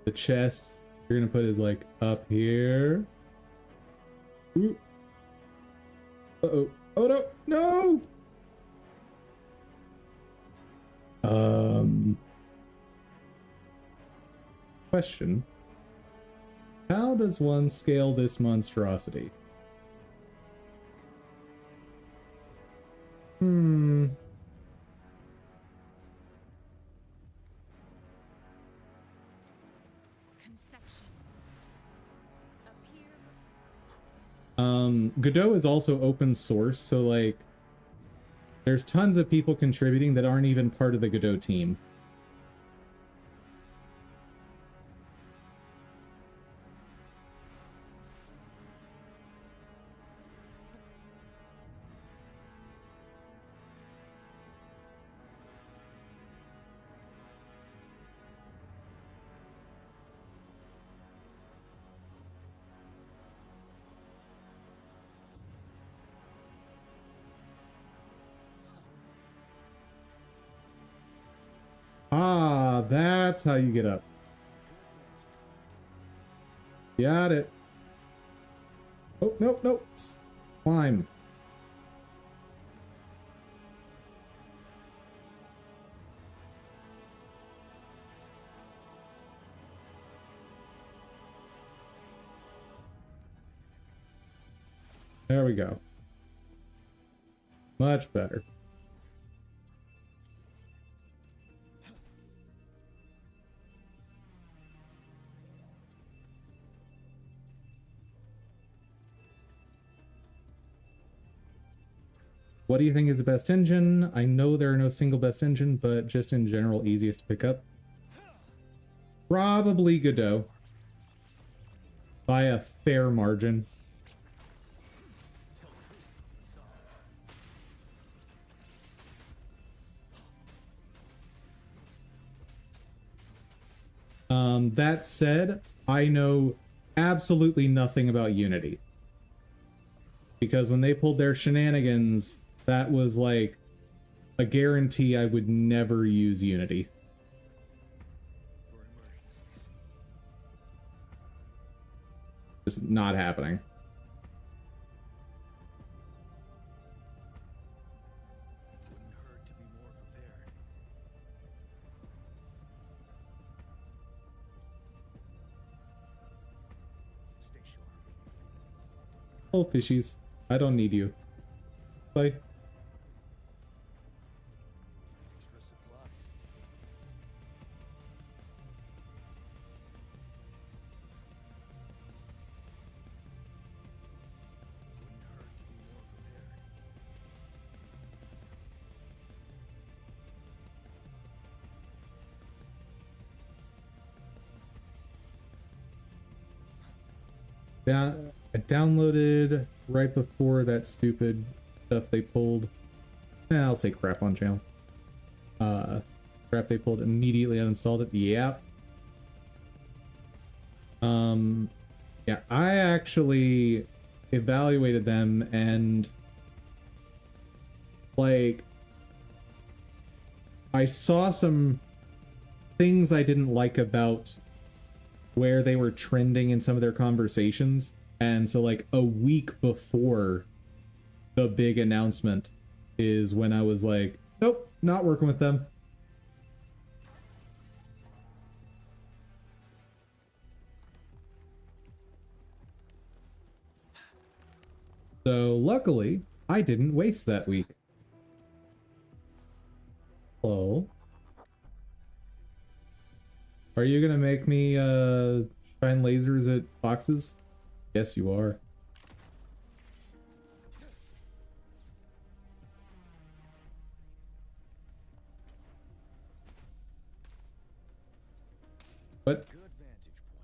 The chest you're gonna put is like up here. Ooh. Uh-oh. Oh no! No! Question. How does one scale this monstrosity? Conception. Appear. Godot is also open source, so like there's tons of people contributing that aren't even part of the Godot team. Ah, that's how you get up. Got it. Oh, no, no. Climb. There we go. Much better. What do you think is the best engine? I know there are no single best engine, but just in general, easiest to pick up. Probably Godot. By a fair margin. That said, I know absolutely nothing about Unity. Because when they pulled their shenanigans, that was like a guarantee I would never use Unity. Just not happening. Wouldn't hurt to be more prepared. Stay sharp. Oh, fishies. I don't need you. Bye. Extra supplies. Wouldn't hurt to be more prepared. Yeah, I downloaded right before that stupid stuff they pulled. I'll say crap on channel. Crap they pulled, immediately uninstalled it. Yep. Yeah, I actually evaluated them and like I saw some things I didn't like about where they were trending in some of their conversations, and so like a week before the big announcement is when I was like, nope, not working with them. So luckily, I didn't waste that week. Hello. Are you gonna make me shine lasers at foxes? Yes, you are. What? Good vantage point.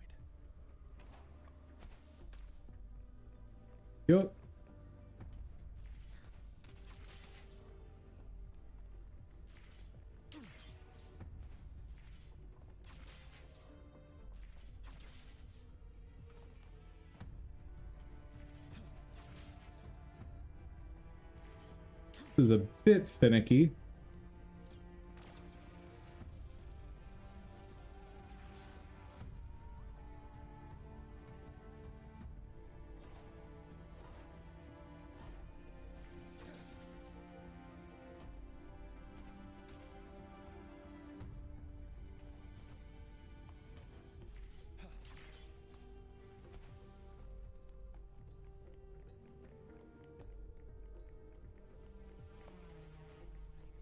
Yup. This is a bit finicky.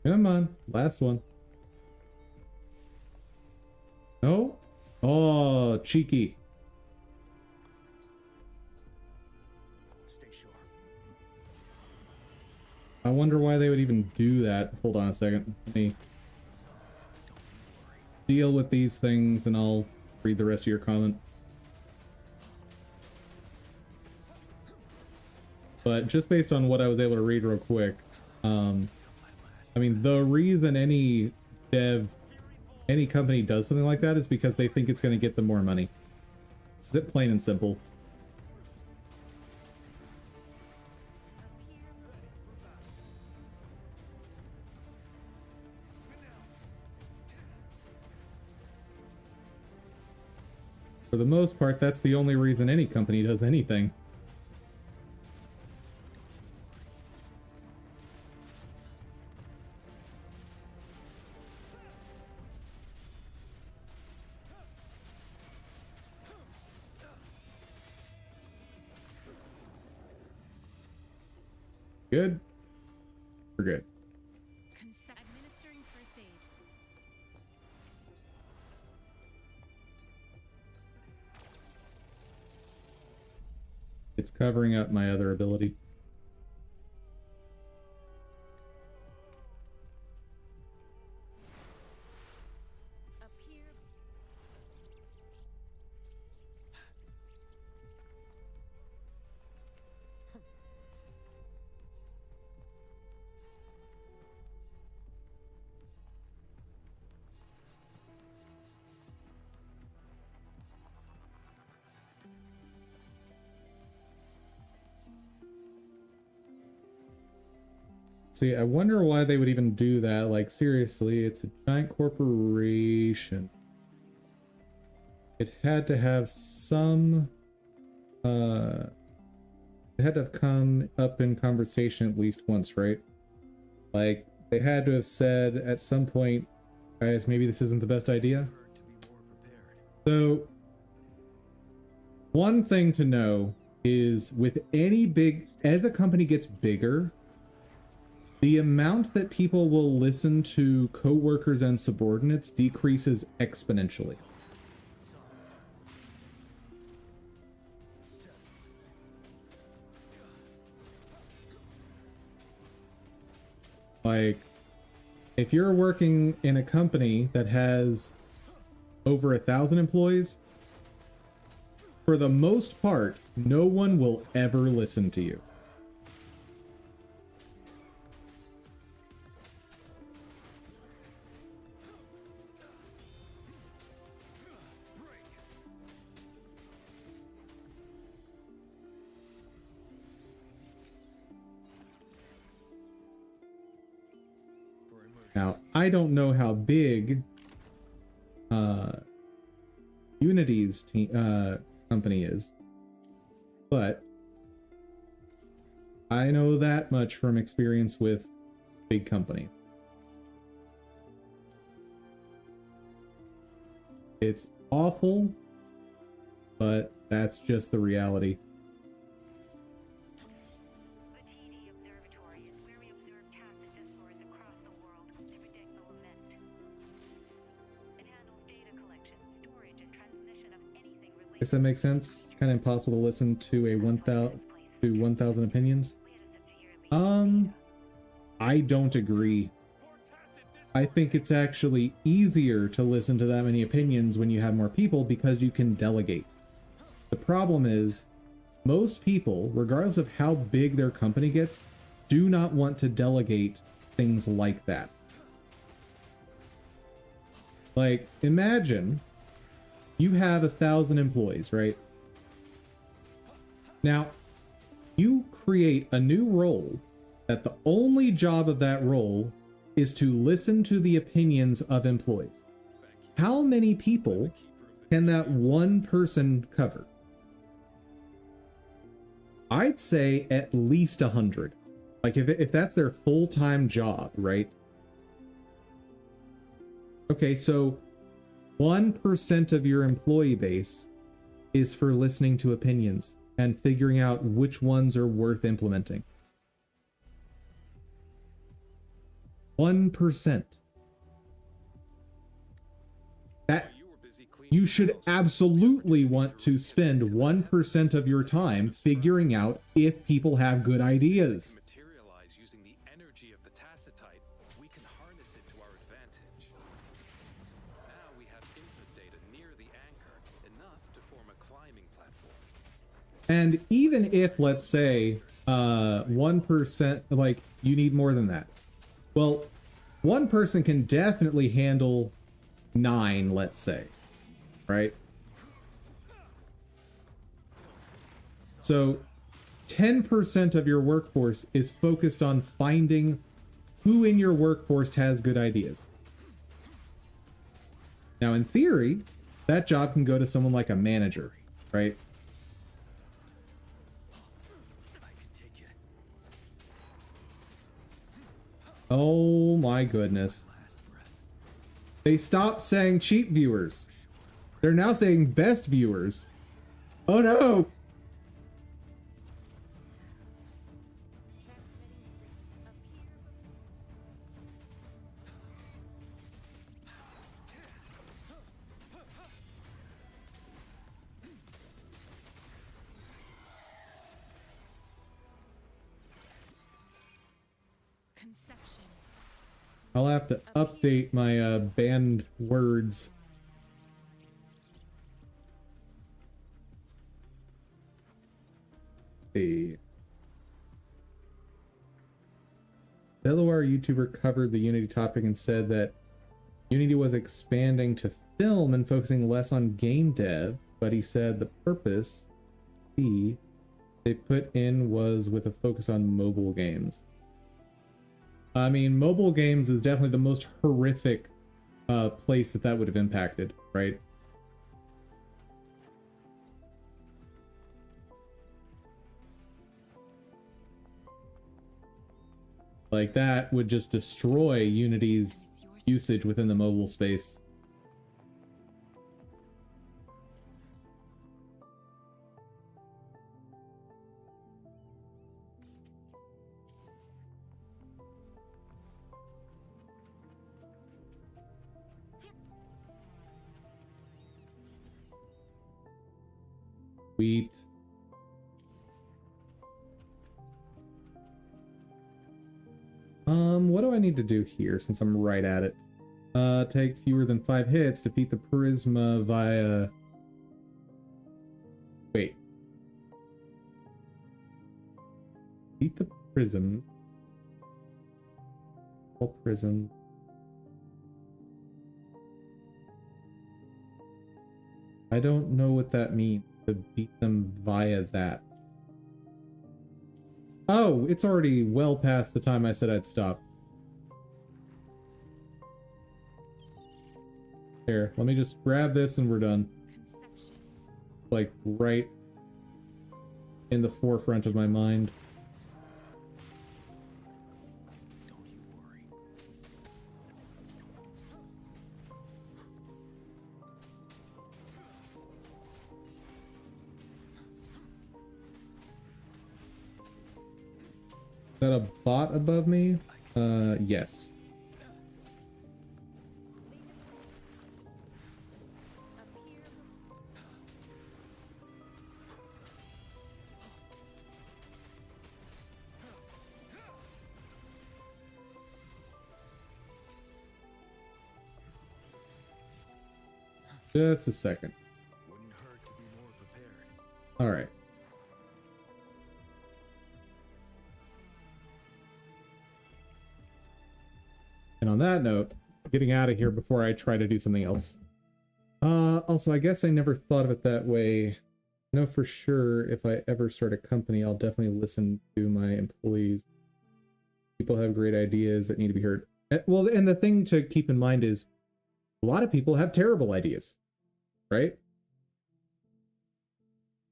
Come on, last one. No? Oh, cheeky. Stay sure. I wonder why they would even do that. Hold on a second. Let me deal with these things and I'll read the rest of your comment. But just based on what I was able to read real quick, I mean, the reason any company does something like that is because they think it's going to get them more money. It's plain and simple. For the most part, that's the only reason any company does anything. Good? We're good. Administering first aid. It's covering up my other ability. Appear. See, I wonder why they would even do that. Like, seriously, it's a giant corporation. It had to have some, it had to have come up in conversation at least once, right? Like, they had to have said at some point, guys, maybe this isn't the best idea. Heard to be more prepared. So, one thing to know is with any big, as a company gets bigger, the amount that people will listen to coworkers and subordinates decreases exponentially. Like, if you're working in a company that has over 1,000 employees, for the most part, no one will ever listen to you. Now, I don't know how big Unity's company is, but I know that much from experience with big companies. It's awful, but that's just the reality. The TD Observatory is where we observe tacit discords across the world to predict the lament. It handles data collection, storage, and transmission of anything related. Guess that makes sense. Kind of impossible to listen to a 1,000 opinions. I don't agree. I think it's actually easier to listen to that many opinions when you have more people because you can delegate. The problem is, most people, regardless of how big their company gets, do not want to delegate things like that. Like, imagine you have 1,000 employees, right? Now, you create a new role that the only job of that role is to listen to the opinions of employees. How many people can that one person cover? I'd say at least 100. Like if that's their full-time job, right? Okay, so 1% of your employee base is for listening to opinions and figuring out which ones are worth implementing. 1%. That you should absolutely want to spend 1% of your time figuring out if people have good ideas. Materialize using the energy of the tacitite, we can harness it to our advantage. Now we have input data near the anchor, enough to form a climbing platform. And even if, let's say, 1%, like, you need more than that. Well, one person can definitely handle 9, let's say, right? So 10% of your workforce is focused on finding who in your workforce has good ideas. Now, in theory, that job can go to someone like a manager, right? Oh my goodness. They stopped saying cheap viewers. They're now saying best viewers. Oh no! Conception. I'll have to update my banned words. The Delaware YouTuber covered the Unity topic and said that Unity was expanding to film and focusing less on game dev, but he said the purpose they put in was with a focus on mobile games. I mean, mobile games is definitely the most horrific place that would have impacted, right? Like, that would just destroy Unity's usage within the mobile space. Sweet. What do I need to do here since I'm right at it? Take fewer than 5 hits, defeat the Prisma via... Wait. Defeat the prisms. All prisms. I don't know what that means, to beat them via that. Oh, it's already well past the time I said I'd stop. Here, let me just grab this and we're done. Conception. Like, right in the forefront of my mind. that a bot above me? Yes. Up here. Just a second. Wouldn't hurt to be more prepared. All right. And on that note, getting out of here before I try to do something else. Also, I guess I never thought of it that way. I know for sure if I ever start a company, I'll definitely listen to my employees. People have great ideas that need to be heard. Well, and the thing to keep in mind is a lot of people have terrible ideas, right?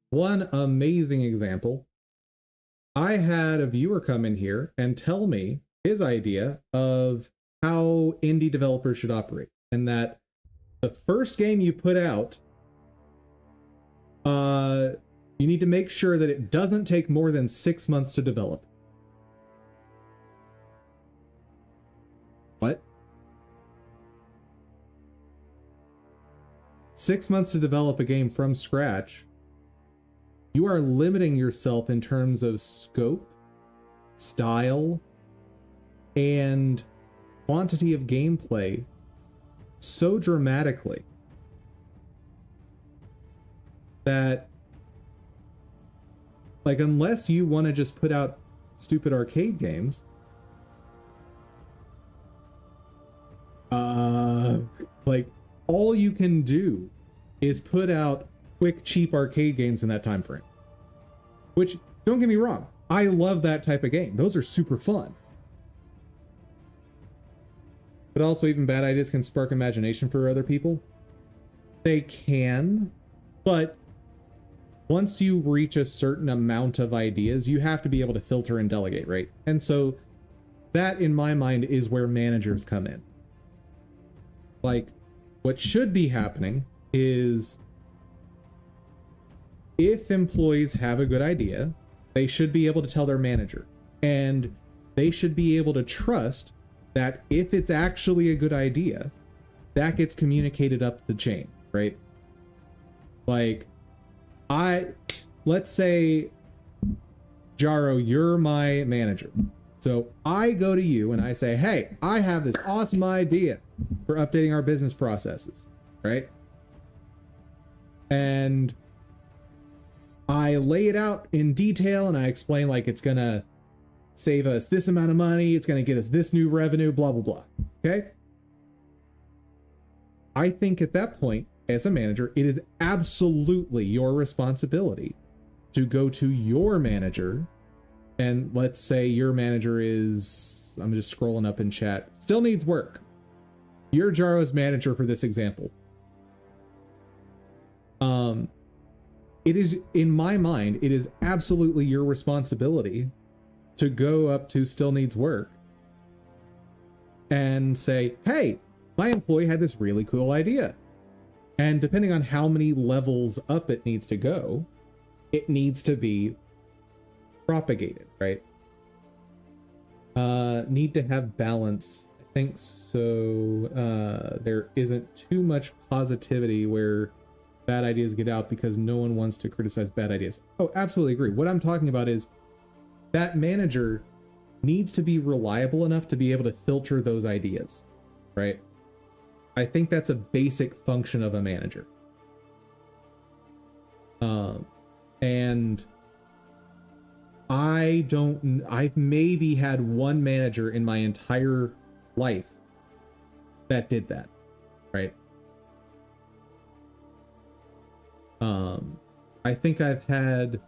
One amazing example, I had a viewer come in here and tell me his idea of how indie developers should operate, and that the first game you put out, you need to make sure that it doesn't take more than 6 months to develop. What? 6 months to develop a game from scratch? You are limiting yourself in terms of scope, style, and quantity of gameplay so dramatically that, like, unless you want to just put out stupid arcade games, like, all you can do is put out quick, cheap arcade games in that time frame. Which, don't get me wrong, I love that type of game. Those are super fun. But also, even bad ideas can spark imagination for other people. They can, but once you reach a certain amount of ideas, you have to be able to filter and delegate, right? And so that, in my mind, is where managers come in. Like, what should be happening is, if employees have a good idea, they should be able to tell their manager. And they should be able to trust that if it's actually a good idea, that gets communicated up the chain, right? Like, let's say, Jaro, you're my manager. So I go to you and I say, hey, I have this awesome idea for updating our business processes, right? And I lay it out in detail and I explain, like, it's gonna save us this amount of money, it's gonna get us this new revenue, blah, blah, blah. Okay? I think at that point, as a manager, it is absolutely your responsibility to go to your manager, and let's say your manager is, I'm just scrolling up in chat, still needs work. You're Jaro's manager for this example. It is, in my mind, it is absolutely your responsibility to go up to Still Needs Work and say, hey, my employee had this really cool idea. And depending on how many levels up it needs to go, it needs to be propagated, right? Need to have balance. I think so. There isn't too much positivity where bad ideas get out because no one wants to criticize bad ideas. Oh, absolutely agree. What I'm talking about is that manager needs to be reliable enough to be able to filter those ideas, right? I think that's a basic function of a manager. And I've maybe had one manager in my entire life that did that, right? I think I've had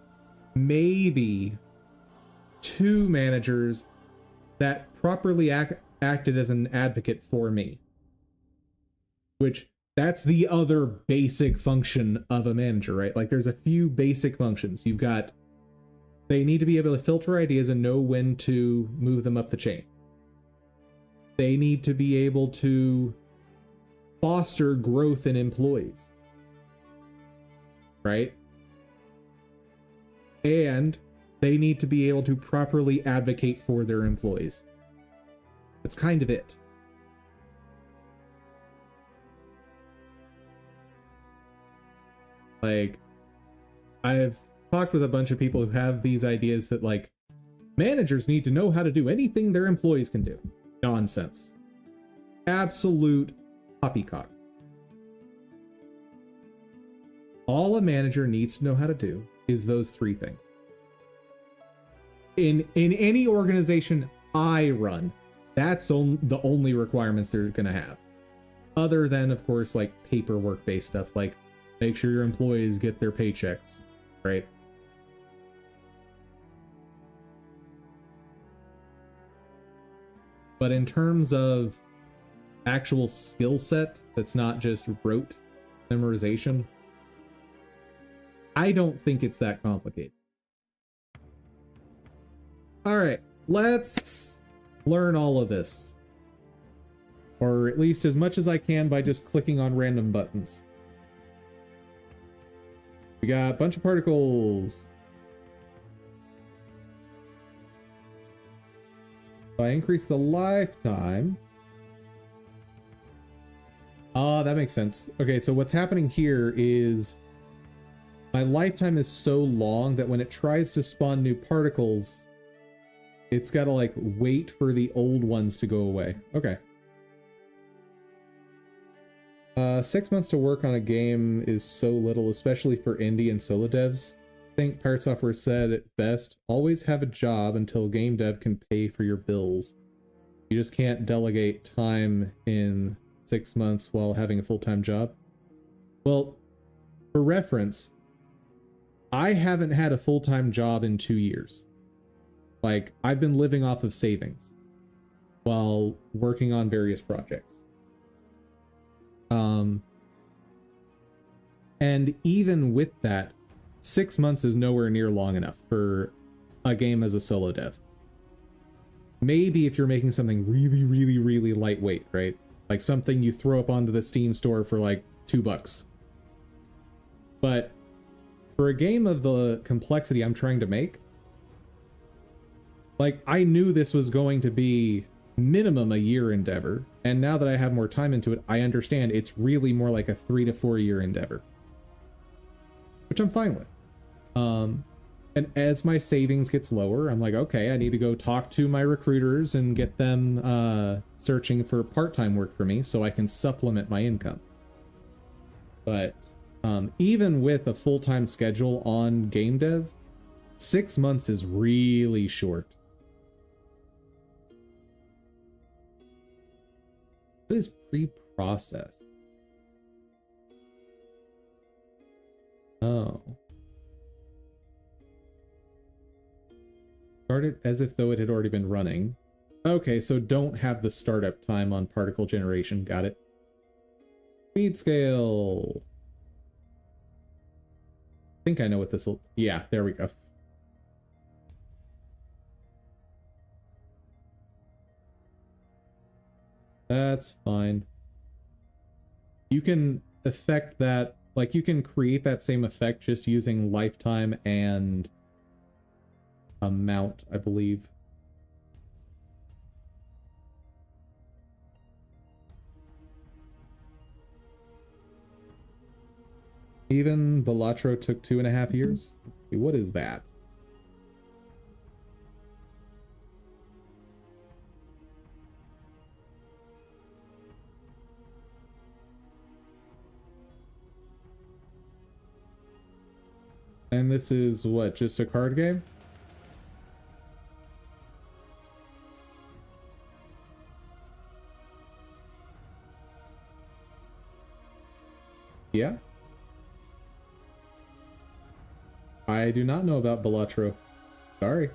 maybe 2 managers that properly acted as an advocate for me. Which, that's the other basic function of a manager, right? Like, there's a few basic functions. You've got, they need to be able to filter ideas and know when to move them up the chain. They need to be able to foster growth in employees, right? And They need to be able to properly advocate for their employees. That's kind of it. Like, I've talked with a bunch of people who have these ideas that, like, managers need to know how to do anything their employees can do. Nonsense. Absolute poppycock. All a manager needs to know how to do is those three things. In any organization I run, that's the only requirements they're going to have. Other than, of course, like paperwork-based stuff, like make sure your employees get their paychecks, right? But in terms of actual skill set that's not just rote memorization, I don't think it's that complicated. All right, let's learn all of this. Or at least as much as I can by just clicking on random buttons. We got a bunch of particles. If I increase the lifetime. Ah, that makes sense. Okay, so what's happening here is my lifetime is so long that when it tries to spawn new particles, it's got to like wait for the old ones to go away. Okay. 6 months to work on a game is so little, especially for indie and solo devs. I think Pirate Software said it best, always have a job until game dev can pay for your bills. You just can't delegate time in 6 months while having a full-time job. Well, for reference, I haven't had a full-time job in 2 years. Like, I've been living off of savings while working on various projects. And even with that, 6 months is nowhere near long enough for a game as a solo dev. Maybe if you're making something really, really, really lightweight, right? Like something you throw up onto the Steam store for like $2. But for a game of the complexity I'm trying to make, like, I knew this was going to be minimum a year endeavor, and now that I have more time into it, I understand it's really more like a 3 to 4 year endeavor, which I'm fine with. And as my savings gets lower, I'm like, okay, I need to go talk to my recruiters and get them searching for part-time work for me so I can supplement my income. But even with a full-time schedule on game dev, 6 months is really short. What is pre-process? Oh. Started as if though it had already been running. Okay, so don't have the startup time on particle generation. Got it. Speed scale. I think I know what this will... Yeah, there we go. That's fine. You can affect that, like you can create that same effect just using lifetime and amount, I believe. Even Balatro took 2.5 years? What is that? And this is what, just a card game? Yeah? I do not know about Balatro. Sorry.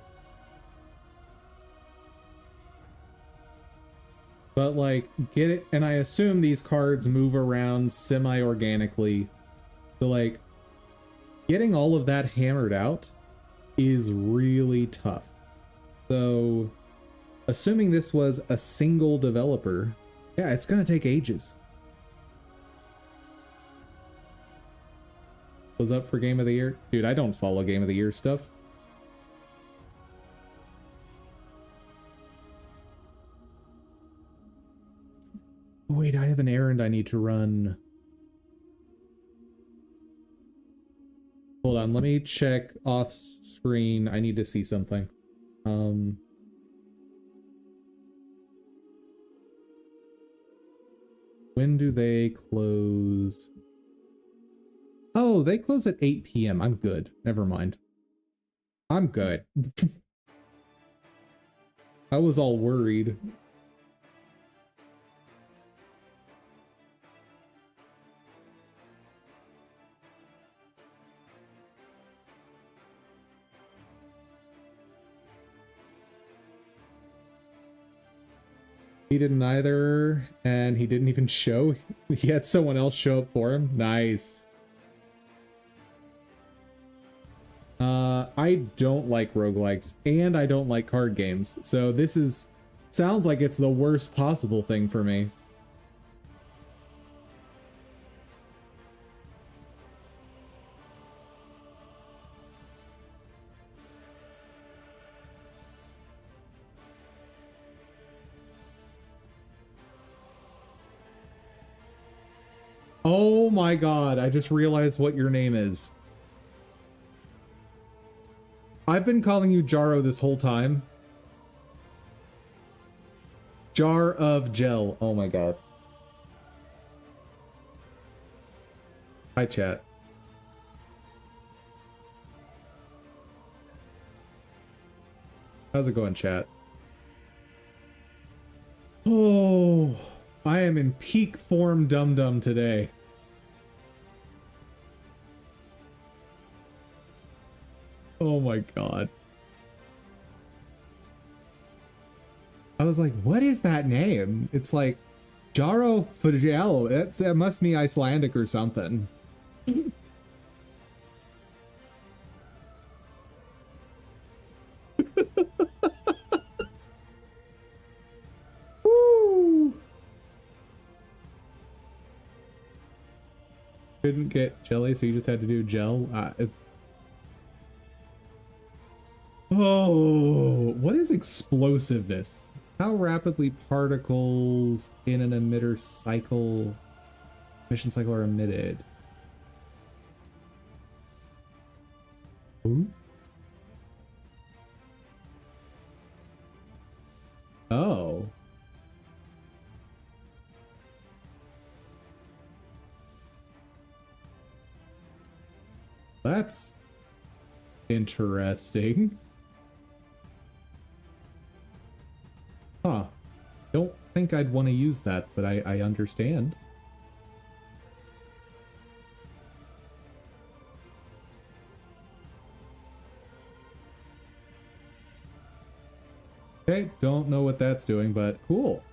But like, get it? And I assume these cards move around semi-organically. So like, getting all of that hammered out is really tough. So, assuming this was a single developer, yeah, it's gonna take ages. Was up for Game of the Year? Dude, I don't follow Game of the Year stuff. Wait, I have an errand I need to run. Hold on, let me check off screen. I need to see something. When do they close? Oh, they close at 8 p.m. I'm good. Never mind. I'm good. I was all worried. He didn't either, and he didn't even show. He had someone else show up for him. Nice. I don't like roguelikes, and I don't like card games, so this sounds like it's the worst possible thing for me. Oh my god, I just realized what your name is. I've been calling you Jaro this whole time. Jar of Gel. Oh my god. Hi, chat. How's it going, chat? Oh, I am in peak form dum-dum today. Oh my god. I was like, what is that name? It's like Jaro Fujel. That must be Icelandic or something. Woo! Couldn't get jelly, so you just had to do gel. Oh, what is explosiveness? How rapidly particles in an emitter mission cycle are emitted? Ooh. Oh. That's interesting. Huh. Don't think I'd want to use that, but I understand. Okay, don't know what that's doing, but cool.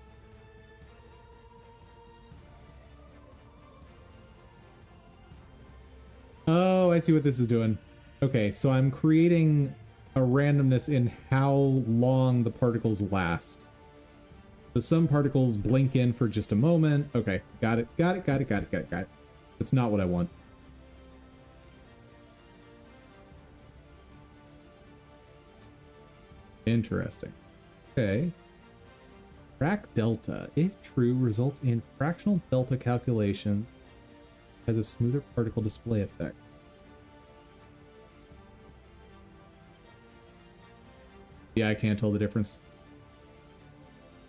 Oh, I see what this is doing. Okay, so I'm creating a randomness in how long the particles last. So some particles blink in for just a moment. Okay, got it. That's not what I want. Interesting. Okay. Frac delta, if true, results in fractional delta calculation, has a smoother particle display effect. Yeah, I can't tell the difference.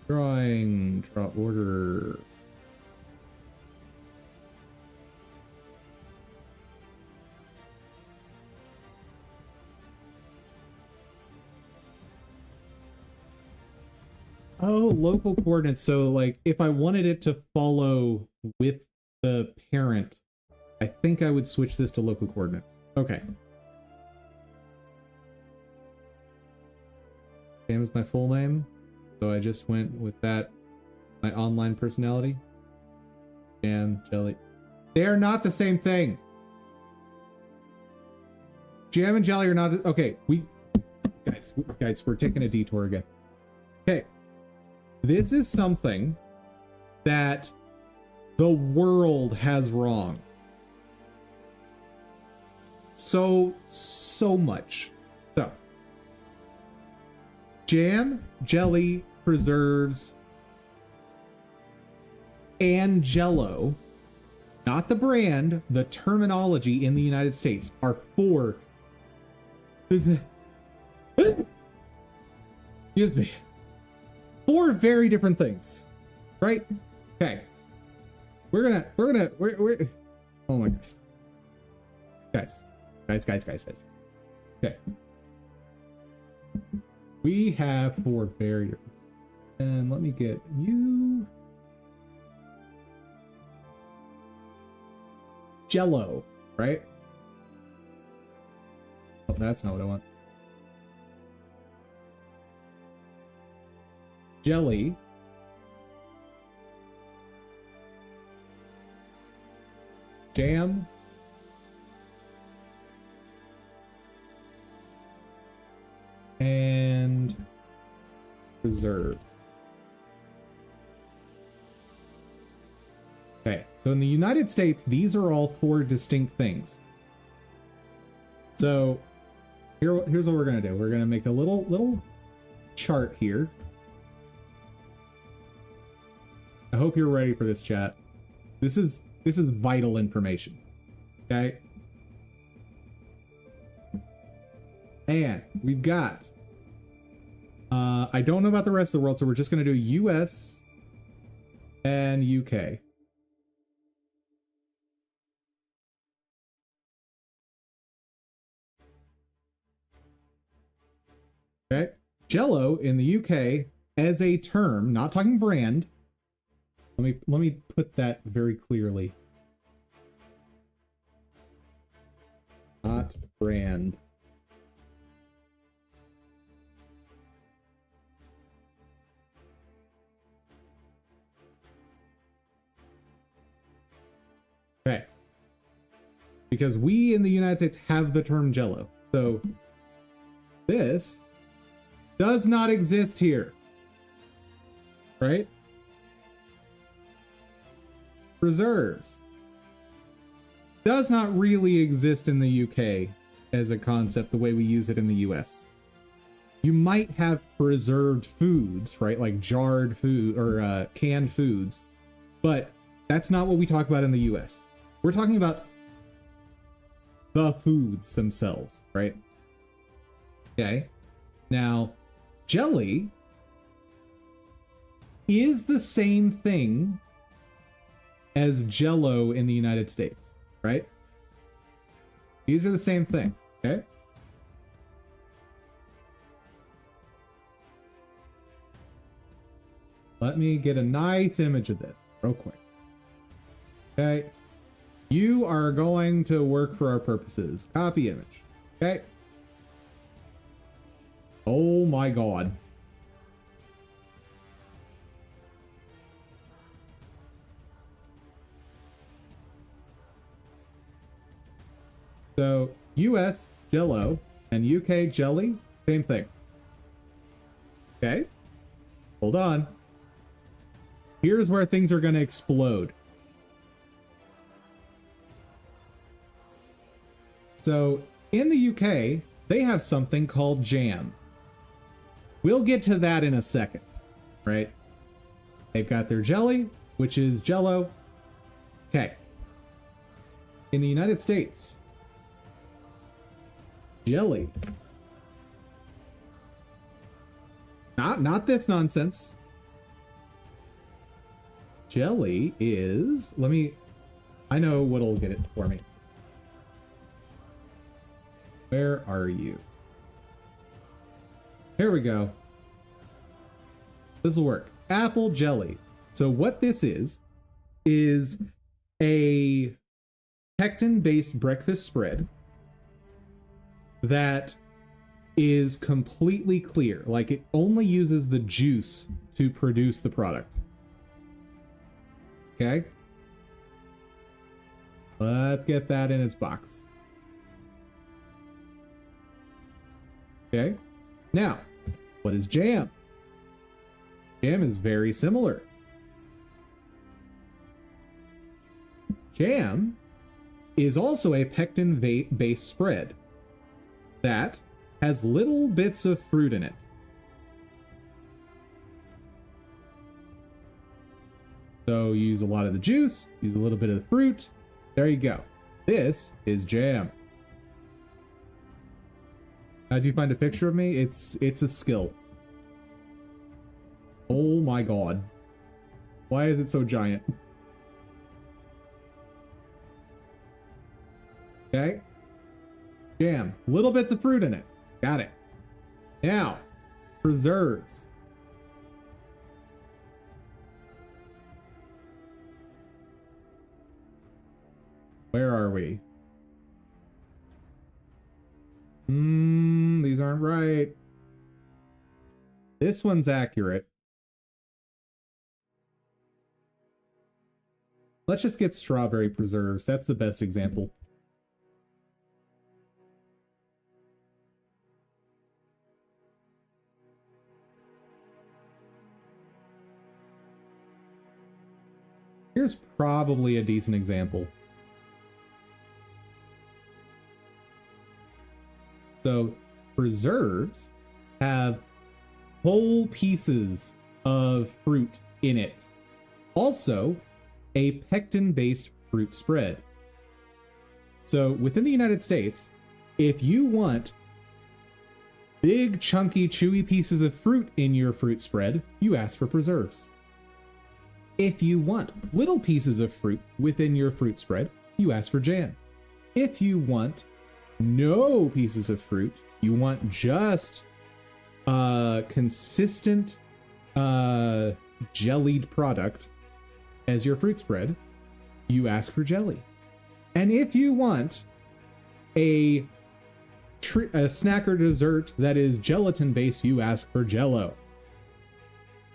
Drawing, draw order. Oh, local coordinates. So like if I wanted it to follow with the parent, I think I would switch this to local coordinates. Okay. Sam is my full name. So I just went with that. My online personality. Jam, jelly. They are not the same thing. Jam and jelly are not okay, guys, we're taking a detour again. Okay. This is something that the world has wrong. So much. So, jam, jelly, preserves, and Jell-O, not the brand, the terminology in the United States are four. Excuse me. Four very different things, right? Okay. We're oh my gosh. Guys. Okay. We have four very different. And let me get you. Jell-O, right? Oh, that's not what I want. Jelly. Jam. And preserves. Okay, so in the United States, these are all four distinct things. So here's what we're gonna do. We're gonna make a little chart here. I hope you're ready for this, chat. This is vital information. Okay? And we've got I don't know about the rest of the world, so we're just gonna do US and UK. Okay. Jell-O in the UK as a term, not talking brand. Let me put that very clearly. Not brand. Okay. Because we in the United States have the term Jell-O. So this does not exist here. Right? Preserves does not really exist in the UK as a concept the way we use it in the US. You might have preserved foods, right? Like jarred food or canned foods, but that's not what we talk about in the US. We're talking about the foods themselves, right? Okay. Now, jelly is the same thing as Jell-O in the United States, right? These are the same thing, okay? Let me get a nice image of this real quick. Okay. You are going to work for our purposes. Copy image. Okay. Oh my God. So US Jell-O and UK jelly, same thing. Okay. Hold on. Here's where things are going to explode. So in the UK, they have something called jam. We'll get to that in a second, right? They've got their jelly, which is Jell-O. Okay. In the United States, jelly. Not this nonsense. Jelly is, I know what'll get it for me. Where are you? Here we go. This will work. Apple jelly. So what this is a pectin-based breakfast spread that is completely clear. Like, it only uses the juice to produce the product. Okay? Let's get that in its box. Okay? Now, what is jam? Jam is very similar. Jam is also a pectin-based spread that has little bits of fruit in it. So you use a lot of the juice, use a little bit of the fruit. There you go. This is jam. How'd you find a picture of me? It's a skill. Oh my god. Why is it so giant? Okay. Jam. Little bits of fruit in it. Got it. Now, preserves. Where are we? These aren't right. This one's accurate. Let's just get strawberry preserves. That's the best example. Here's probably a decent example. So preserves have whole pieces of fruit in it. Also, a pectin-based fruit spread. So within the United States, if you want big, chunky, chewy pieces of fruit in your fruit spread, you ask for preserves. If you want little pieces of fruit within your fruit spread, you ask for jam. If you want no pieces of fruit, you want just consistent jellied product as your fruit spread, you ask for jelly. And if you want a snack or dessert that is gelatin based, you ask for jello.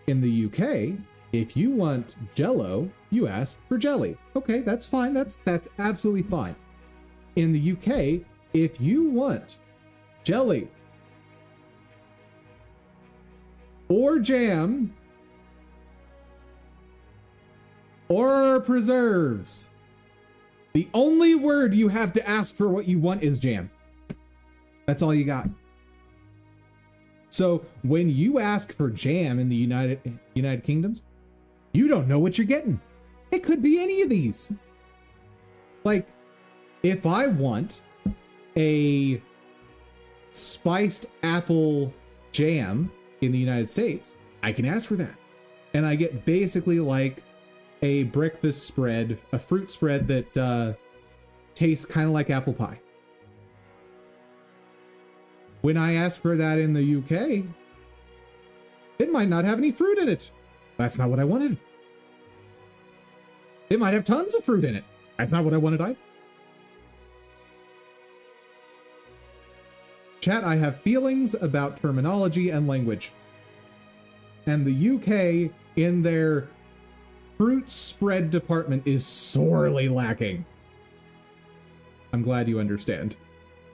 In the UK, if you want jello, you ask for jelly. Okay, that's fine. That's absolutely fine. In the UK, if you want jelly or jam or preserves, the only word you have to ask for what you want is jam. That's all you got. So when you ask for jam in the United Kingdoms, you don't know what you're getting. It could be any of these. Like, if I want a spiced apple jam in the United States, I can ask for that. And I get basically like a breakfast spread, a fruit spread that tastes kind of like apple pie. When I ask for that in the UK, it might not have any fruit in it. That's not what I wanted. It might have tons of fruit in it. That's not what I wanted either. Chat, I have feelings about terminology and language. And the UK, in their fruit spread department, is sorely lacking. I'm glad you understand.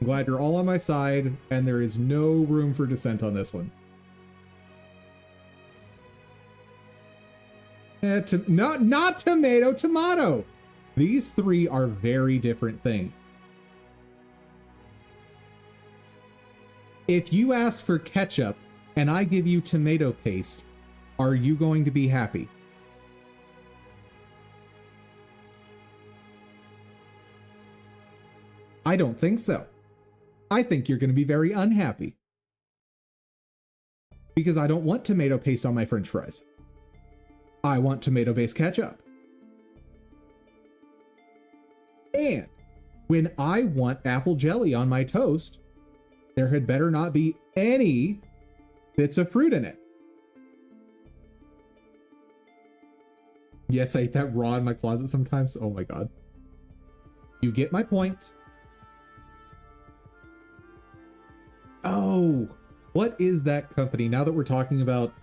I'm glad you're all on my side, and there is no room for dissent on this one. Not tomato, tomato. These three are very different things. If you ask for ketchup and I give you tomato paste, are you going to be happy? I don't think so. I think you're going to be very unhappy. Because I don't want tomato paste on my French fries. I want tomato-based ketchup. And when I want apple jelly on my toast, there had better not be any bits of fruit in it. Yes, I eat that raw in my closet sometimes. Oh my god. You get my point. Oh, what is that company? Now that we're talking about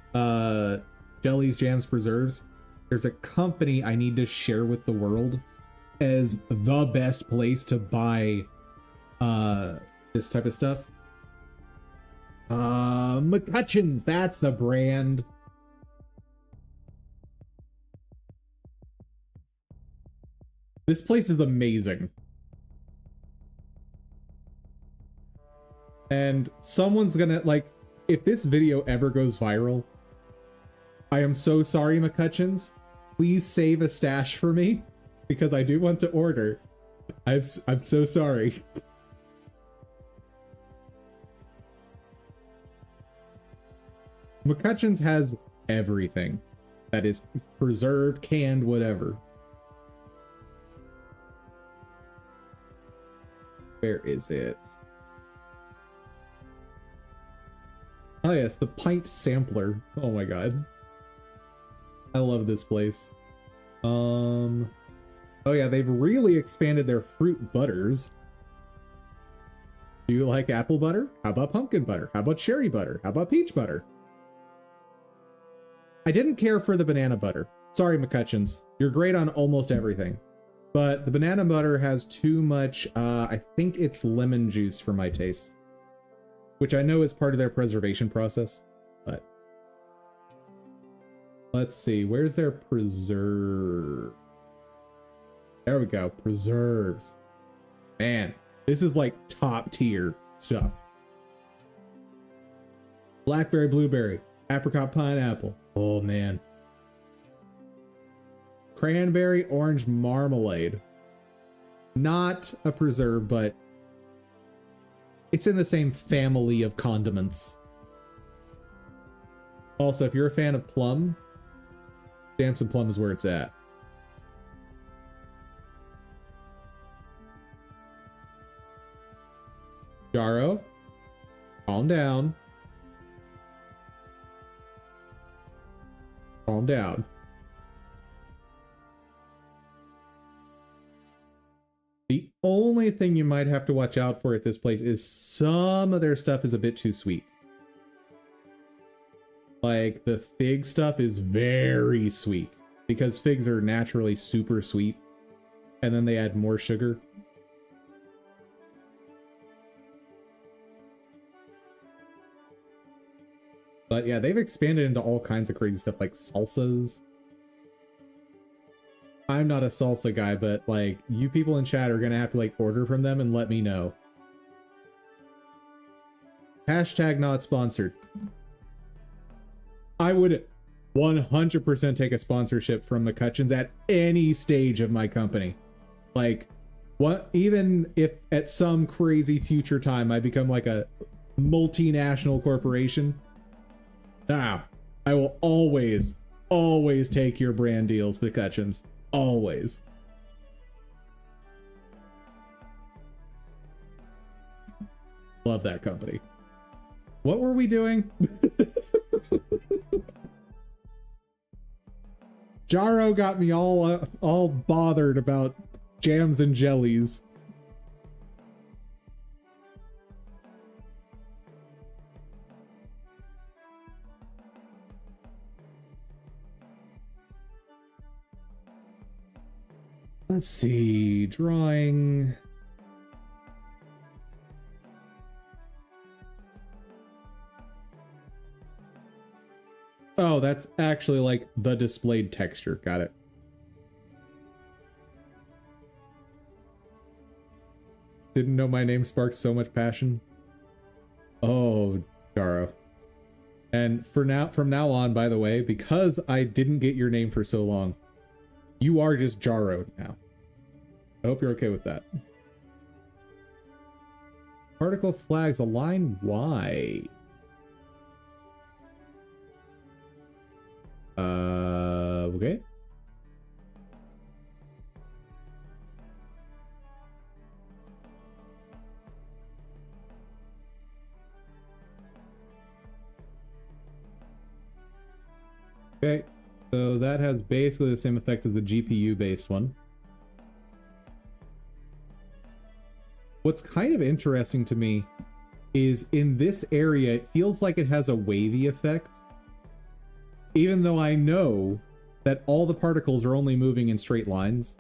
jellies, jams, preserves, there's a company I need to share with the world as the best place to buy this type of stuff. McCutcheon's, that's the brand. This place is amazing. And someone's gonna, like, if this video ever goes viral, I am so sorry, McCutcheon's, please save a stash for me because I do want to order. I'm so sorry. McCutcheon's has everything that is preserved, canned, whatever. Where is it? Oh yes, the pint sampler. Oh my god. I love this place. Oh yeah, they've really expanded their fruit butters. Do you like apple butter? How about pumpkin butter? How about cherry butter? How about peach butter? I didn't care for the banana butter. Sorry, McCutcheons. You're great on almost everything. But the banana butter has too much, I think it's lemon juice for my taste. Which I know is part of their preservation process. But let's see, where's their preserve? There we go, preserves. Man, this is like top tier stuff. Blackberry, blueberry, apricot, pineapple. Oh man. Cranberry, orange marmalade. Not a preserve, but it's in the same family of condiments. Also, if you're a fan of plum, Stamps and Plum is where it's at. Jaro, calm down. Calm down. The only thing you might have to watch out for at this place is some of their stuff is a bit too sweet. Like the fig stuff is very sweet because figs are naturally super sweet and then they add more sugar. But yeah, they've expanded into all kinds of crazy stuff like salsas. I'm not a salsa guy, but like you people in chat are gonna have to like order from them and let me know. Hashtag not sponsored. I would 100% take a sponsorship from McCutcheon's at any stage of my company. Like, what? Even if at some crazy future time I become like a multinational corporation, I will always take your brand deals, McCutcheon's. Always. Love that company. What were we doing? Jaro got me all bothered about jams and jellies. Let's see, drawing. Oh, that's actually like the displayed texture. Got it. Didn't know my name sparked so much passion. Oh, Jaro. And from now on, by the way, because I didn't get your name for so long, you are just Jaro now. I hope you're okay with that. Particle flags align. Why? Okay. Okay, so that has basically the same effect as the GPU based one. What's kind of interesting to me is in this area, it feels like it has a wavy effect. Even though I know that all the particles are only moving in straight lines.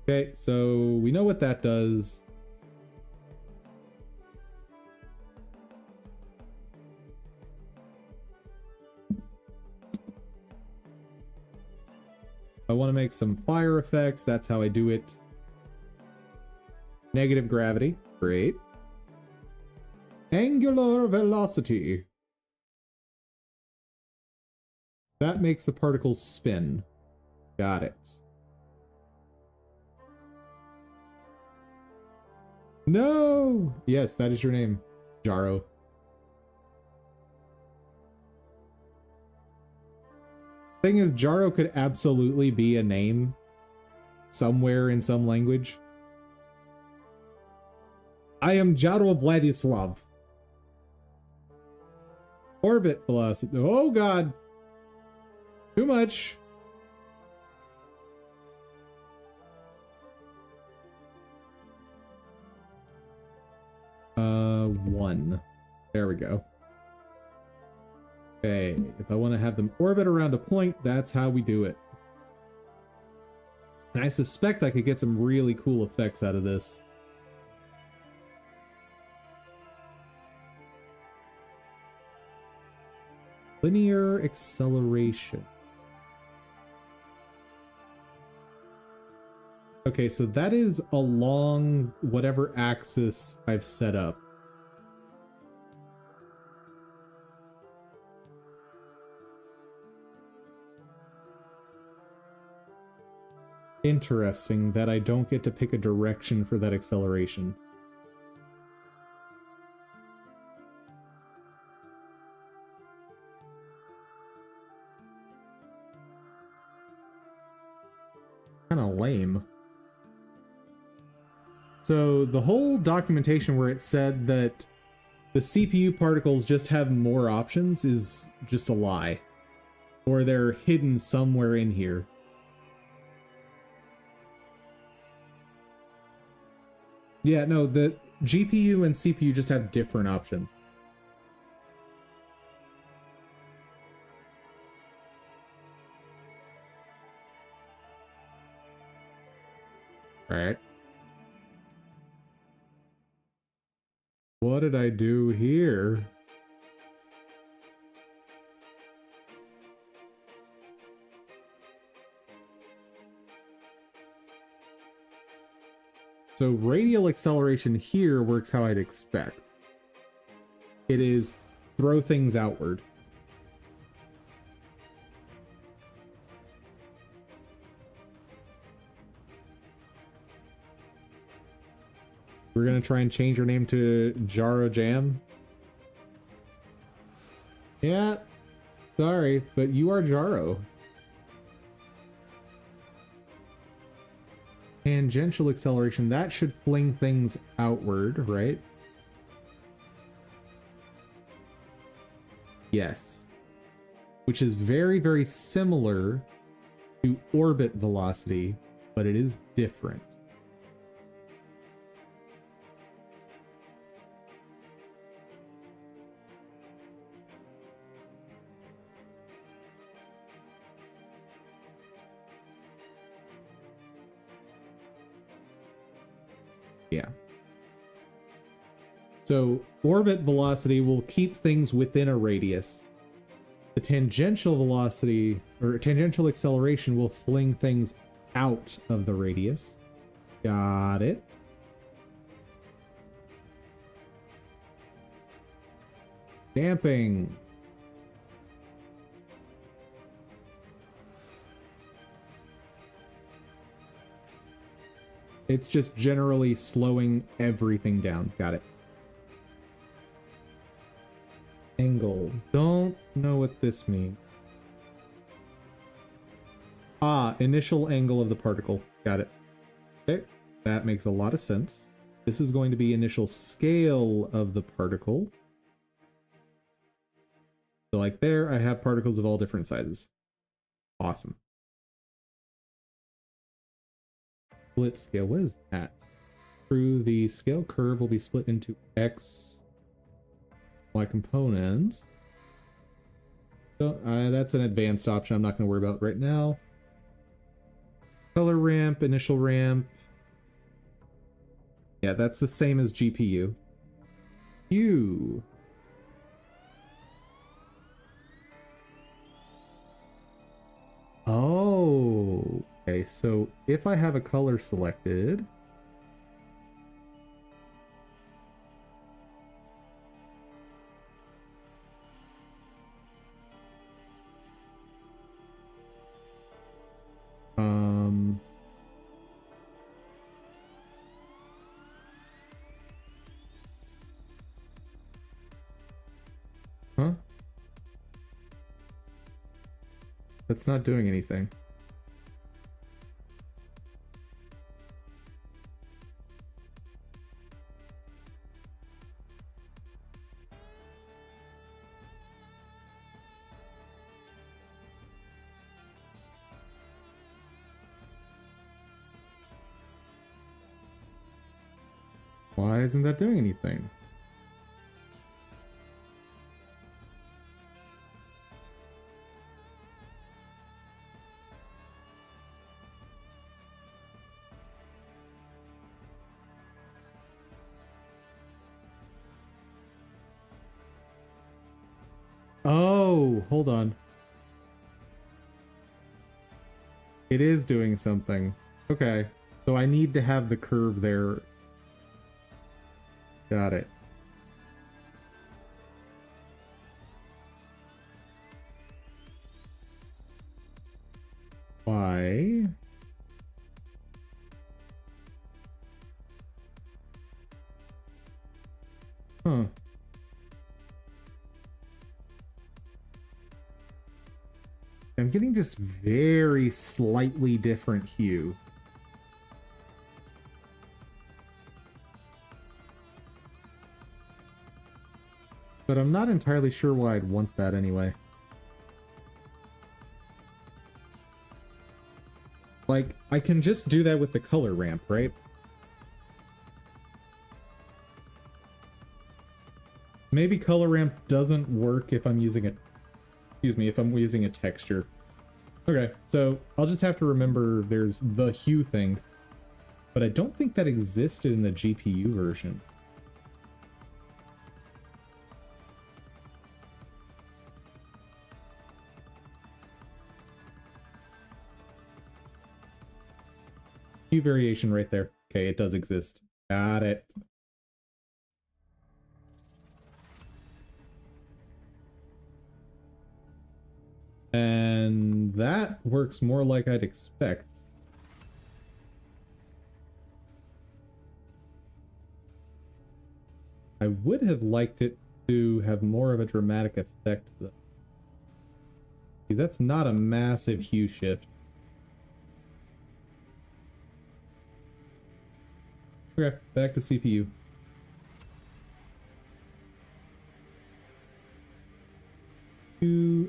Okay, so we know what that does. I want to make some fire effects. That's how I do it. Negative gravity. Great. Angular velocity. That makes the particles spin. Got it. No! Yes, that is your name, Jaro. Thing is, Jaro could absolutely be a name somewhere in some language. I am Jaro Vladislav. Orbit velocity. Oh god. Too much. One. There we go. Okay, if I want to have them orbit around a point, that's how we do it. And I suspect I could get some really cool effects out of this. Linear acceleration. Okay, so that is along whatever axis I've set up. Interesting that I don't get to pick a direction for that acceleration. Kind of lame. So the whole documentation where it said that the CPU particles just have more options is just a lie. Or they're hidden somewhere in here. Yeah, no, the GPU and CPU just have different options. Alright. What did I do here? So radial acceleration here works how I'd expect. It is throw things outward. We're gonna try and change your name to Jaro Jam. Yeah, sorry, but you are Jaro. Tangential acceleration, that should fling things outward, right? Yes. Which is very, very similar to orbit velocity, but it is different. Yeah. So orbit velocity will keep things within a radius. The tangential velocity or tangential acceleration will fling things out of the radius. Got it. Damping. It's just generally slowing everything down. Got it. Angle. Don't know what this means. Ah, initial angle of the particle. Got it. Okay, that makes a lot of sense. This is going to be initial scale of the particle. So like there, I have particles of all different sizes. Awesome. Split scale, what is that? Through the scale curve will be split into X, Y components. So that's an advanced option I'm not going to worry about right now. Color ramp, initial ramp. Yeah, that's the same as GPU. U. Oh, okay, so if I have a color selected, That's not doing anything. Why isn't that doing anything? Oh, hold on. It is doing something. Okay. So I need to have the curve there. Got it. Why? Huh. I'm getting just very slightly different hue. But I'm not entirely sure why I'd want that anyway. Like, I can just do that with the color ramp, right? Maybe color ramp doesn't work if I'm using a... Excuse me, if I'm using a texture. Okay, so I'll just have to remember there's the hue thing. But I don't think that existed in the GPU version. Hue variation right there. Okay, it does exist. Got it. And that works more like I'd expect. I would have liked it to have more of a dramatic effect, though. See, that's not a massive hue shift. Okay, back to CPU.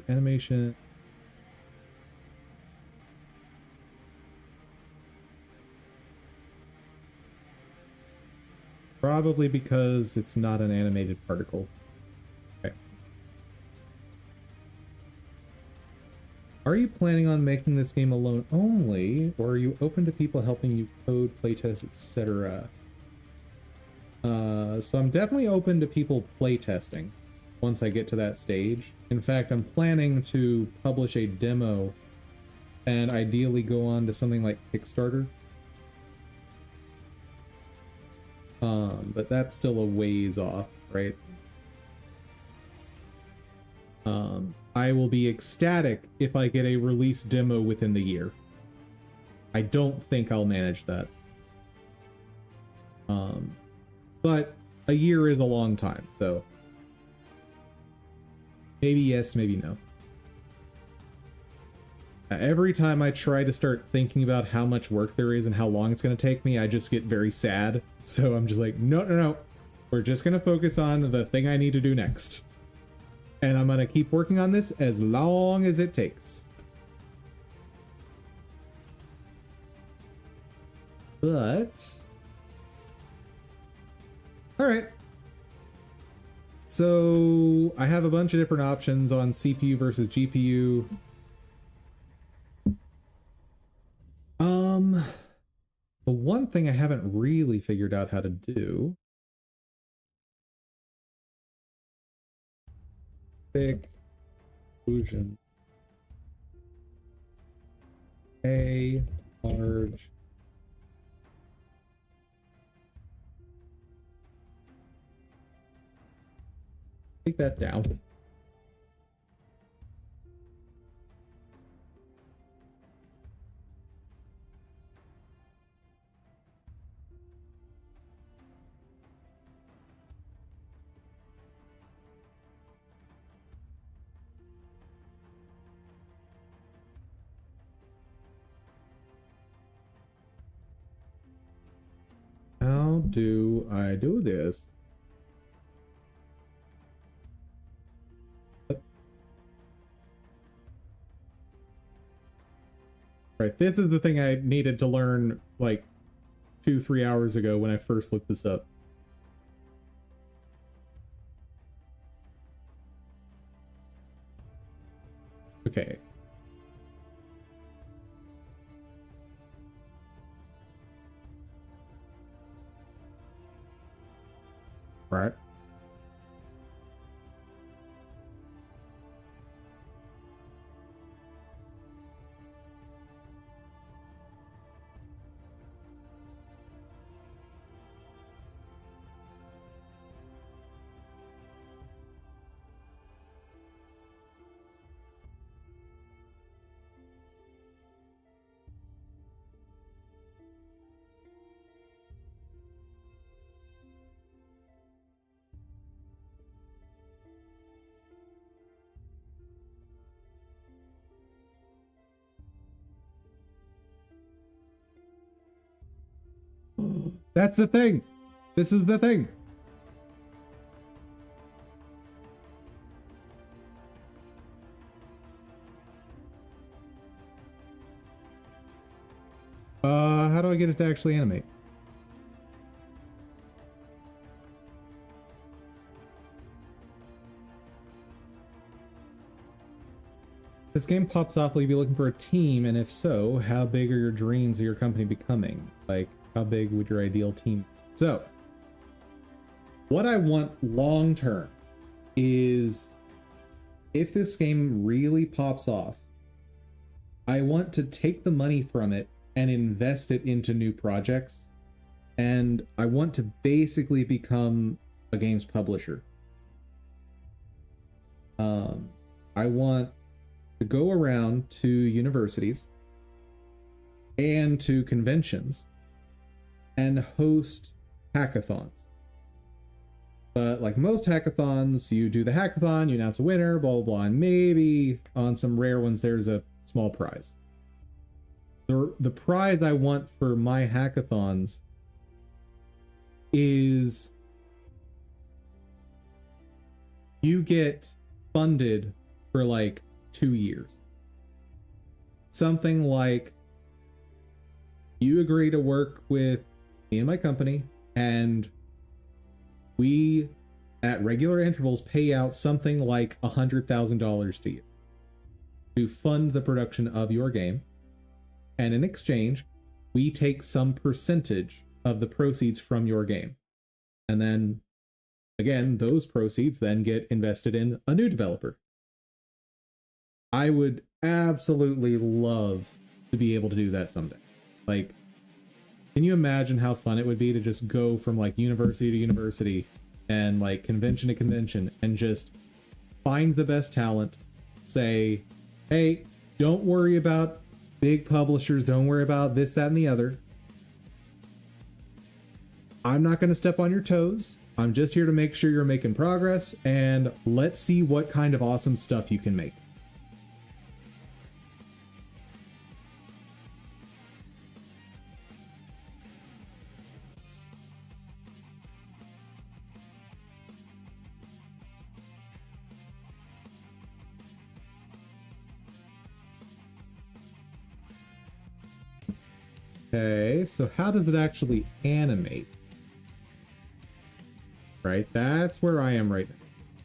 Animation. Probably because it's not an animated particle. Okay. Are you planning on making this game alone only, or are you open to people helping you code, playtest, etc.? So I'm definitely open to people playtesting once I get to that stage. In fact, I'm planning to publish a demo and ideally go on to something like Kickstarter. But that's still a ways off, right? I will be ecstatic if I get a release demo within the year. I don't think I'll manage that. But a year is a long time, so maybe yes, maybe no. Every time I try to start thinking about how much work there is and how long it's going to take me, I just get very sad. So I'm just like, no. We're just going to focus on the thing I need to do next. And I'm going to keep working on this as long as it takes. But... Alright. So I have a bunch of different options on CPU versus GPU. The one thing I haven't really figured out how to do. Big occlusion. A large. Take that down. do I do this? Right, this is the thing I needed to learn like 2-3 hours ago when I first looked this up. Okay. Right. That's the thing. This is the thing. How do I get it to actually animate? This game pops off, will you be looking for a team? And if so, how big are your dreams of your company becoming? Like, how big would your ideal team? So, what I want long term is if this game really pops off, I want to take the money from it and invest it into new projects. And I want to basically become a games publisher. I want to go around to universities and to conventions and host hackathons. But like most hackathons, you do the hackathon, you announce a winner, blah, blah, blah, and maybe on some rare ones, there's a small prize. The prize I want for my hackathons is you get funded for like 2 years. Something like you agree to work with me and my company, and we at regular intervals pay out something like $100,000 to you to fund the production of your game. And in exchange, we take some percentage of the proceeds from your game. And then, again, those proceeds then get invested in a new developer. I would absolutely love to be able to do that someday. Like, can you imagine how fun it would be to just go from like university to university and like convention to convention and just find the best talent, say, hey, don't worry about big publishers, don't worry about this, that, and the other. I'm not going to step on your toes. I'm just here to make sure you're making progress, and let's see what kind of awesome stuff you can make. Okay, so how does it actually animate? Right, that's where I am right now.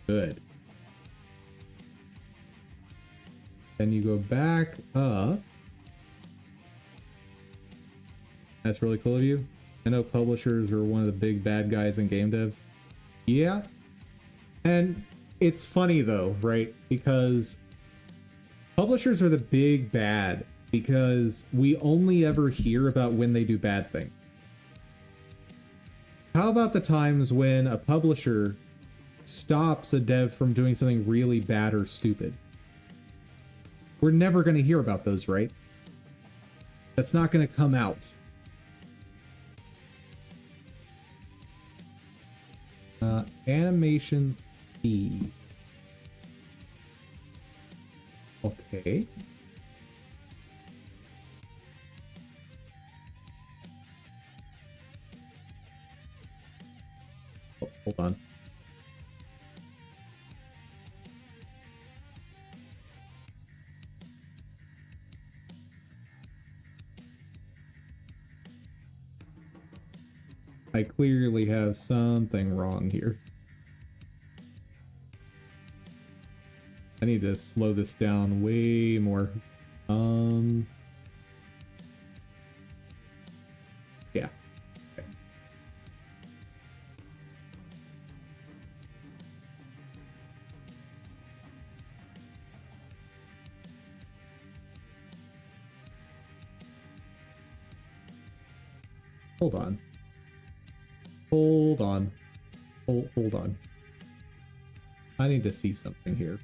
Good. Then you go back up. That's really cool of you. I know publishers are one of the big bad guys in game dev. Yeah. And it's funny though, right? Because publishers are the big bad because we only ever hear about when they do bad things. How about the times when a publisher stops a dev from doing something really bad or stupid? We're never going to hear about those, right? That's not going to come out. Animation speed. Okay. Hold on. I clearly have something wrong here. I need to slow this down way more. Yeah. Okay. Hold on. Hold on. Hold on. I need to see something here.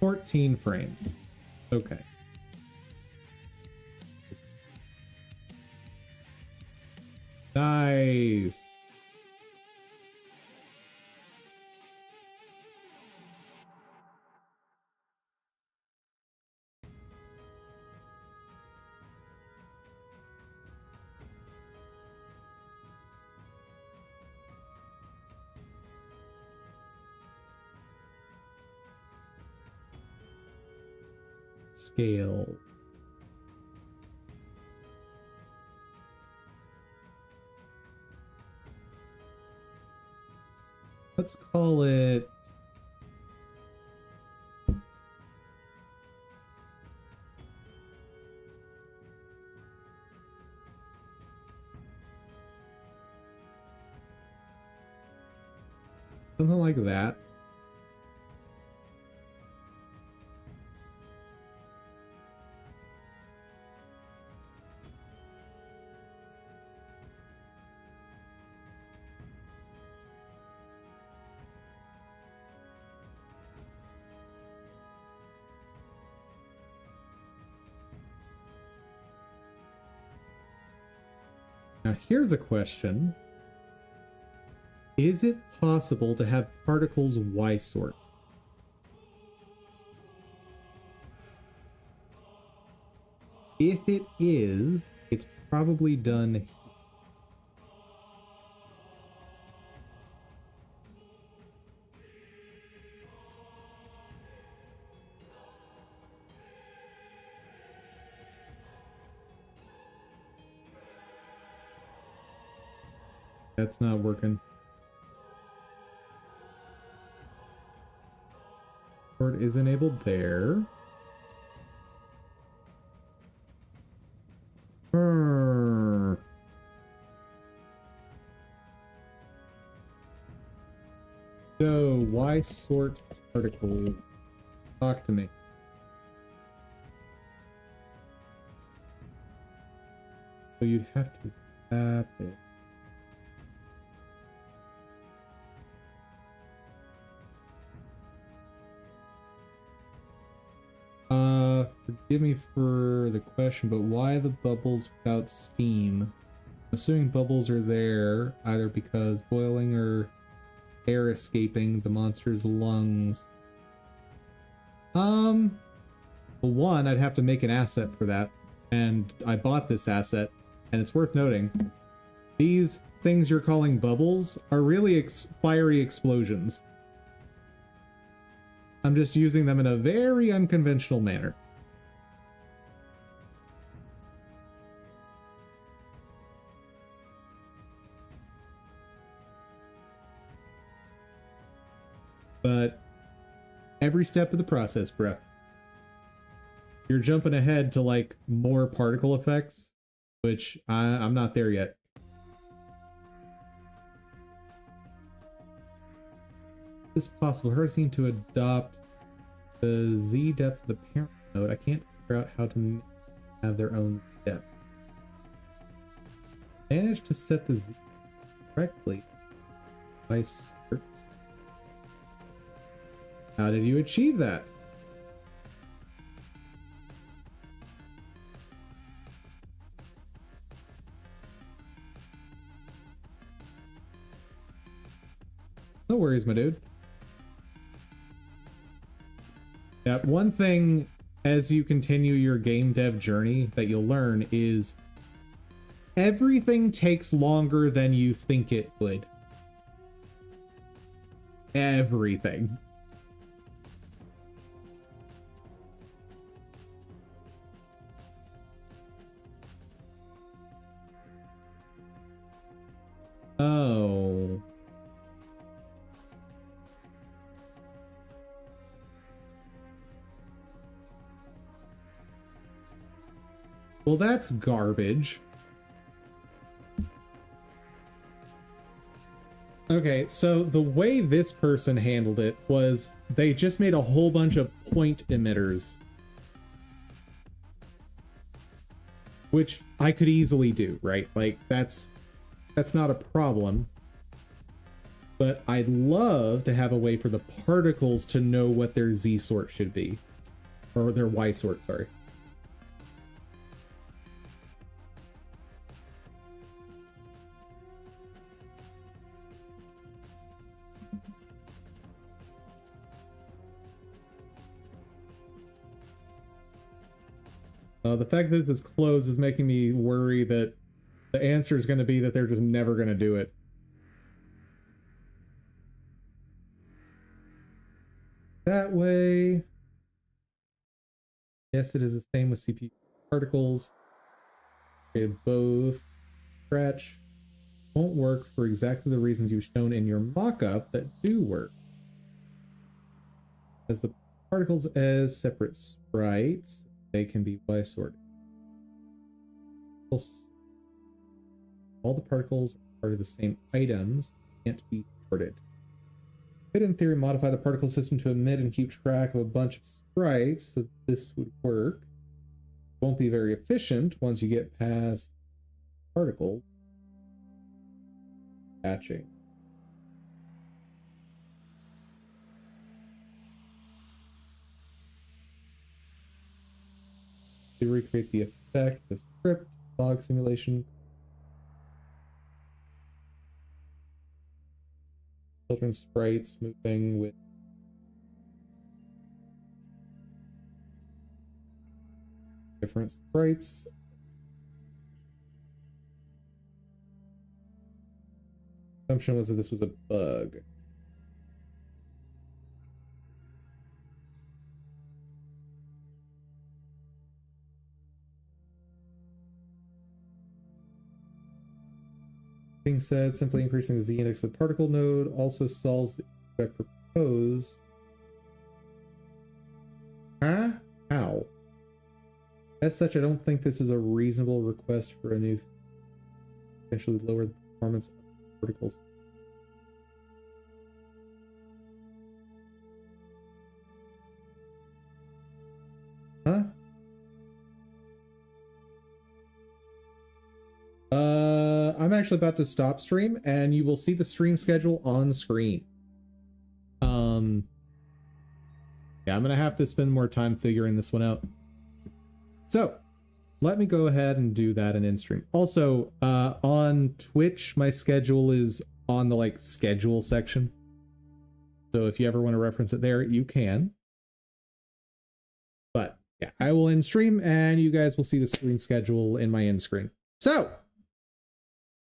"14 frames. Okay. Nice. Scale. Let's call it something like that. Now here's a question. Is it possible to have particles Y-sort? If it is, it's probably done. That's not working. Port is enabled there. So, why sort particle? Talk to me. So you'd have to tap it. Forgive me for the question, but why the bubbles without steam? I'm assuming bubbles are there either because boiling or air escaping the monster's lungs. Well, one, I'd have to make an asset for that, and I bought this asset, and it's worth noting. These things you're calling bubbles are really fiery explosions. I'm just using them in a very unconventional manner. But every step of the process, bruh. You're jumping ahead to like more particle effects, which I'm not there yet. Is it possible? Her seem to adopt the Z depth of the parent node. I can't figure out how to have their own depth. Managed to set the Z correctly by search. How did you achieve that? No worries, my dude. Yeah, one thing as you continue your game dev journey that you'll learn is everything takes longer than you think it would. Everything. Oh. Well, that's garbage. Okay, so the way this person handled it was they just made a whole bunch of point emitters. Which I could easily do, right? Like, that's not a problem. But I'd love to have a way for the particles to know what their Z sort should be. Or their Y sort, sorry. The fact that this is closed is making me worry that the answer is going to be that they're just never going to do it. That way. Yes, it is the same with CPU particles. Created both. Scratch. Won't work for exactly the reasons you've shown in your mock-up that do work. As the particles as separate sprites, they can be Y sorted. All the particles are part of the same items, can't be sorted. Could in theory modify the particle system to emit and keep track of a bunch of sprites, so this would work. Won't be very efficient once you get past particles. Patching. To recreate the effect, the script, log simulation. Children sprites moving with different sprites. Assumption was that this was a bug. Being said, simply increasing the z-index of the particle node also solves the issue I proposed. Huh? How? As such, I don't think this is a reasonable request for a new potentially lower the performance of particles. Huh? I'm actually about to stop stream, and you will see the stream schedule on screen. Yeah, I'm gonna have to spend more time figuring this one out. So, let me go ahead and do that in stream. Also, on Twitch, my schedule is on the schedule section. So if you ever want to reference it there, you can. But yeah, I will end stream, and you guys will see the stream schedule in my end screen. So,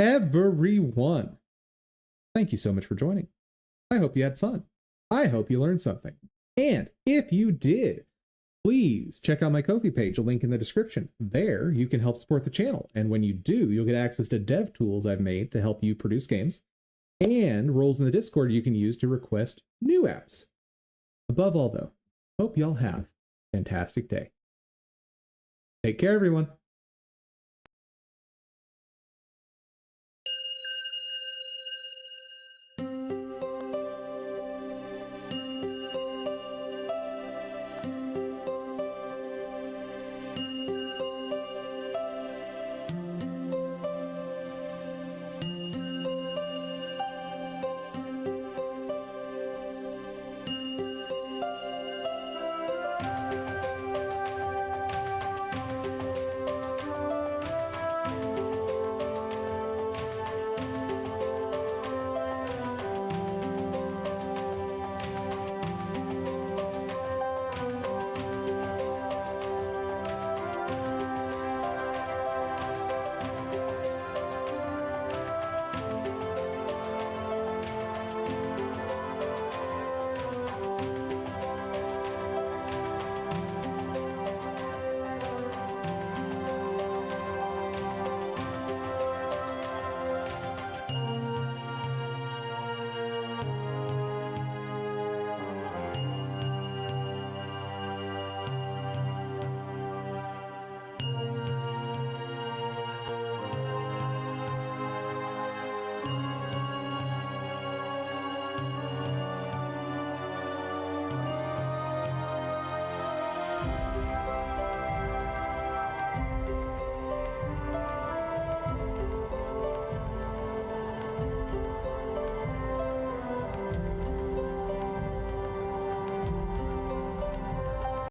everyone, thank you so much for joining. I hope you had fun. I hope you learned something. And if you did, please check out my Ko-fi page, a link in the description. There, you can help support the channel. And when you do, you'll get access to dev tools I've made to help you produce games, and roles in the Discord you can use to request new apps. Above all, though, hope y'all have a fantastic day. Take care, everyone.